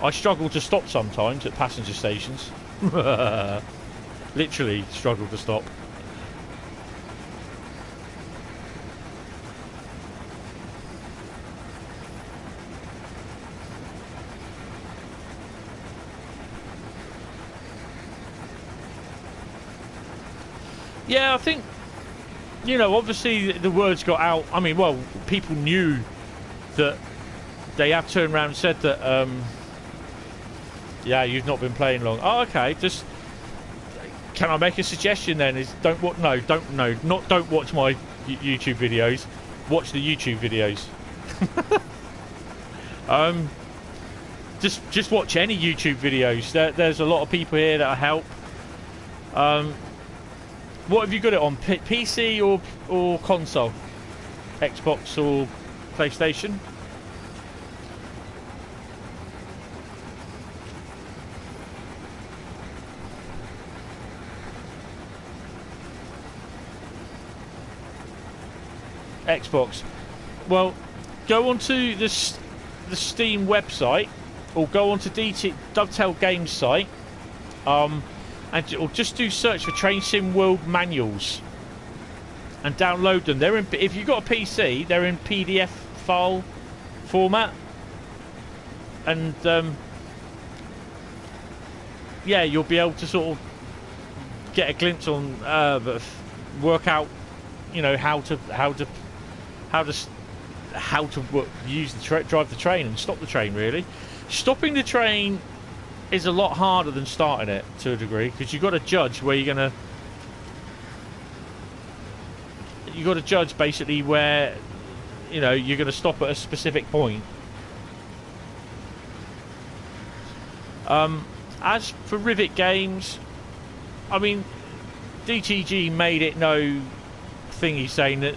A: I struggle to stop sometimes at passenger stations. Literally struggle to stop. Yeah, I think, you know, obviously the words got out. I mean, well, people knew that. They have turned around and said that, yeah, you've not been playing long. Oh, okay, just, can I make a suggestion then? Is don't watch my YouTube videos. Watch the YouTube videos. Just watch any YouTube videos. There's a lot of people here that help. What have you got it on? PC or console? Xbox or PlayStation? Xbox. Well, go onto the Steam website or go onto DT Dovetail Games site, or just do search for Train Sim World manuals and download them. They're in, if you've got a PC, they're in PDF file format, and yeah, you'll be able to sort of get a glimpse on, work out, you know, how to use the drive the train and stop the train. Really, stopping the train is a lot harder than starting it to a degree, because you've got to judge where you're gonna. You've got to judge basically where, you know, you're going to stop at a specific point. As for Rivet Games, I mean, DTG made it no thingy saying that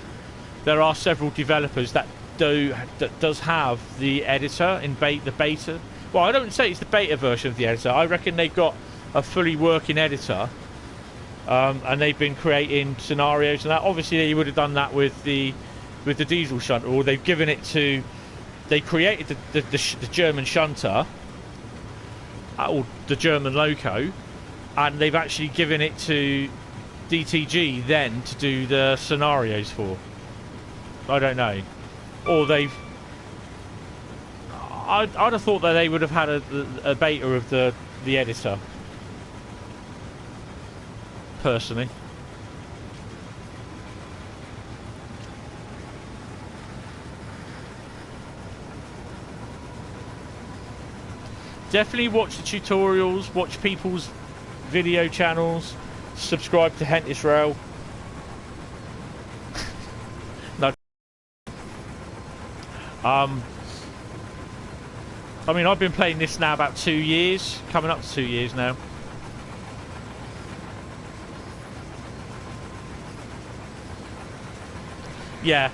A: there are several developers that does have the editor in the beta. Well, I don't say it's the beta version of the editor. I reckon they've got a fully working editor, and they've been creating scenarios and that. Obviously, they would have done that with the diesel shunter, or they've given it to. They created the German shunter, or the German loco, and they've actually given it to DTG then to do the scenarios for. I don't know, or they've. I'd have thought that they would have had a beta of the editor. Personally, definitely watch the tutorials, watch people's video channels, subscribe to Hentis Rail. No. I mean, I've been playing this now about 2 years, coming up to 2 years now. Yeah.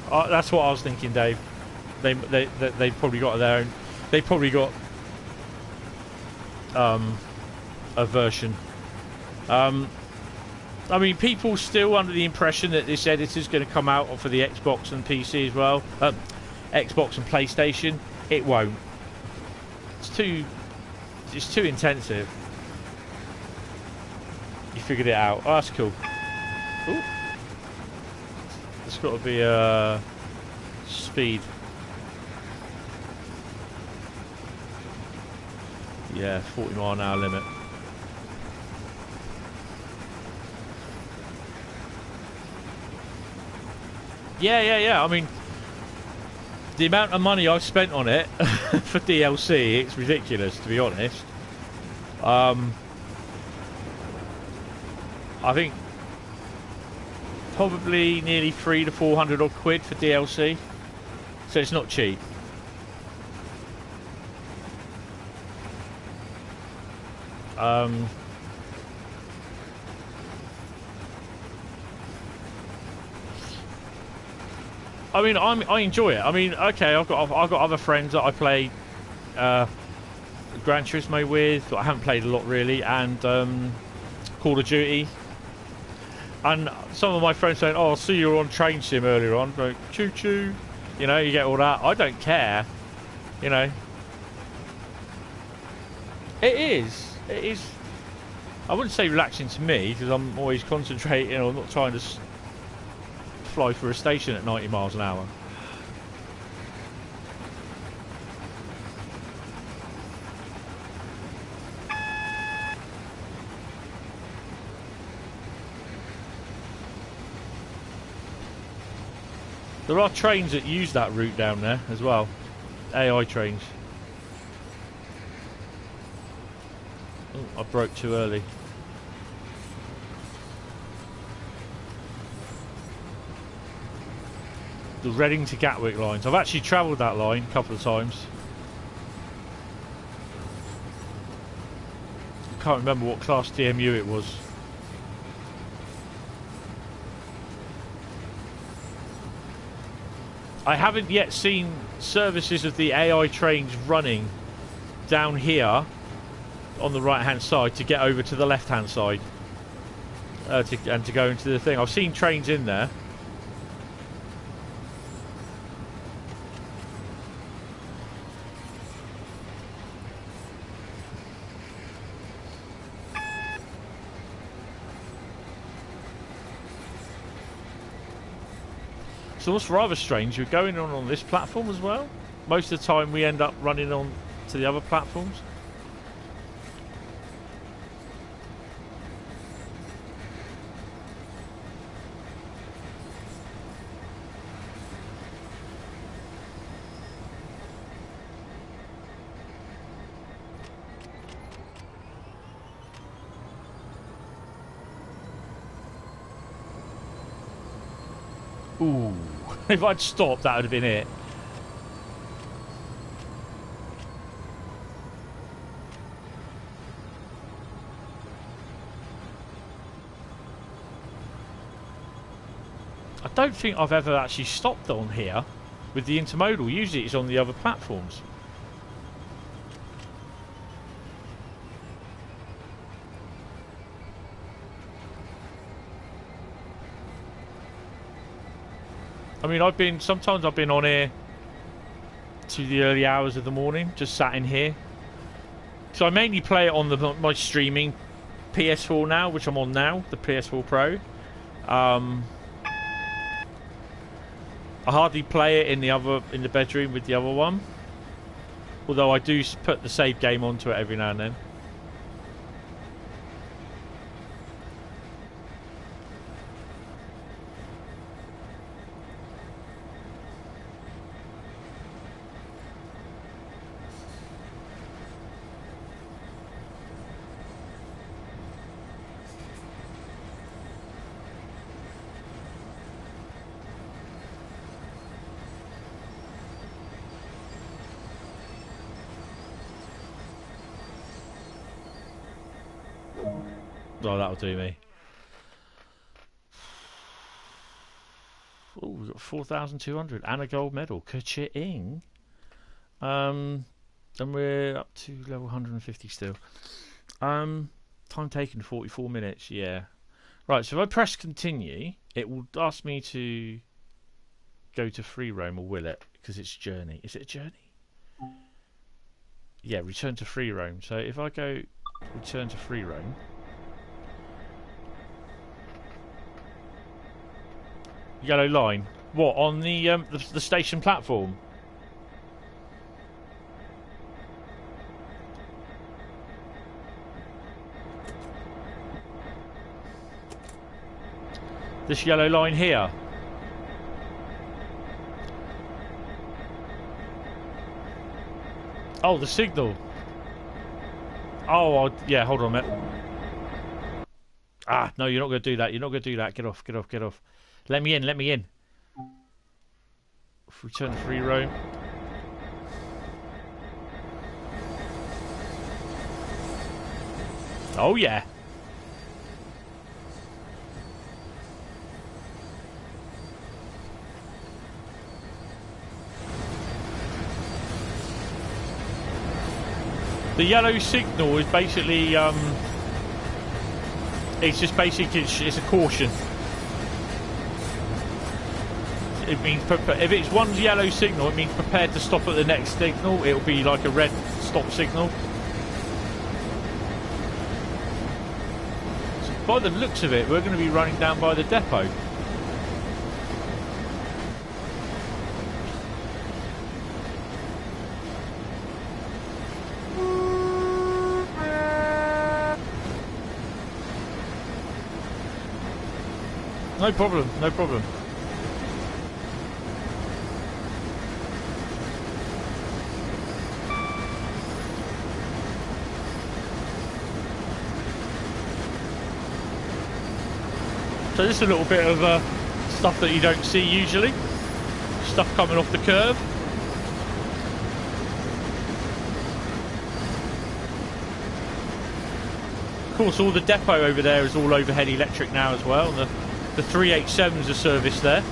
A: That's what I was thinking, Dave. They've probably got their own. They've probably got a version. I mean, people still under the impression that this editor is going to come out for the Xbox and PC as well. Xbox and PlayStation. It won't. It's too intensive. You figured it out. Oh, that's cool. Ooh. It's got to be speed. Yeah, 40-mile-an-hour limit. Yeah. I mean, the amount of money I've spent on it for DLC, it's ridiculous, to be honest. I think probably nearly 300 to 400 odd quid for DLC, so it's not cheap. I mean, I enjoy it. I mean, okay, I've got other friends that I play Gran Turismo with, but I haven't played a lot really, and Call of Duty. And some of my friends saying, "Oh, I see you were on Train Sim earlier on." Like, choo choo, you know, you get all that. I don't care, you know. It is. I wouldn't say relaxing to me, because I'm always concentrating. I'm not trying to fly through a station at 90 miles an hour. There are trains that use that route down there as well. AI trains. Oh, I broke too early. The Reading to Gatwick lines. I've actually travelled that line a couple of times. I can't remember what class DMU it was. I haven't yet seen services of the AI trains running down here on the right hand side to get over to the left hand side and to go into the thing. I've seen trains in there. So what's rather strange, we're going on this platform as well. Most of the time we end up running on to the other platforms. Ooh, if I'd stopped, that would have been it. I don't think I've ever actually stopped on here with the intermodal. Usually it's on the other platforms. I mean, sometimes I've been on here to the early hours of the morning, just sat in here. So I mainly play it on my streaming PS4 now, which I'm on now, the PS4 Pro. I hardly play it in the bedroom with the other one, although I do put the save game onto it every now and then. Oh, that'll do me. Oh, we've got 4,200 and a gold medal. Ka-ching. And we're up to level 150 still. Time taken 44 minutes. Yeah. Right. So if I press continue, it will ask me to go to free roam, or will it? Because it's journey. Is it a journey? Yeah. Return to free roam. So if I go return to free roam. Yellow line. What, on the station platform? This yellow line here. Oh, the signal. Oh, yeah. Hold on a minute. Ah, no, you're not going to do that. You're not going to do that. Get off. Get off. Get off. Let me in, let me in. Return to free roam. Oh yeah. The yellow signal is basically it's just basically it's a caution. It means if it's one yellow signal, it means prepared to stop at the next signal. It'll be like a red stop signal. So by the looks of it, we're going to be running down by the depot. No problem, no problem. So this is a little bit of stuff that you don't see usually. Stuff coming off the curve. Of course, all the depot over there is all overhead electric now as well. The 387s are serviced there.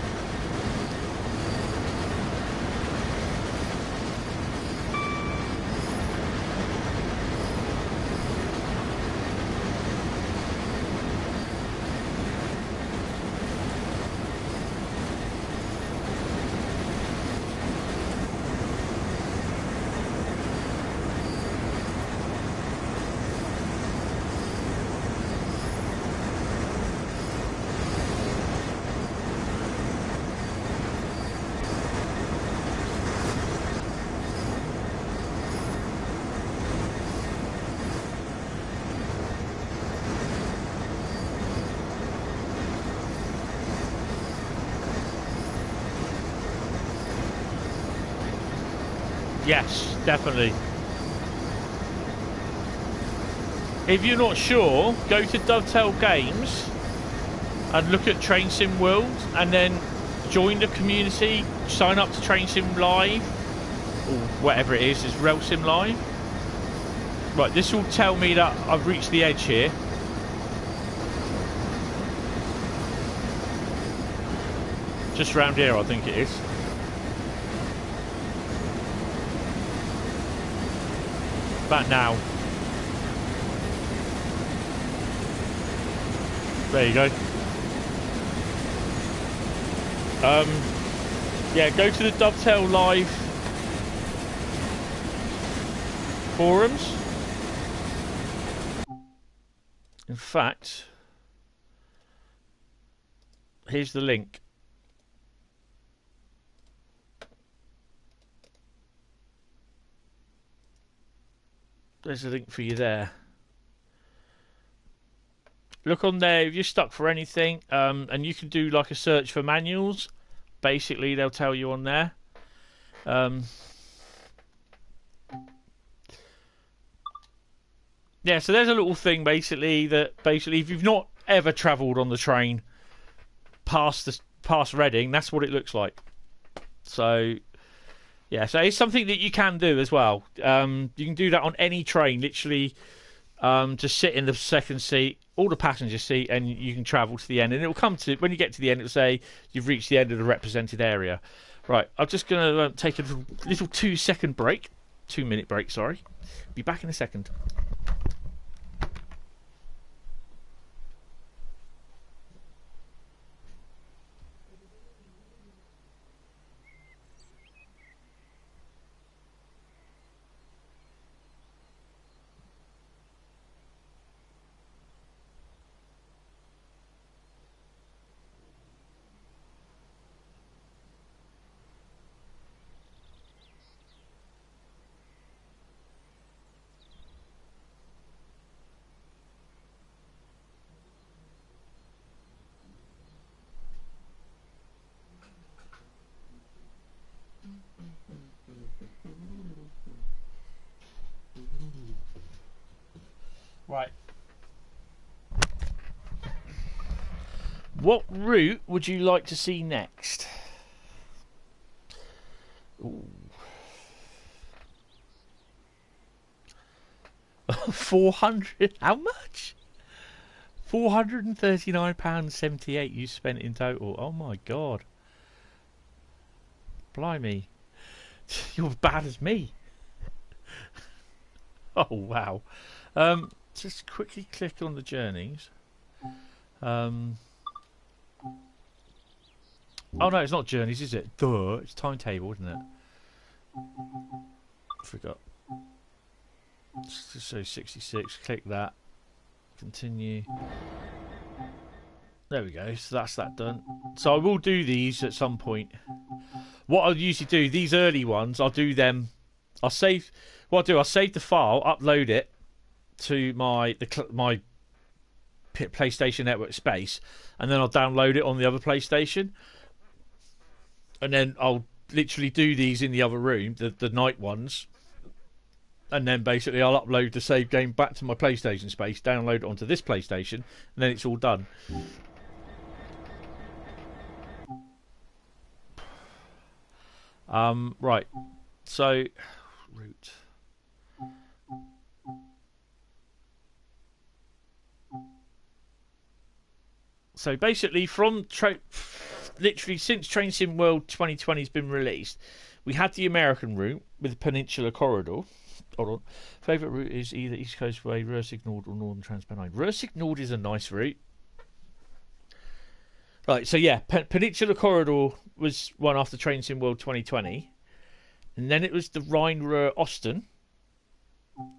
A: Yes, definitely. If you're not sure, go to Dovetail Games and look at Train Sim World, and then join the community, sign up to Train Sim Live, or whatever it is Rail Sim Live. Right, this will tell me that I've reached the edge here. Just round here, I think it is. About now. There you go. Yeah, go to the Dovetail Live forums. In fact, here's the link. There's a link for you there. Look on there if you're stuck for anything, and you can do like a search for manuals. Basically, they'll tell you on there. Yeah, so there's a little thing basically if you've not ever travelled on the train past Reading, that's what it looks like. So yeah, so it's something that you can do as well. You can do that on any train, literally. Just sit in the second seat, or the passenger seat, and you can travel to the end. And it'll come to, when you get to the end, it'll say you've reached the end of the represented area. Right, I'm just going to take a little 2-second break. 2-minute break, sorry. Be back in a second. Right. What route would you like to see next? Ooh. 400. How much? £439.78 you spent in total. Oh my god. Blimey. You're as bad as me. Oh wow. Just quickly click on the journeys. Oh no, it's not journeys, is it? Duh, it's timetable, isn't it? Forgot. So 66. Click that. Continue. There we go. So that's that done. So I will do these at some point. What I'll usually do, these early ones, I'll do them. I'll save. What I'll do, I'll save the file, upload it to my PlayStation Network space, and then I'll download it on the other PlayStation, and then I'll literally do these in the other room, the night ones, and then basically I'll upload the save game back to my PlayStation space, download it onto this PlayStation, and then it's all done. Right, so route. So basically, from literally since Train Sim World 2020 has been released, we had the American route with the Peninsula Corridor. Hold on. Favourite route is either East Coast Way, Ruhr Signaled, or Northern Trans-Pennine. Ruhr Signaled is a nice route. Right, so yeah, Peninsula Corridor was one after Train Sim World 2020. And then it was the Rhein, Ruhr, Oosten.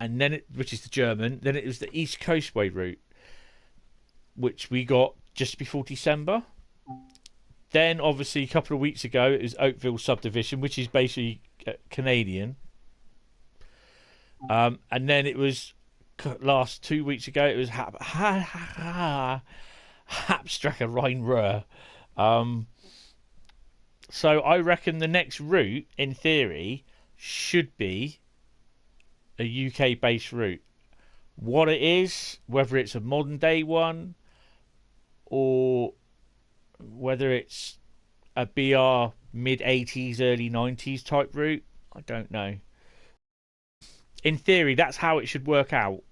A: And then which is the German. Then it was the East Coast Way route, which we got just before December. Then, obviously, a couple of weeks ago, it was Oakville Subdivision, which is basically Canadian. And then it was last 2 weeks ago. It was Hapstracker Rhein Ruhr. So I reckon the next route, in theory, should be a UK based route. What it is, whether it's a modern day one or whether it's a BR mid 80s, early 90s type route, I don't know. In theory, that's how it should work out.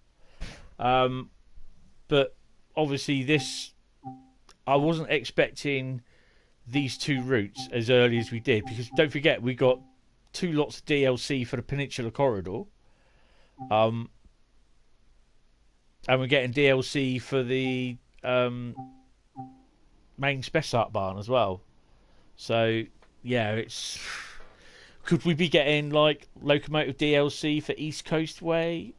A: But obviously, I wasn't expecting these two routes as early as we did, because don't forget, we got 2 lots of DLC for the Peninsula Corridor. And we're getting DLC for the Main Spessart Bahn as well. So, yeah, it's... Could we be getting, like, locomotive DLC for East Coast Way?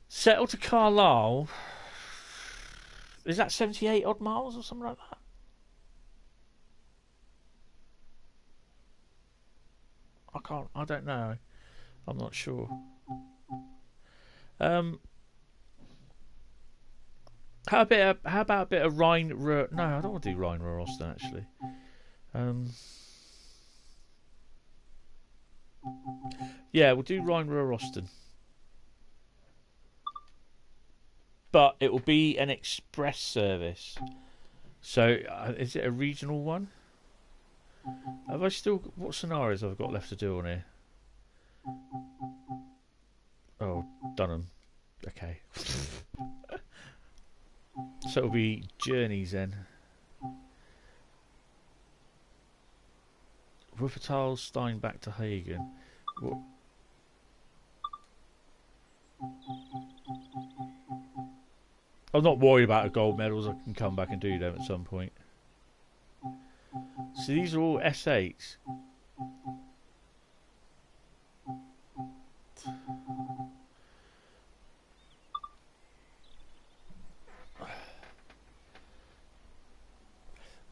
A: Settle to Carlisle. Is that 78 odd miles or something like that? I don't know. I'm not sure. How about a bit of Rhein? No, I don't want to do Rhein Ruhr Oosten actually. Yeah, we'll do Rhein Ruhr Oosten, but it will be an express service. So, is it a regional one? Have I still? What scenarios have I got left to do on here? Oh, done them. Okay. So it'll be journeys then. Wuppertal, Steinbach to Hagen. What? I'm not worried about the gold medals. I can come back and do them at some point. So these are all S8s.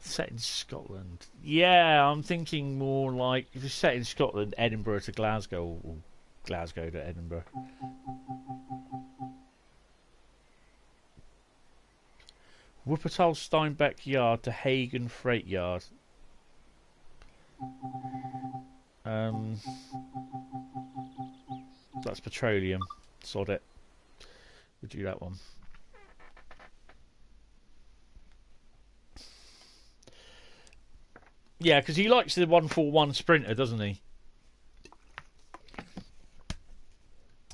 A: Set in Scotland. Yeah, I'm thinking more like if it's set in Scotland, Edinburgh to Glasgow, or Glasgow to Edinburgh. Wuppertal Steinbeck Yard to Hagen Freight Yard. That's petroleum. Sod it. We'll do that one. Yeah, because he likes the 141 Sprinter, doesn't he?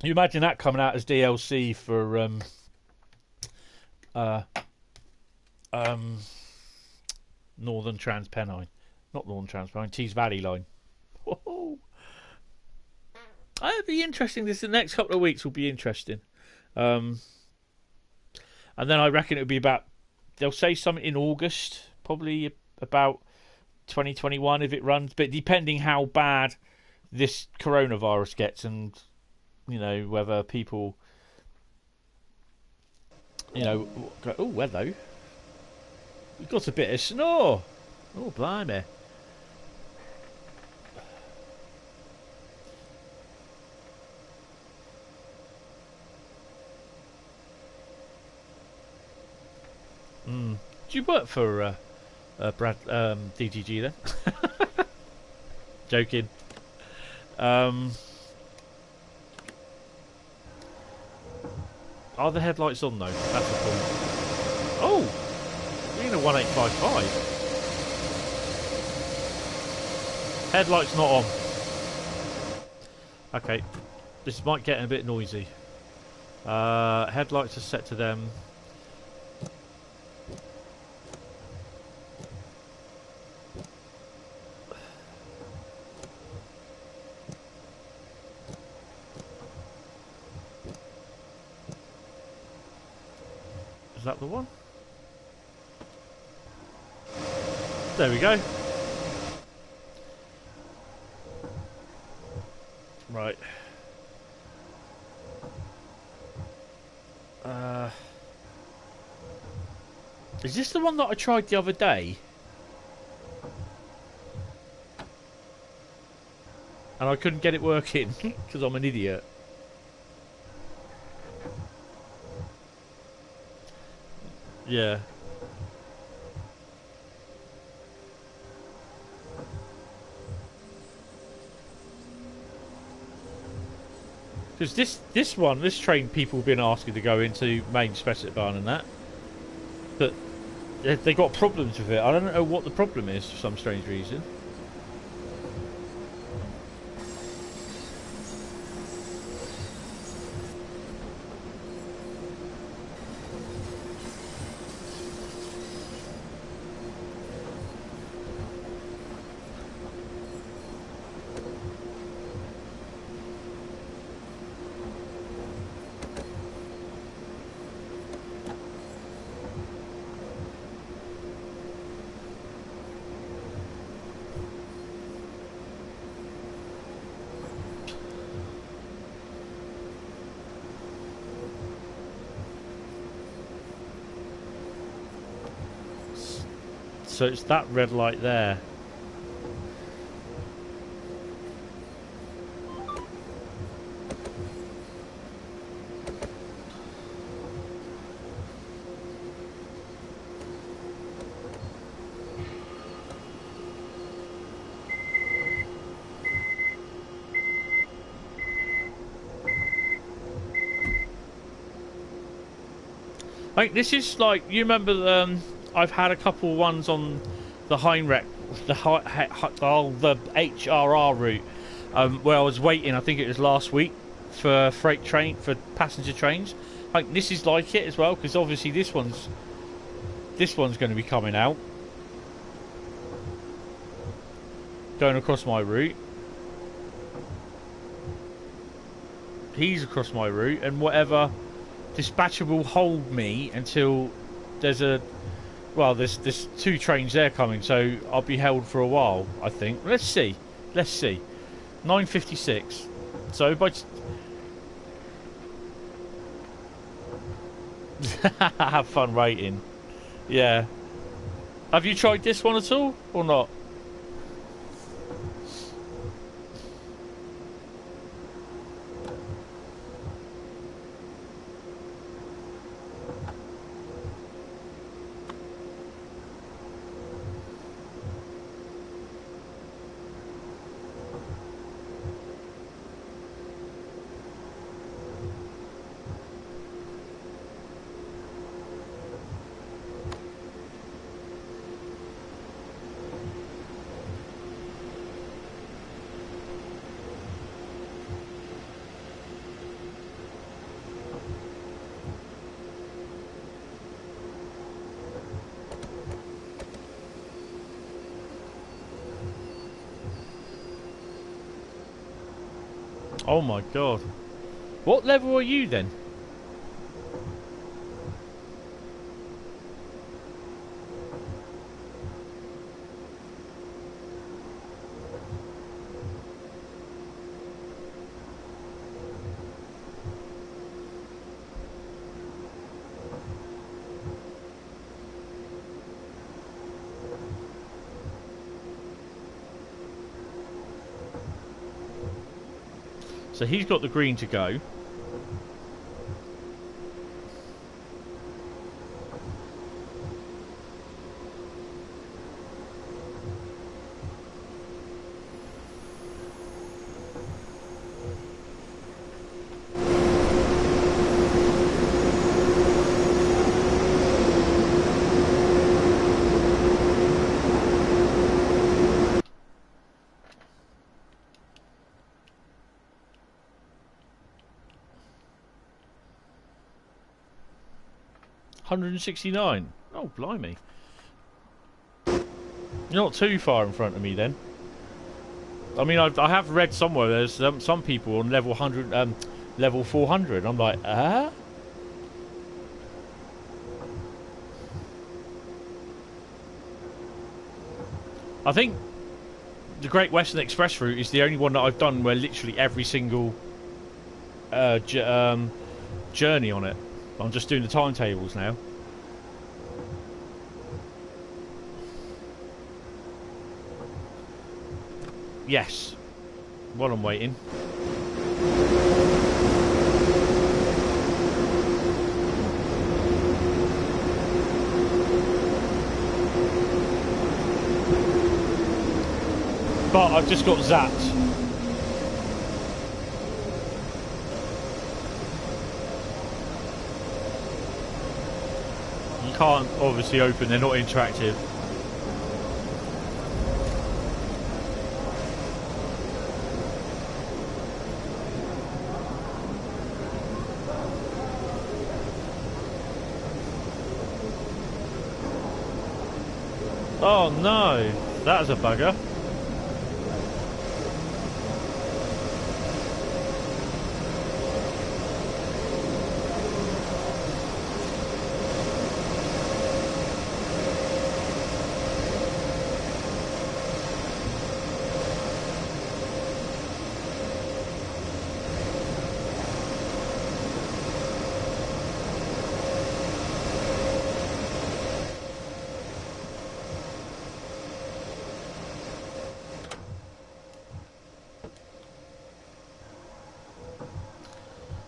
A: You imagine that coming out as DLC for Northern Trans Pennine, not Northern Trans Pennine, Tees Valley line. Whoa. It'll be interesting. The next couple of weeks will be interesting, and then I reckon it'll be about. They'll say something in August, probably about 2021 if it runs, but depending how bad this coronavirus gets, and whether people go, oh, well though, we've got a bit of snow. Oh, blimey. Do you work for Brad DGG then? Joking. Are the headlights on though? That's the point. Oh, we're in a 1855. Headlights not on. Okay, this might get a bit noisy. Headlights are set to them. Is that the one? There we go. Right. Is this the one that I tried the other day? And I couldn't get it working because I'm an idiot. Yeah. Because this train people have been asking to go into Main Spessart Bahn and that. But they got problems with it. I don't know what the problem is for some strange reason. So it's that red light there. Like, this is like, you remember I've had a couple ones on the Rhein, the HRR route, where I was waiting. I think it was last week for passenger trains. Like, this is like it as well, because obviously this one's going to be coming out, going across my route. He's across my route, and whatever dispatcher will hold me until there's there's two trains there coming, so I'll be held for a while, I think. Let's see. 9:56. So by have fun waiting. Yeah. Have you tried this one at all or not? Oh my god. What level are you then? So he's got the green to go. $169. Oh, blimey. You're not too far in front of me then. I mean, I have read somewhere there's some people on level 100, level 400. I'm like, ah? I think the Great Western Express route is the only one that I've done where literally every single journey on it. I'm just doing the timetables now. Yes. While I'm waiting. But I've just got zapped. can't obviously open, they're not interactive. Oh no, that's a bugger.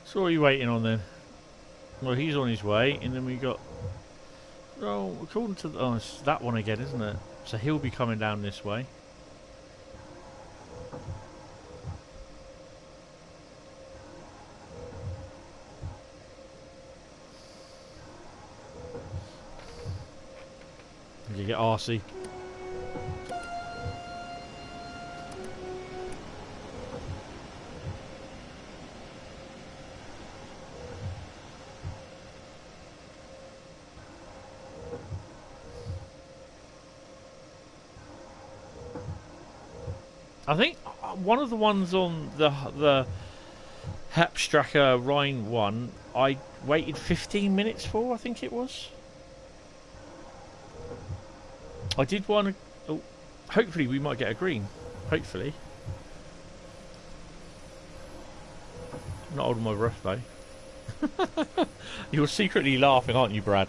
A: So what are you waiting on then? Well, he's on his way, and then we got... Oh, according to... Oh, it's that one again, isn't it? So he'll be coming down this way. You get RC. I think one of the ones on the Hepstracker Rhein one, I waited 15 minutes for, I think it was. I did one. Oh, hopefully we might get a green. Hopefully. Not holding my breath though. You're secretly laughing, aren't you, Brad?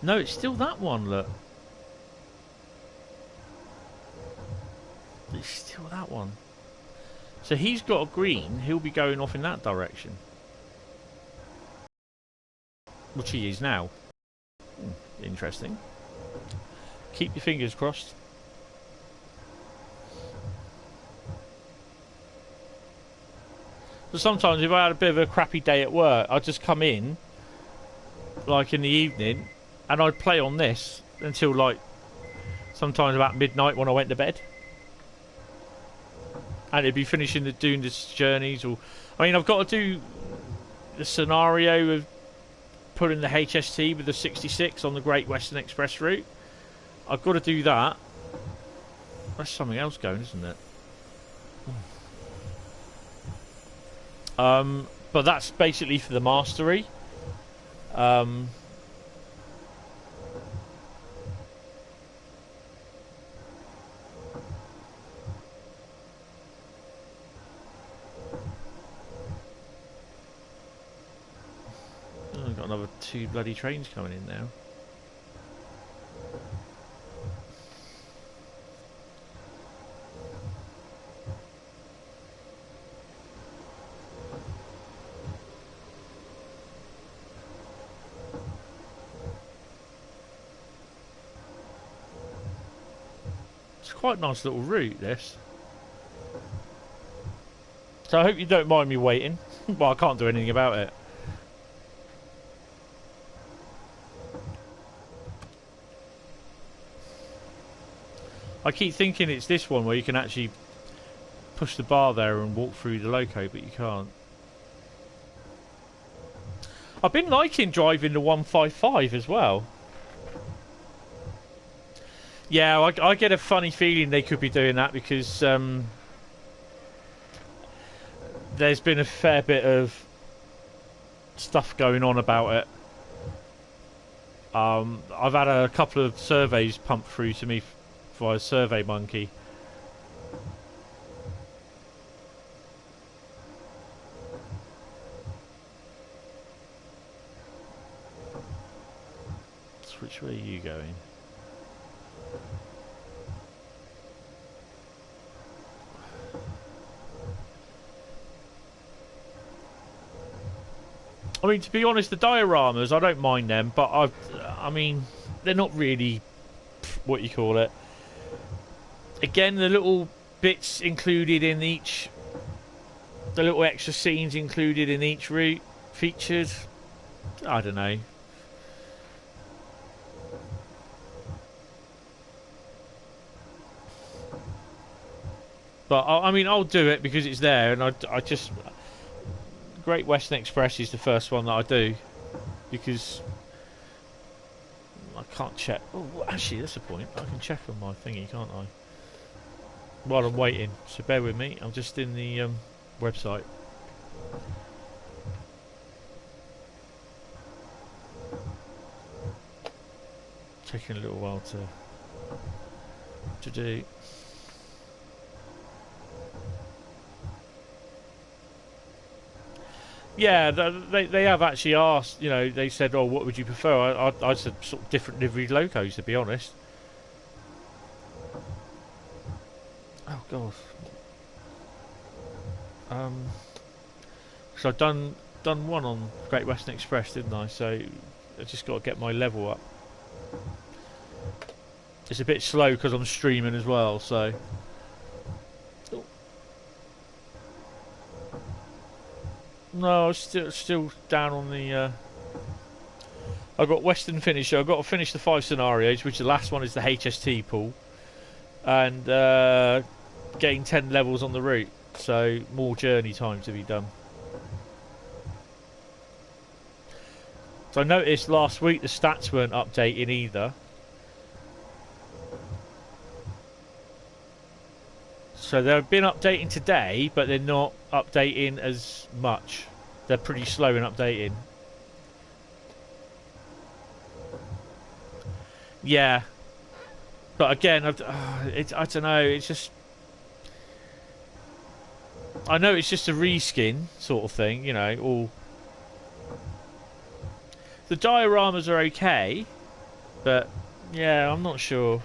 A: No, it's still that one, look. It's still that one. So he's got a green, he'll be going off in that direction. Which he is now. Interesting. Keep your fingers crossed. But sometimes if I had a bit of a crappy day at work, I'd just come in, like in the evening, and I'd play on this until like sometimes about midnight when I went to bed. And it'd be finishing doing the journeys, or I mean I've got to do the scenario of putting the HST with the 66 on the Great Western Express route. I've got to do that. That's something else going, isn't it? But that's basically for the mastery. I've got another 2 bloody trains coming in now. It's quite a nice little route, this. So I hope you don't mind me waiting. Well, I can't do anything about it. I keep thinking it's this one where you can actually push the bar there and walk through the loco, but you can't. I've been liking driving the 155 as well. Yeah, I get a funny feeling they could be doing that because there's been a fair bit of stuff going on about it. I've had a couple of surveys pumped through to me via Survey Monkey. So which way are you going? I mean, to be honest, the dioramas, I don't mind them, but I mean, they're not really what you call it. Again, the little bits included in each the little extra scenes included in each route featured. I don't know. But I mean, I'll do it because it's there, and I just Great Western Express is the first one that I do because I can't check. Oh, actually, that's a point. I can check on my thingy, can't I? While I'm waiting, so bear with me. I'm just in the website. Taking a little while to do. Yeah, they have actually asked. You know, they said, "Oh, what would you prefer?" I said sort of different livery locos, to be honest. Oh god. So I've done one on Great Western Express, didn't I? So I just got to get my level up. It's a bit slow because I'm streaming as well, so. No, still down on the. I've got Western Finisher. I've got to finish the 5 scenarios, which the last one is the HST pool, and getting 10 levels on the route. So more journey time to be done. So I noticed last week the stats weren't updating either. So they've been updating today, but they're not updating as much. They're pretty slow in updating. Yeah. But again, I don't know, it's just... I know it's just a reskin sort of thing, you know, or... The dioramas are okay, but yeah, I'm not sure.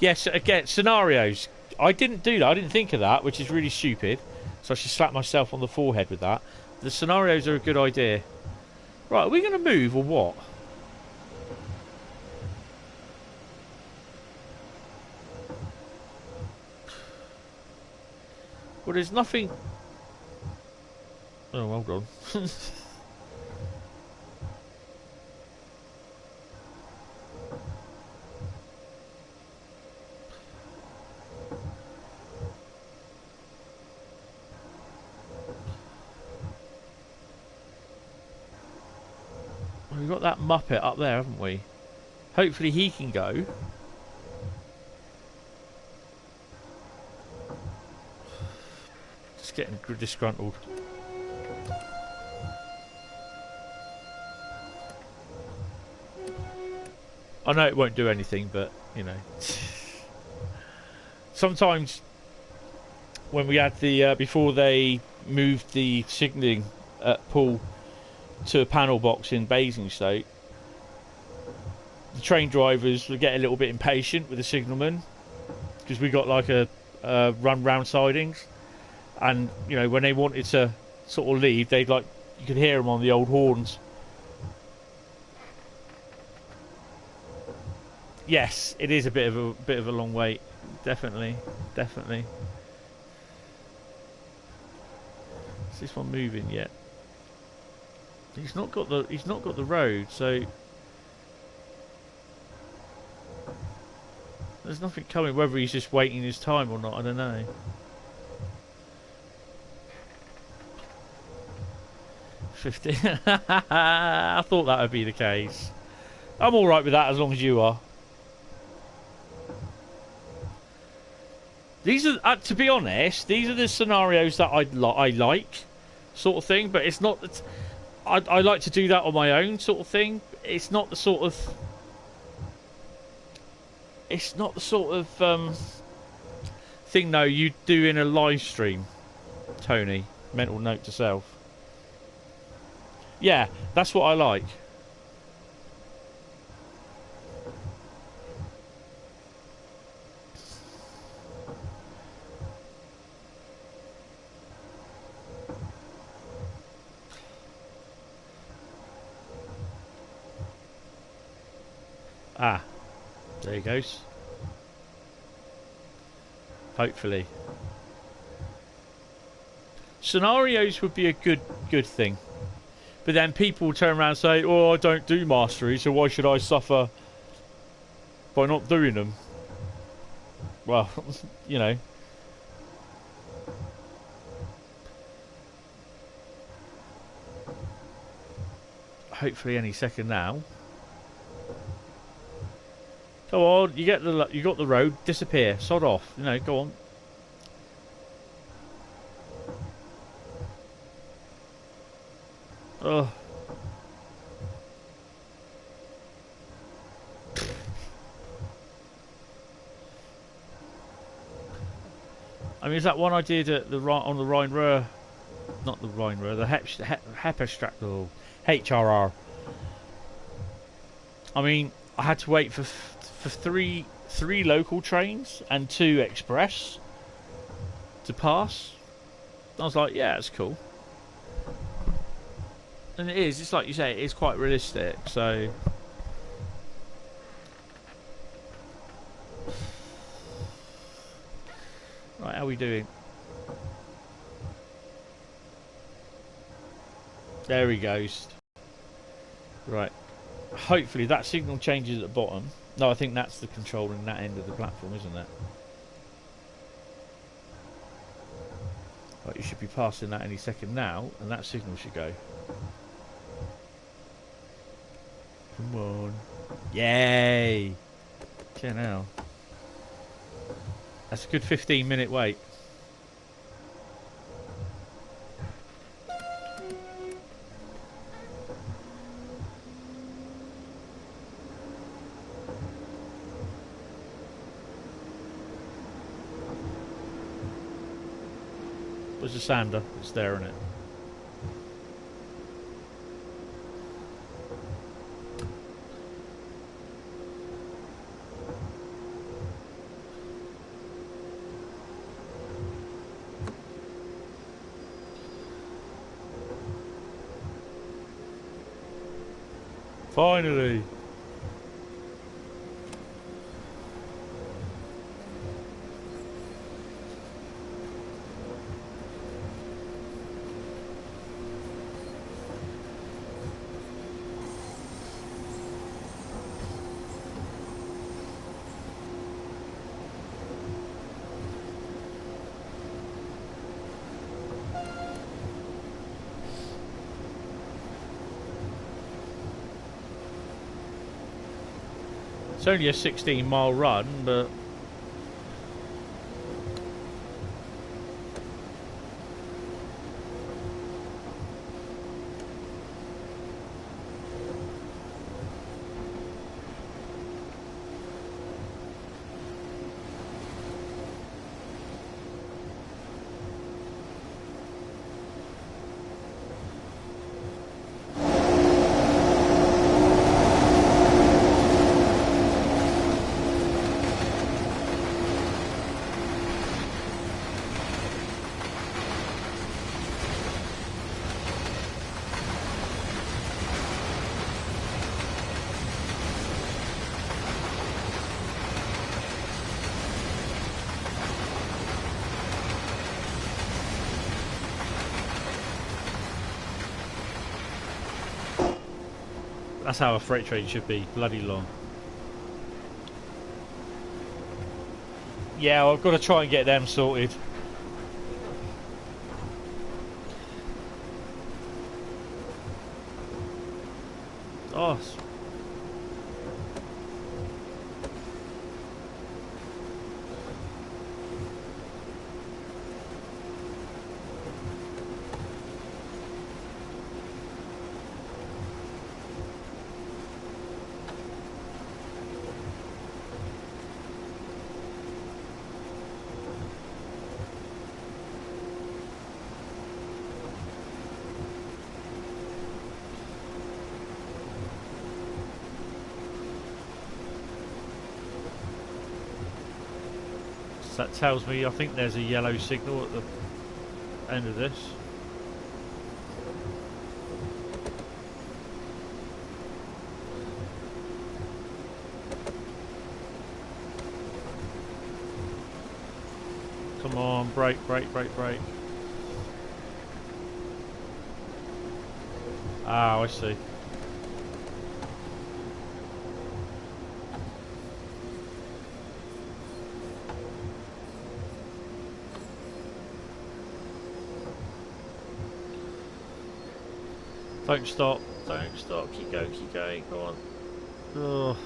A: Yes, again, scenarios. I didn't do that. I didn't think of that, which is really stupid. So I should slap myself on the forehead with that. The scenarios are a good idea. Right, are we going to move or what? Well, there's nothing... Oh, hold on. We've got that Muppet up there, haven't we? Hopefully he can go. Just getting disgruntled. I know it won't do anything, but, you know. Sometimes, when we had the, before they moved the signalling at Poole to a panel box in Basingstoke, the train drivers would get a little bit impatient with the signalman because we got like a run round sidings, and you know when they wanted to sort of leave, they'd like you could hear them on the old horns. Yes, it is a bit of a long wait, definitely. Is this one moving yet? He's not got the road, so there's nothing coming. Whether he's just waiting his time or not, I don't know. $50. I thought that would be the case. I'm all right with that as long as you are. These are, to be honest, these are the scenarios that I like, sort of thing. But it's not that. I like to do that on my own, sort of thing. It's not the sort of thing though you do in a live stream, Tony. Mental note to self. Yeah, that's what I like. Ah, there he goes. Hopefully. Scenarios would be a good thing. But then people will turn around and say, oh, I don't do mastery, so why should I suffer by not doing them? Well, you know. Hopefully any second now. Go on, you got the road, disappear, sod off. You know, go on. Ugh. I mean, is that one I did at the on the Rhein Ruhr? Not the Rhein Ruhr, the Hepperstrack, HRR. I mean, I had to wait for three local trains and 2 express to pass. I was like, yeah, it's cool. And it is. It's like you say, it is quite realistic. So. Right, how are we doing? There he goes. Right. Hopefully that signal changes at the bottom. No, I think that's the controlling that end of the platform, isn't it? Right, you should be passing that any second now, and that signal should go. Come on. Yay! Okay, now. That's a good 15-minute wait. There's a sander. It's there, isn't it? Finally. It's only a 16-mile run, but that's how a freight train should be, bloody long. Yeah, I've got to try and get them sorted. Oh. That tells me I think there's a yellow signal at the end of this. Come on, brake, brake, brake, brake. Ah, I see. Don't stop. Don't stop. Keep going. Keep going. Go on. Ugh.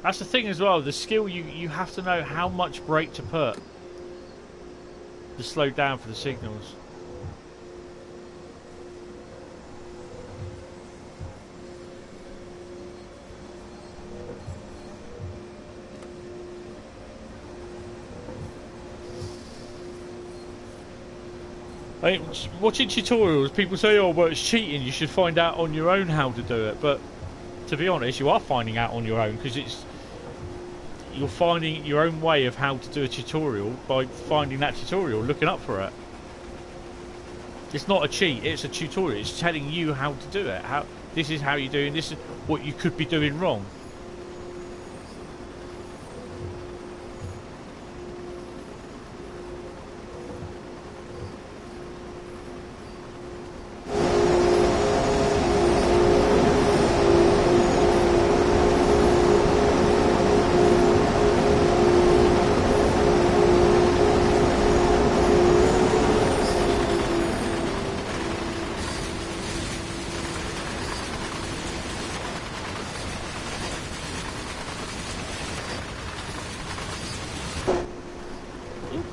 A: That's the thing as well. The skill, you have to know how much brake to put to slow down for the signals. I mean, watching tutorials, people say, "Oh, well, it's cheating. You should find out on your own how to do it." But to be honest, you are finding out on your own because you're finding your own way of how to do a tutorial by finding that tutorial, looking up for it. It's not a cheat; it's a tutorial. It's telling you how to do it. This is how you're doing. This is what you could be doing wrong.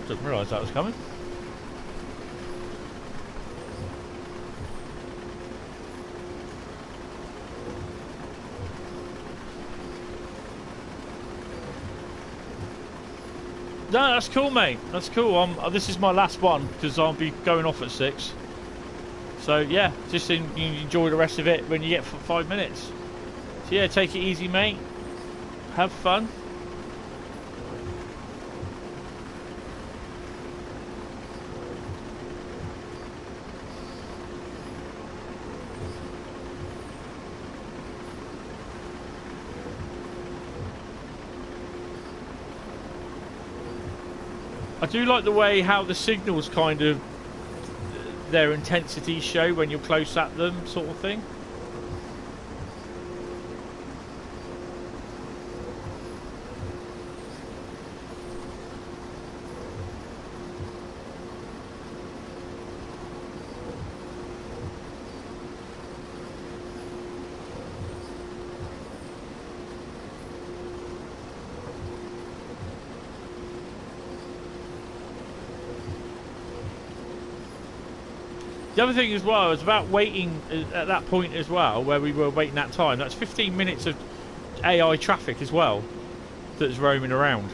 A: Didn't realise that was coming. No, that's cool, mate. That's cool. This is my last one because I'll be going off at 6. So yeah, just you enjoy the rest of it when you get 5 minutes. So yeah, take it easy, mate. Have fun. I do like the way how the signals kind of their intensity show when you're close at them, sort of thing. The other thing as well is about waiting at that point as well, where we were waiting that time. That's 15 minutes of AI traffic as well that's roaming around.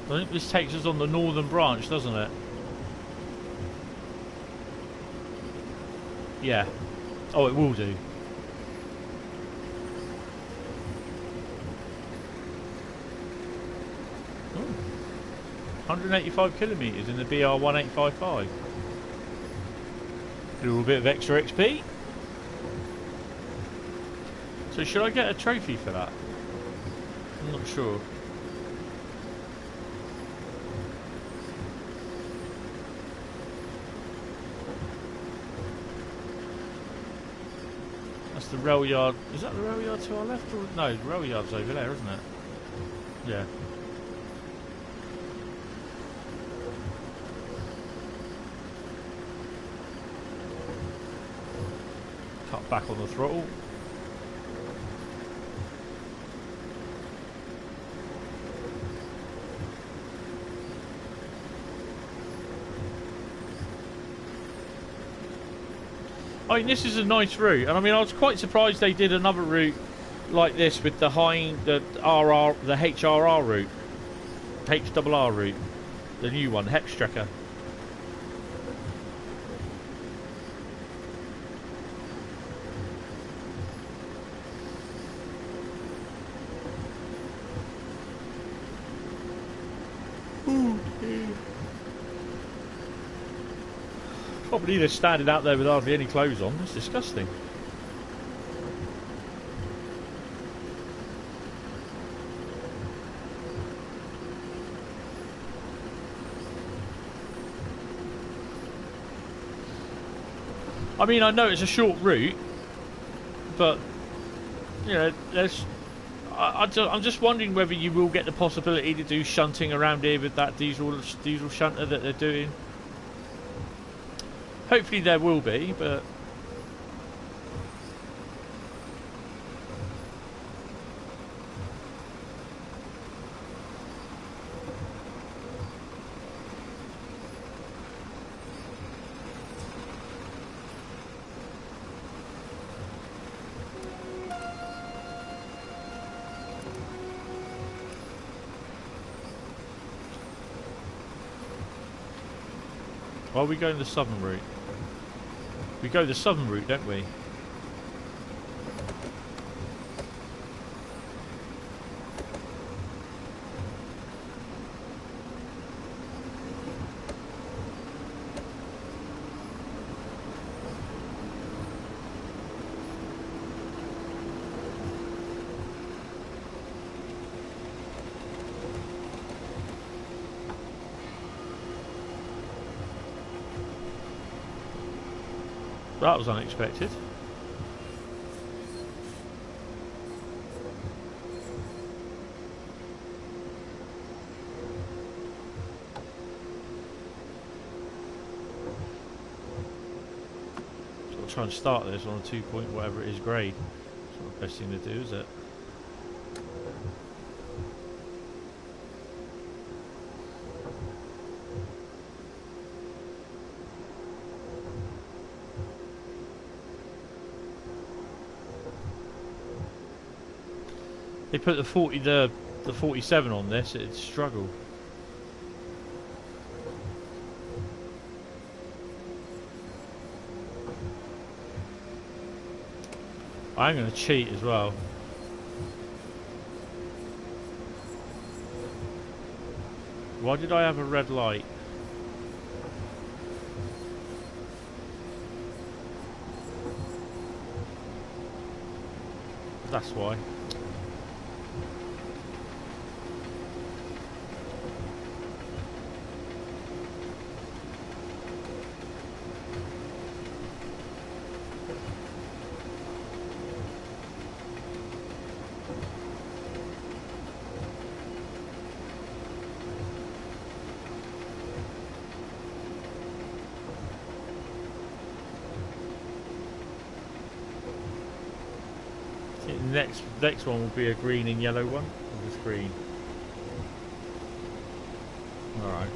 A: I think this takes us on the northern branch, doesn't it? Yeah. Oh, it will do. Ooh. 185 kilometres in the BR 1855. A little bit of extra XP. So should I get a trophy for that? I'm not sure. That's the rail yard. Is that the rail yard to our left? Or no, the rail yard's over there, isn't it? Yeah. Cut back on the throttle. I mean, this is a nice route, and I mean, I was quite surprised they did another route like this with the Rhein, the HRR route, HRR route, the new one, Hextrecker. Probably they're standing out there with hardly any clothes on. It's disgusting. I mean, I know it's a short route, but you know, I'm just wondering whether you will get the possibility to do shunting around here with that diesel shunter that they're doing. Hopefully there will be, but why are we going the southern route? We go the southern route, don't we? That was unexpected. So I'll try and start this on a 2 point whatever it is grade. It's not the best thing to do, is it? They put the 47 on this, it'd struggle. I'm going to cheat as well. Why did I have a red light? That's why. Next one will be a green and yellow one. Or just green. Alright.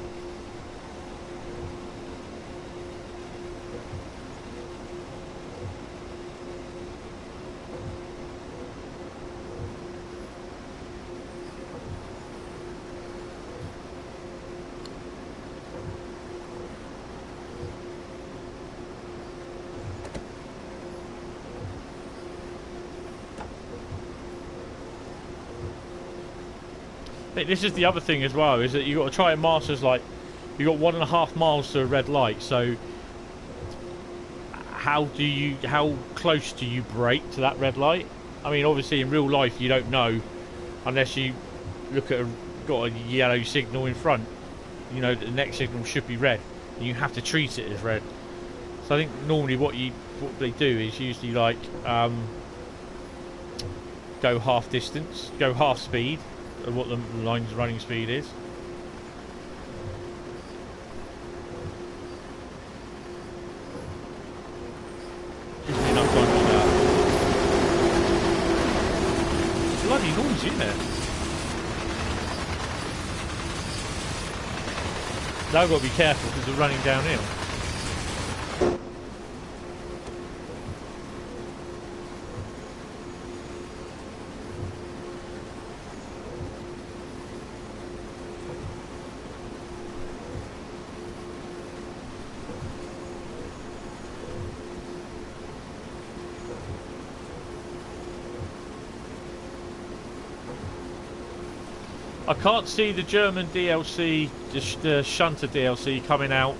A: This is the other thing as well, is that you've got to try and master, like, you've got 1.5 miles to a red light, so how close do you brake to that red light? I mean, obviously in real life you don't know unless you look at got a yellow signal in front. You know that the next signal should be red, and you have to treat it as red. So I think normally what they do is usually like go half distance, go half speed of what the line's running speed is. Gives me enough time to do that. It's bloody noisy, isn't it? Now I've got to be careful because we're running downhill. I can't see the German DLC, the Shunter DLC coming out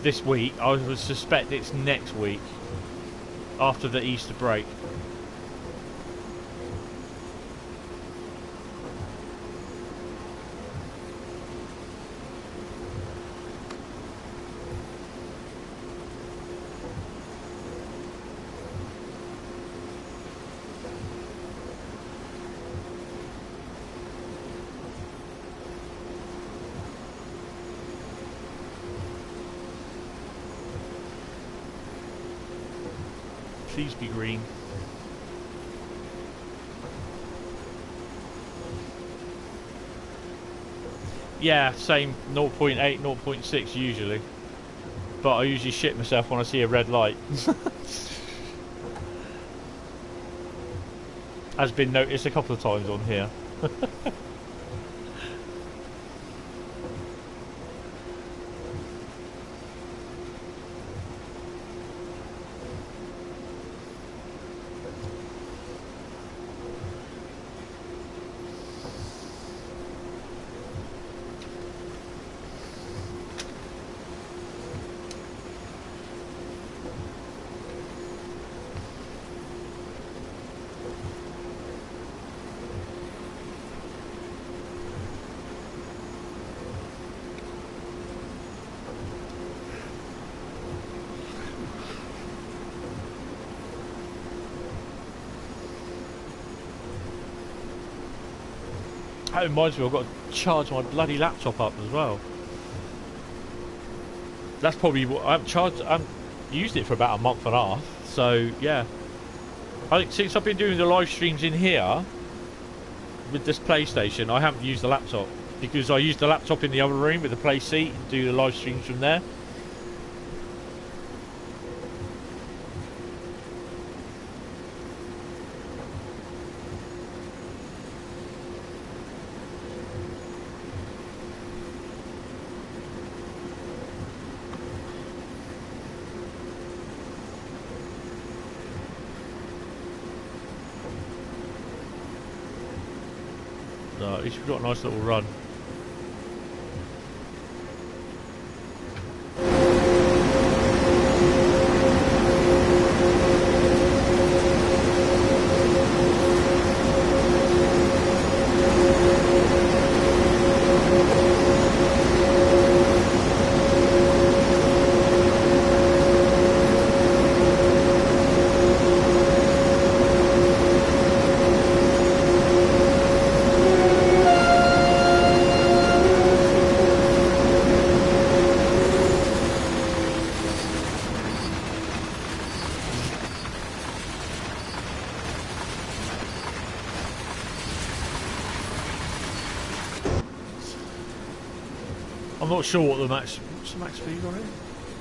A: this week. I would suspect it's next week, after the Easter break. Please be green. Yeah, same 0.8, 0.6 usually. But I usually shit myself when I see a red light. Has been noticed a couple of times on here. That reminds me, I've got to charge my bloody laptop up as well. That's probably what I've used it for about a month and a half. So yeah, I think since I've been doing the live streams in here with this PlayStation, I haven't used the laptop because I used the laptop in the other room with the play seat and do the live streams from there. At least we've got a nice little run. I'm not sure what what's the max speed on it?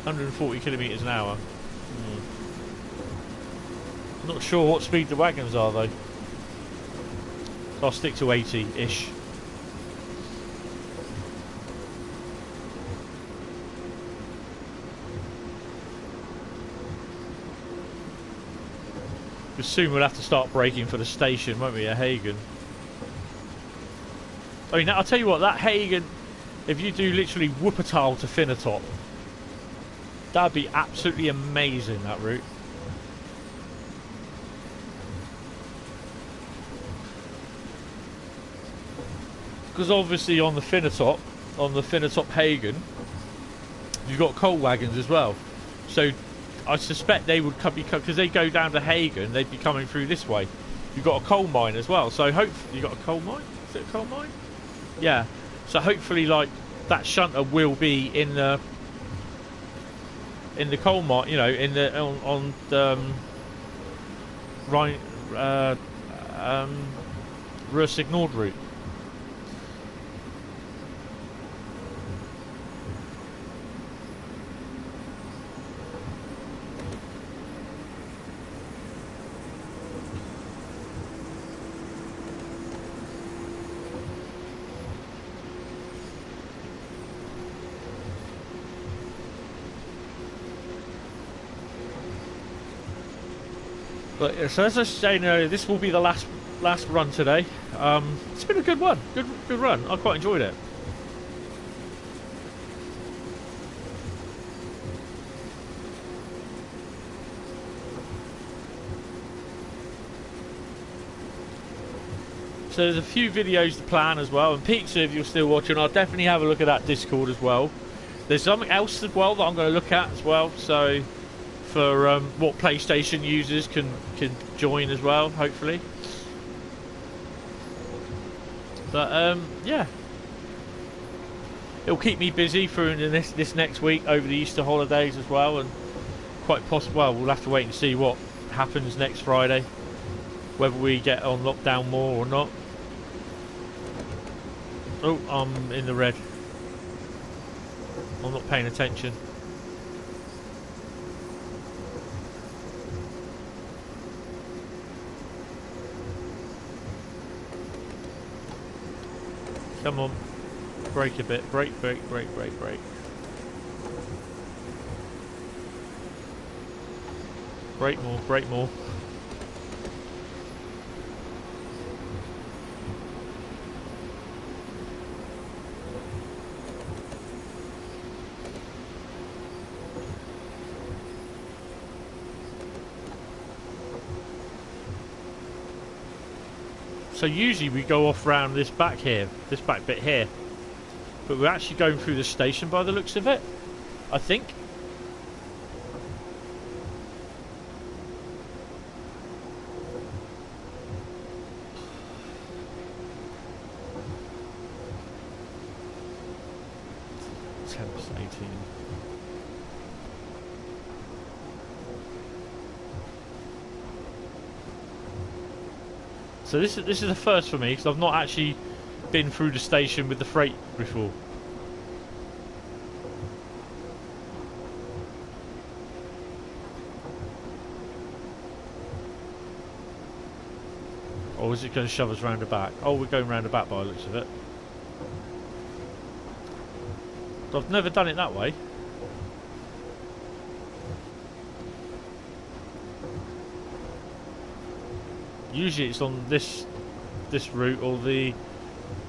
A: 140 kilometres an hour. Not sure what speed the wagons are though. So I'll stick to 80-ish. Because soon we'll have to start braking for the station, won't we, at Hagen? I mean, I'll tell you what, that Hagen, if you do literally Wuppertal to Finnatop, that'd be absolutely amazing, that route. Because obviously on the Finnatop Hagen, you've got coal wagons as well. So I suspect they would come, because they go down to Hagen, they'd be coming through this way. You've got a coal mine as well. So hopefully, you got a coal mine? Is it a coal mine? Yeah. So hopefully, like, that shunter will be in the coal mine, you know, on the Rhein, Ruhr Signord route. But so as I was saying earlier, this will be the last last run today. It's been a good one, good run. I quite enjoyed it. So there's a few videos to plan as well, and Pizza, if you're still watching, I'll definitely have a look at that Discord as well. There's something else as well that I'm going to look at as well, so for what PlayStation users can join as well, hopefully. But yeah, it'll keep me busy through this next week over the Easter holidays as well, and quite possible. Well, we'll have to wait and see what happens next Friday, whether we get on lockdown more or not. Oh, I'm in the red. I'm not paying attention. Come on. Brake a bit. Brake, brake, brake, brake, brake. Brake more, brake more. So usually we go off round this back here, this back bit here, but we're actually going through the station by the looks of it, I think. Temps 18. So this is the first for me, because I've not actually been through the station with the freight before. Or is it going to shove us round the back? Oh, we're going round the back by the looks of it. I've never done it that way. Usually it's on this route or the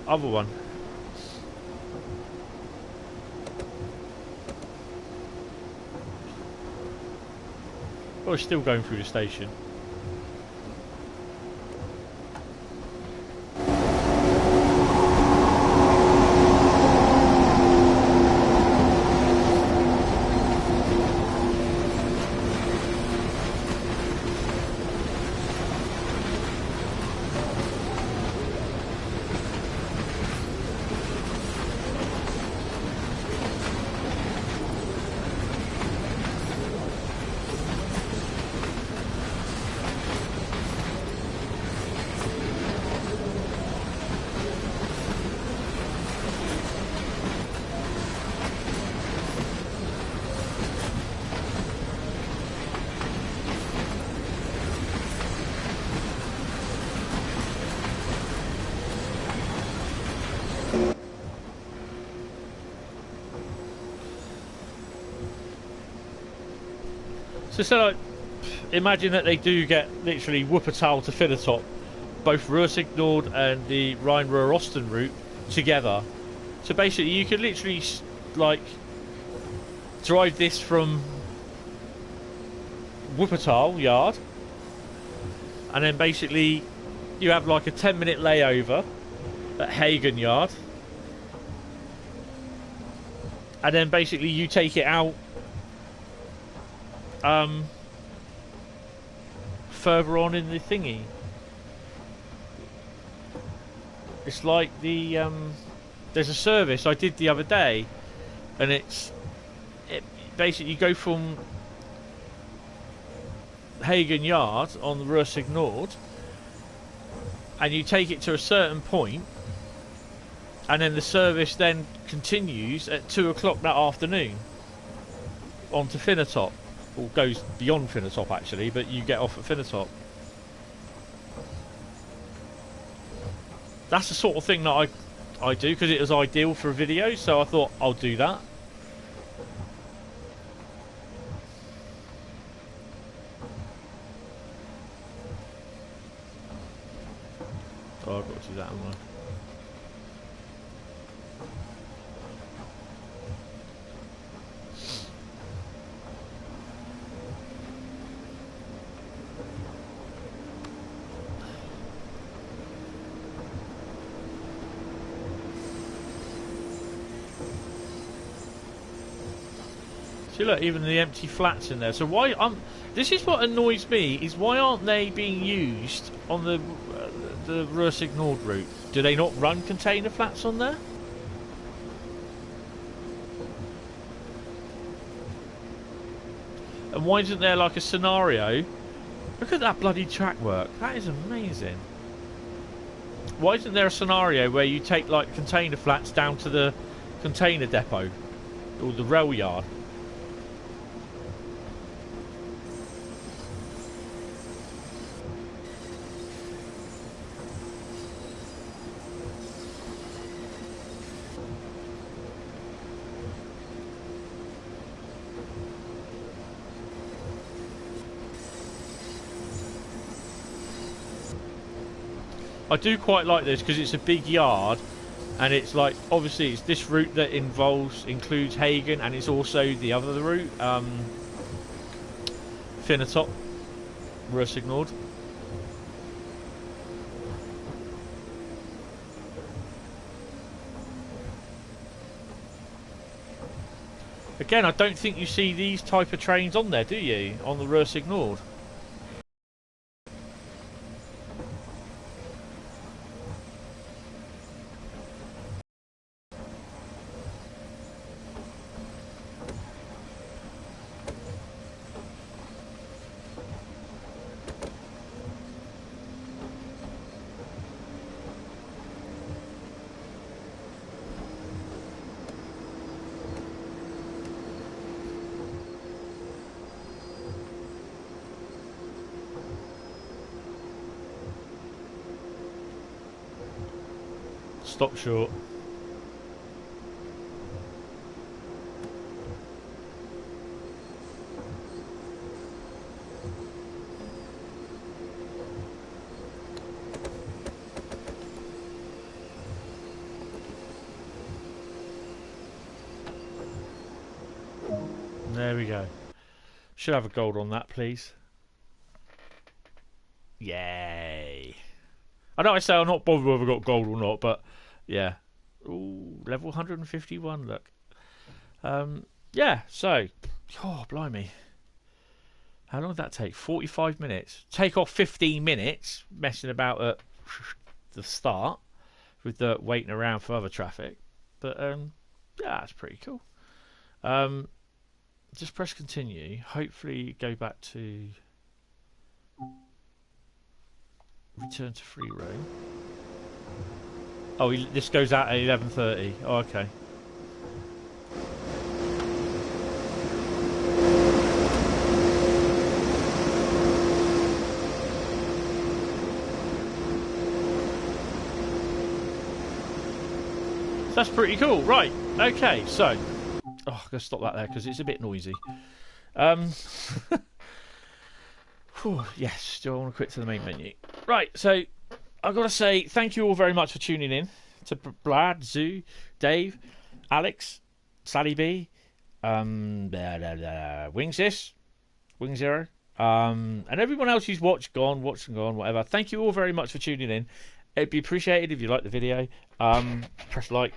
A: other one. Oh, we're still going through the station. So like, imagine that they do get literally Wuppertal to Finnertop, both Ruhr Nord and the Rhein Ruhr Oosten route together. So basically you could literally like drive this from Wuppertal yard, and then basically you have like a 10-minute layover at Hagen yard, and then basically you take it out further on in the thingy. It's like the there's a service I did the other day, and it basically you go from Hagen Yard on the Ruhr Nord, and you take it to a certain point, and then the service then continues at 2 o'clock that afternoon onto Finnertop. Or goes beyond Finnertop actually, but you get off at Finnertop. That's the sort of thing that I do, because it was ideal for a video, so I thought I'll do that. Oh, I've got to do that, haven't I? See, look, even the empty flats in there. So why? This is what annoys me: is why aren't they being used on the Ruhr Nord route? Do they not run container flats on there? And why isn't there like a scenario? Look at that bloody track work. That is amazing. Why isn't there a scenario where you take like container flats down to the container depot or the rail yard? I do quite like this because it's a big yard, and it's like obviously it's this route that includes Hagen, and it's also the other route, Finnatop, Ruhr Nord. Again, I don't think you see these type of trains on there, do you? On the Ruhr Nord. Stop short. There we go. Should have a gold on that, please. Yay. I know I say I'm not bothered whether I got gold or not, but yeah. Ooh, level 151, look. Yeah, so. Oh, blimey. How long did that take? 45 minutes. Take off 15 minutes messing about at the start with the waiting around for other traffic. But, yeah, that's pretty cool. Just press continue. Hopefully go back to return to free roam. Oh, this goes out at 11:30. Oh, okay. That's pretty cool. Right. Okay. So, I'm gonna stop that there because it's a bit noisy. Yes. Do I want to quit to the main menu? Right. So, I've got to say thank you all very much for tuning in to Brad, Zoo, Dave, Alex, Sally B, Wingsis, Wing Zero, and everyone else who's watched and gone, whatever. Thank you all very much for tuning in. It'd be appreciated if you like the video. Press like.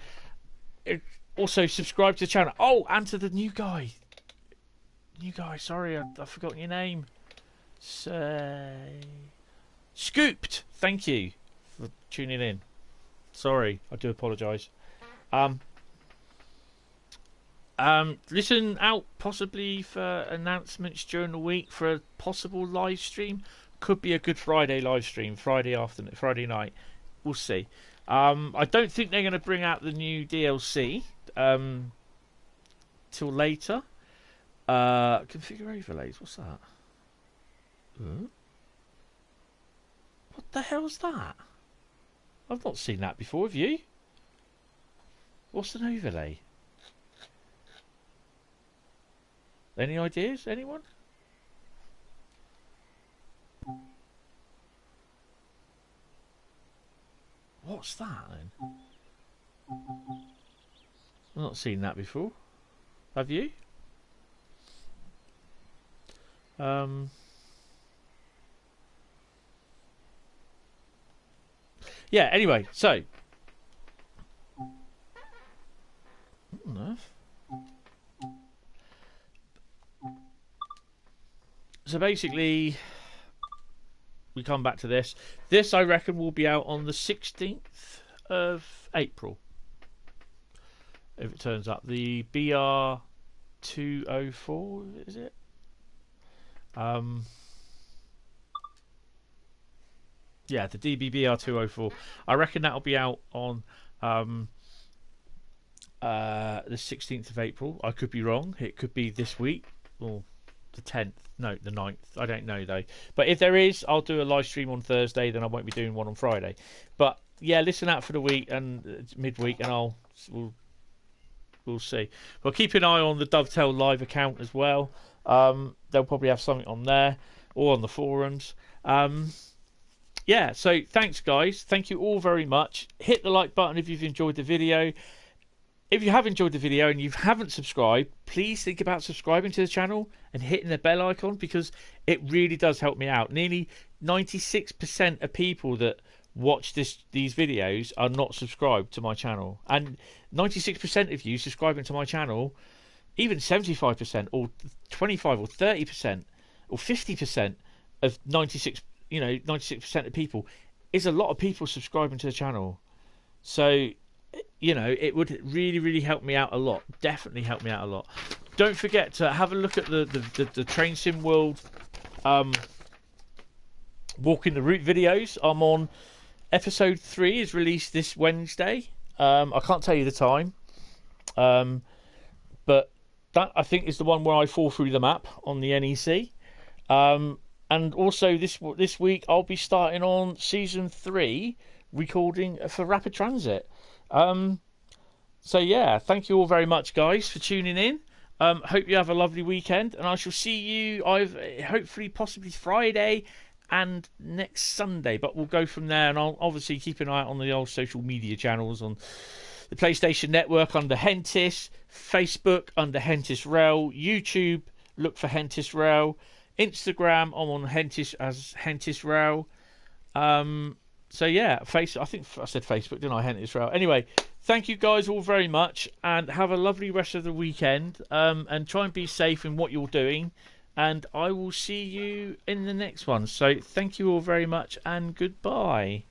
A: Also, subscribe to the channel. Oh, and to the new guy. Sorry, I've forgotten your name. Scooped. Thank you for tuning in. Sorry, I do apologise. Listen out possibly for announcements during the week for a possible live stream. Could be a Good Friday live stream, Friday afternoon, Friday night. We'll see. I don't think they're going to bring out the new DLC till later. Configure overlays. What's that? What the hell's that? I've not seen that before. Have you? What's an overlay? Any ideas? Anyone? What's that then? I've not seen that before. Have you? Yeah, anyway, so basically we come back to this. This I reckon will be out on the 16th of April. If it turns up. The BR204, is it? Yeah, the DBBR204. I reckon that'll be out on the 16th of April. I could be wrong. It could be this week or the 10th. No, the 9th. I don't know though. But if there is, I'll do a live stream on Thursday. Then I won't be doing one on Friday. But yeah, listen out for the week and midweek, and we'll see. But keep an eye on the Dovetail Live account as well. They'll probably have something on there or on the forums. Yeah, so thanks guys. Thank you all very much. Hit the like button if you've enjoyed the video. If you have enjoyed the video and you haven't subscribed, please think about subscribing to the channel and hitting the bell icon, because it really does help me out. Nearly 96% of people that watch these videos are not subscribed to my channel. And 96% of you subscribing to my channel, even 75% or 25 or 30% or 50% of 96% of people is a lot of people subscribing to the channel. So, it would really, really help me out a lot. Definitely help me out a lot. Don't forget to have a look at the Train Sim World Walking the Route videos. I'm on episode 3 is released this Wednesday. I can't tell you the time. But that, I think, is the one where I fall through the map on the NEC. And also this week I'll be starting on season 3 recording for Rapid Transit. So yeah, thank you all very much guys for tuning in. Hope you have a lovely weekend, and I shall see you hopefully possibly Friday and next Sunday, but we'll go from there. And I'll obviously keep an eye out on the old social media channels, on the PlayStation Network under Hentis, Facebook under Hentis Rail, YouTube look for Hentis Rail, Instagram I'm on Hentis as Hentis Rail. So yeah, I think I said Facebook, didn't I? Hentis Rail. Anyway, thank you guys all very much, and have a lovely rest of the weekend. And try and be safe in what you're doing. And I will see you in the next one. So thank you all very much, and goodbye.